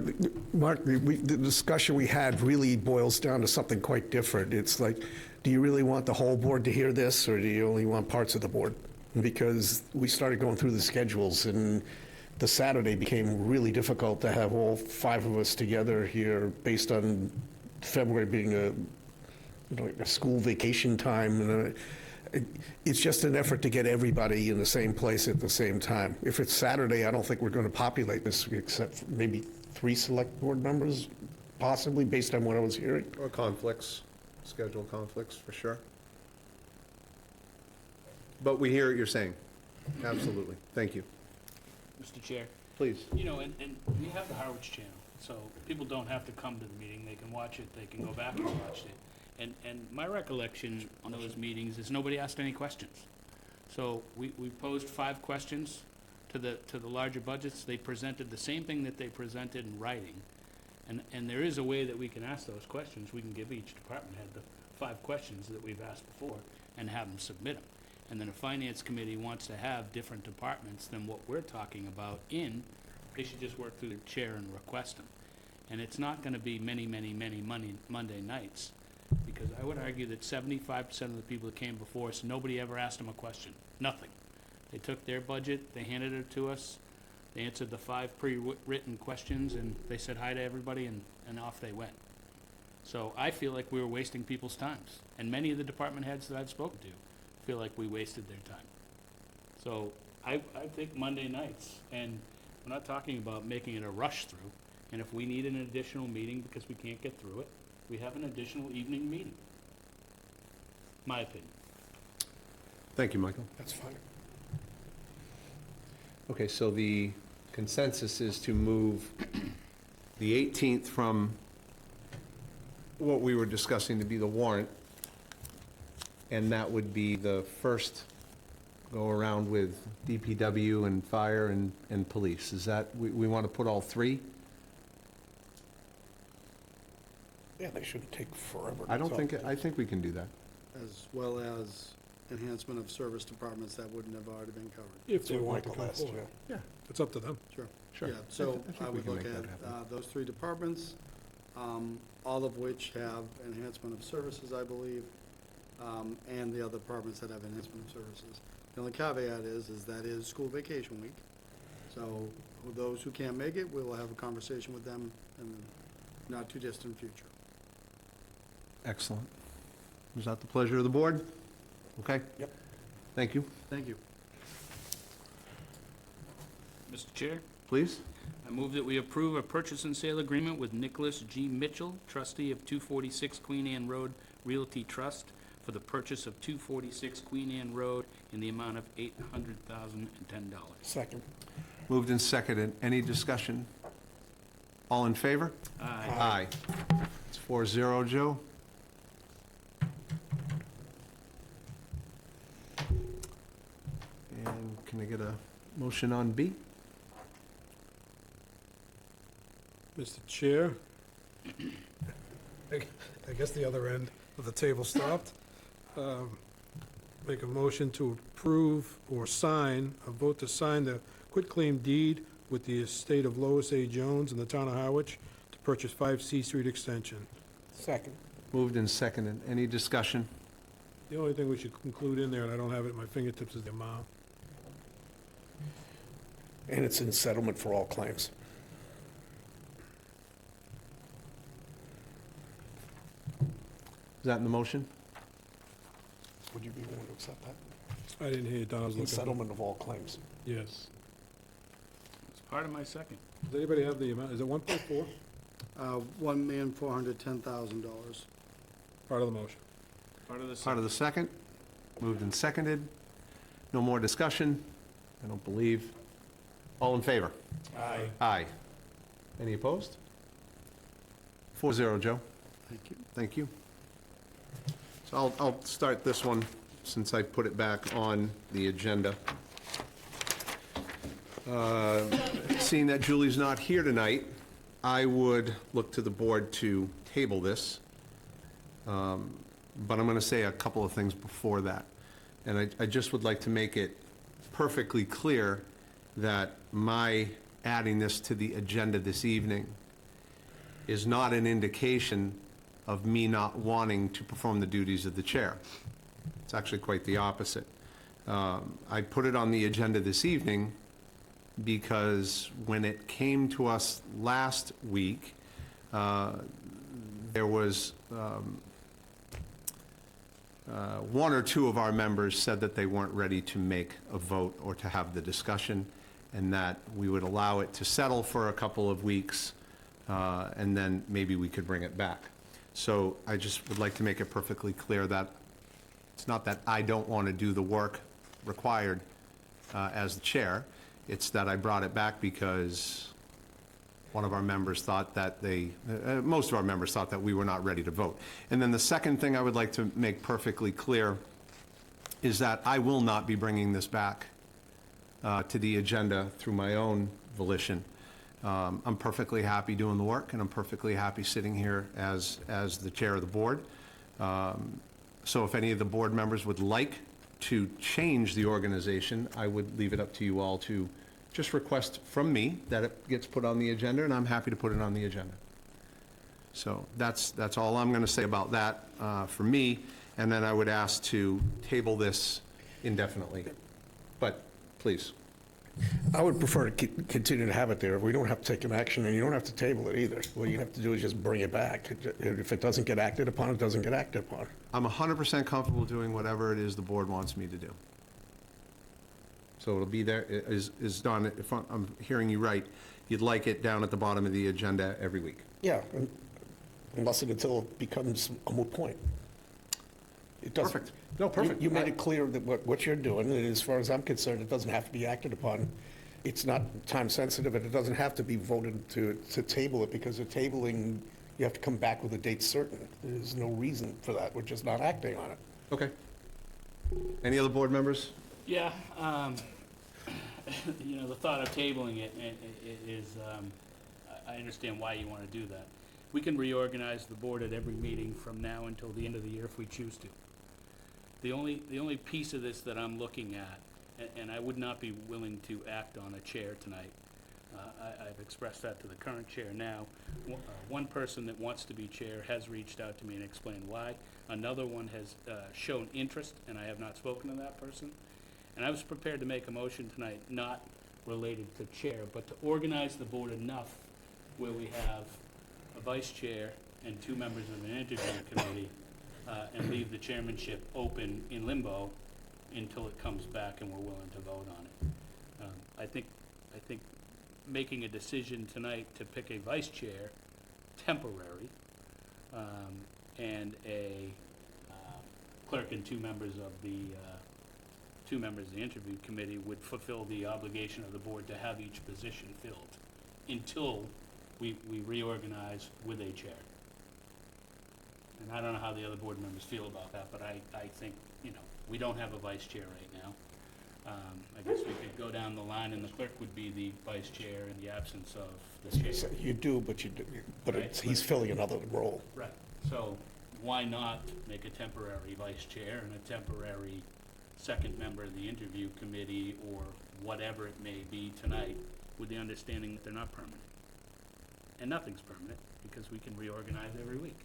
Mark, the discussion we had really boils down to something quite different. It's like, do you really want the whole board to hear this, or do you only want parts of the board? Because we started going through the schedules, and the Saturday became really difficult to have all 5 of us together here based on February being a school vacation time. And it's just an effort to get everybody in the same place at the same time. If it's Saturday, I don't think we're going to populate this except for maybe 3 select board members, possibly, based on what I was hearing. Or conflicts, schedule conflicts, for sure. But we hear what you're saying. Absolutely. Thank you. Mr. Chair. Please. And we have the Harwich channel, so people don't have to come to the meeting. They can watch it, they can go back and watch it. And my recollection on those meetings is nobody asked any questions. So we posed 5 questions to the larger budgets. They presented the same thing that they presented in writing. And there is a way that we can ask those questions. We can give each department head the 5 questions that we've asked before and have them submit them. and then a finance committee wants to have different departments than what we're talking about in, they should just work through their chair and request them. And it's not gonna be many Monday nights, because I would argue that 75% of the people that came before us, nobody ever asked them a question, nothing. They took their budget, they handed it to us, they answered the 5 pre-written questions, and they said hi to everybody, and off they went. So I feel like we were wasting people's times, and many of the department heads that I've spoken to feel like we wasted their time. So I think Monday nights, and we're not talking about making it a rush through, and if we need an additional meeting because we can't get through it, we have an additional evening meeting. My opinion. Thank you, Michael. That's fine. Okay, so the consensus is to move the 18th from what we were discussing to be the warrant, and that would be the first go-around with DPW and fire and police. Is that, we want to put all 3? Yeah, they shouldn't take forever. I don't think, I think we can do that. As well as enhancement of service departments that wouldn't have already been covered. If they So want to Michael come asked, forward. yeah. Yeah, it's up to them. Sure. Sure. Yeah, so I think I we would can look make at that happen. those 3 departments, all of which have enhancement of services, I believe, and the other departments that have enhancement of services. The only caveat is that is school vacation week. So those who can't make it, we will have a conversation with them in the not too distant future. Excellent. Is that the pleasure of the board? Okay? Yep. Thank you. Thank you. Mr. Chair, Please? I move that we approve a purchase and sale agreement with Nicholas G. Mitchell, trustee of 246 Queen Anne Road Realty Trust, for the purchase of 246 Queen Anne Road in the amount of $800,010. Second. Moved and seconded. Any discussion? All in favor? Aye. Aye. It's 4-0, Joe. And can I get a motion on B? Mr. Chair, I guess the other end of the table stopped. Make a motion to approve or sign, a vote to sign the quitclaim deed with the estate of Lois A. Jones in the town of Harwich to purchase 5 C Street Extension. Second. Moved and seconded. Any discussion? The only thing we should include in there, and I don't have it at my fingertips, is the amount. And it's in settlement for all claims. Is that in the motion? Would you be willing to accept that? I didn't hear you, Don, I was In looking. settlement of all claims. Yes. It's part of my second. Does anybody have the amount? Is it 1.4? $1,410,000. Part of the motion. Part of the Part of second. the second. Moved and seconded. No more discussion, I don't believe. All in favor? Aye. Aye. Any opposed? 4-0, Joe. Thank you. Thank you. So I'll start this one since I put it back on the agenda. Seeing that Julie's not here tonight, I would look to the board to table this. But I'm going to say a couple of things before that. And I just would like to make it perfectly clear that my adding this to the agenda this evening is not an indication of me not wanting to perform the duties of the chair. It's actually quite the opposite. I put it on the agenda this evening because when it came to us last week, there was one or two of our members said that they weren't ready to make a vote or to have the discussion, and that we would allow it to settle for a couple of weeks, and then maybe we could bring it back. So I just would like to make it perfectly clear that it's not that I don't want to do the work required as the chair. It's that I brought it back because one of our members thought that most of our members thought that we were not ready to vote. And then the second thing I would like to make perfectly clear is that I will not be bringing this back to the agenda through my own volition. I'm perfectly happy doing the work, and I'm perfectly happy sitting here as the chair of the board. So if any of the board members would like to change the organization, I would leave it up to you all to just request from me that it gets put on the agenda, and I'm happy to put it on the agenda. So that's all I'm going to say about that for me, and then I would ask to table this indefinitely. But please. I would prefer to continue to have it there. We don't have to take an action, and you don't have to table it either. What you have to do is just bring it back. If it doesn't get acted upon, it doesn't get acted upon. I'm 100% comfortable doing whatever it is the board wants me to do. So it'll be there. Is Don, if I'm hearing you right, you'd like it down at the bottom of the agenda every week? Yeah, unless and until it becomes a moot point. It doesn't. Perfect. No, perfect. You made it clear that what you're doing, and as far as I'm concerned, it doesn't have to be acted upon. It's not time sensitive, and it doesn't have to be voted to table it, because the tabling, you have to come back with a date certain. There's no reason for that. We're just not acting on it. Okay. Any other board members? Yeah, you know, the thought of tabling it is, I understand why you want to do that. We can reorganize the board at every meeting from now until the end of the year if we choose to. The only piece of this that I'm looking at, and I would not be willing to act on a chair tonight, I've expressed that to the current chair now. One person that wants to be chair has reached out to me and explained why. Another one has shown interest, and I have not spoken to that person. And I was prepared to make a motion tonight, not related to chair, but to organize the board enough where we have a vice chair and 2 members of an interview committee, and leave the chairmanship open in limbo until it comes back and we're willing to vote on it. I think making a decision tonight to pick a vice chair, temporary, and a clerk and 2 members of the interview committee would fulfill the obligation of the board to have each position filled until we reorganize with a chair. And I don't know how the other board members feel about that, but I think, you know, we don't have a vice chair right now. I guess we could go down the line, and the clerk would be the vice chair in the absence of the chair. So you do, but Right. he's filling another role. Right. So why not make a temporary vice chair and a temporary second member of the interview committee, or whatever it may be tonight, with the understanding that they're not permanent. And nothing's permanent, because we can reorganize every week.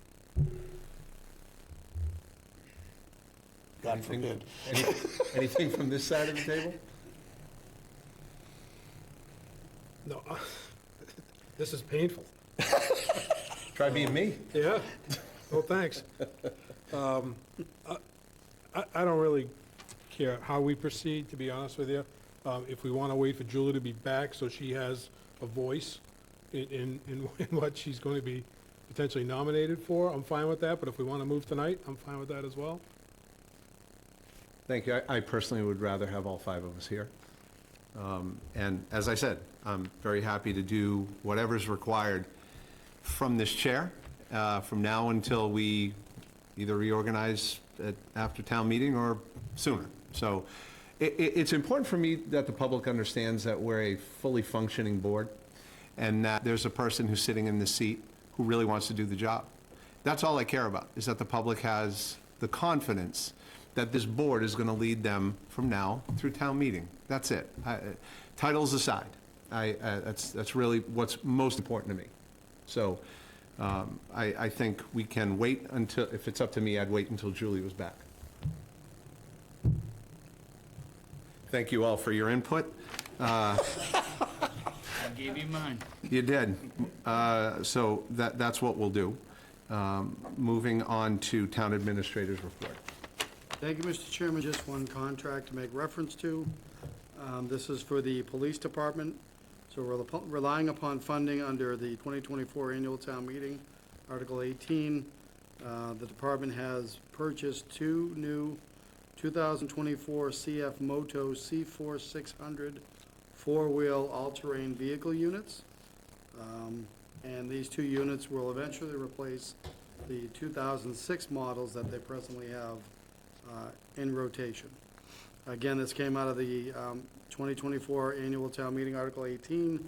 God forbid. Anything from this side of the table? No, this is painful. Try being me. Yeah, well, thanks. I don't really care how we proceed, to be honest with you. If we want to wait for Julie to be back so she has a voice in what she's going to be potentially nominated for, I'm fine with that, but if we want to move tonight, I'm fine with that as well. Thank you. I personally would rather have all 5 of us here. And as I said, I'm very happy to do whatever's required from this chair, from now until we either reorganize after town meeting or sooner. So it's important for me that the public understands that we're a fully functioning board, and that there's a person who's sitting in the seat who really wants to do the job. That's all I care about, is that the public has the confidence that this board is going to lead them from now through town meeting. That's it. Titles aside, that's really what's most important to me. So I think we can wait until, if it's up to me, I'd wait until Julie was back. Thank you all for your input. I gave you mine. You did. So that's what we'll do. Moving on to town administrator's report. Thank you, Mr. Chairman. Just one contract to make reference to. This is for the police department. So we're relying upon funding under the 2024 annual town meeting, Article 18. The department has purchased 2 new 2024 CF Moto C4600 four-wheel all-terrain vehicle units. And these 2 units will eventually replace the 2006 models that they presently have in rotation. Again, this came out of the 2024 annual town meeting, Article 18,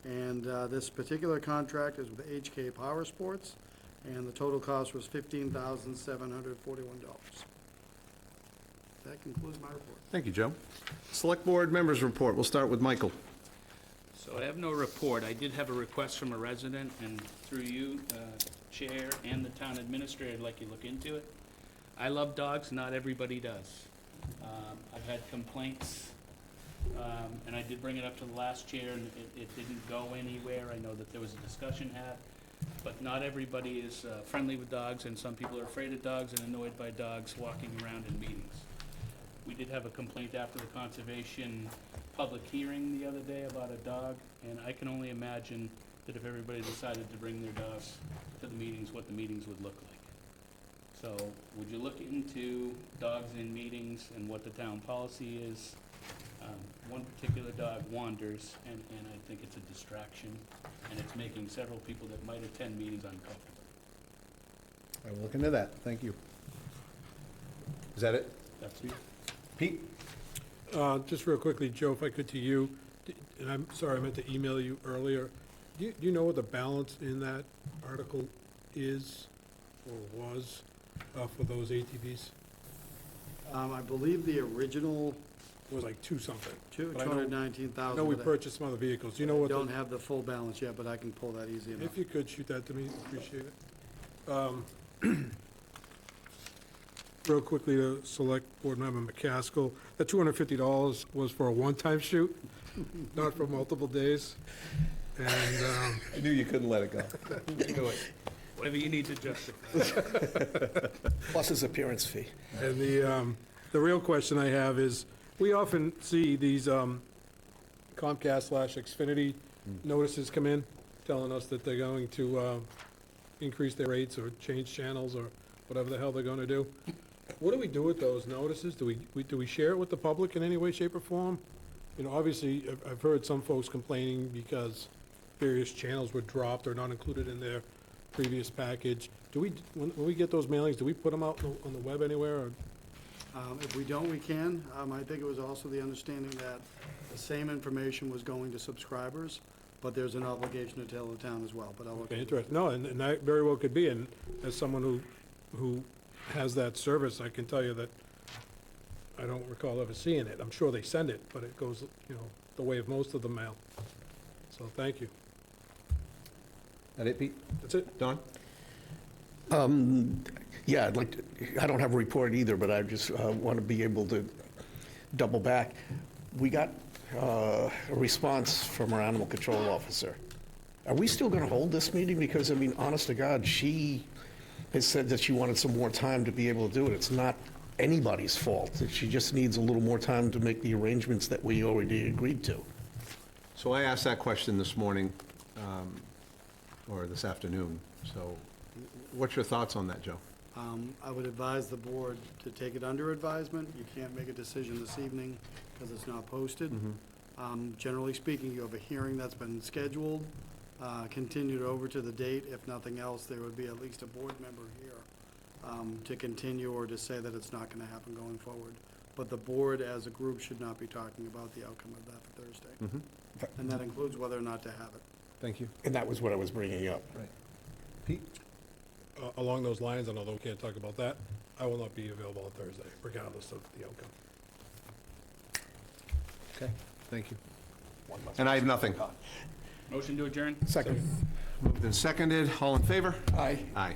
and this particular contract is with HK Power Sports, and the total cost was $15,741. That concludes my report. Thank you, Joe. Select Board members report. We'll start with Michael. So I have no report. I did have a request from a resident, and through you, Chair, and the town administrator, I'd like you to look into it. I love dogs, not everybody does. I've had complaints, and I did bring it up to the last chair, and it didn't go anywhere. I know that there was a discussion had, but not everybody is friendly with dogs, and some people are afraid of dogs and annoyed by dogs walking around in meetings. We did have a complaint after the conservation public hearing the other day about a dog, and I can only imagine that if everybody decided to bring their dogs to the meetings, what the meetings would look like. So would you look into dogs in meetings and what the town policy is? One particular dog wanders, and I think it's a distraction, and it's making several people that might attend meetings uncomfortable. I will look into that. Thank you. Is that it? That's it. Pete? Just real quickly, Joe, if I could to you, and I'm sorry, I meant to email you earlier. Do you know what the balance in that article is or was for those ATVs? I believe the original Was like two something. But I know- 219,000. I know we but I purchased some other vehicles. Do you know what? don't have the full balance yet, but I can pull that easy enough. If you could shoot that to me, appreciate it. Real quickly to Select Board Member McCaskill, that $250 was for a one-time shoot, not for multiple days. And, I knew you couldn't let it go. Whatever you need to justify. Plus his appearance fee. and the real question I have is, we often see these Comcast/Xfinity notices come in telling us that they're going to increase their rates or change channels or whatever the hell they're going to do. What do we do with those notices? Do we share it with the public in any way, shape, or form? You know, obviously, I've heard some folks complaining because various channels were dropped or not included in their previous package. When we get those mailings, do we put them out on the web anywhere? Or? If we don't, we can. I think it was also the understanding that the same information was going to subscribers, but there's an obligation to tell the town as well, but I'll look Okay, into it. interesting. No, and that very well could be, and as someone who has that service, I can tell you that I don't recall ever seeing it. I'm sure they send it, but it goes, you know, the way of most of the mail. So, thank you. That it, Pete? That's it. Don? Yeah, I'd like to, I don't have a report either, but I just want to be able to double back. We got a response from our animal control officer. Are we still going to hold this meeting? Because, I mean, honest to God, she has said that she wanted some more time to be able to do it. It's not anybody's fault. She just needs a little more time to make the arrangements that we already agreed to. So I asked that question this morning, or this afternoon. So what's your thoughts on that, Joe? I would advise the board to take it under advisement. You can't make a decision this evening because it's not posted. Generally speaking, you have a hearing that's been scheduled, continued over to the date. If nothing else, there would be at least a board member here to continue or to say that it's not going to happen going forward. But the board as a group should not be talking about the outcome of that for Thursday. And that includes whether or not to have it. Thank you. And that was what I was bringing up. Right. Pete? Along those lines, and although we can't talk about that, I will not be available on Thursday, regardless of the outcome. Okay, thank you. And I have nothing. Motion to adjourn? Second. Moved and seconded. All in favor? Aye. Aye.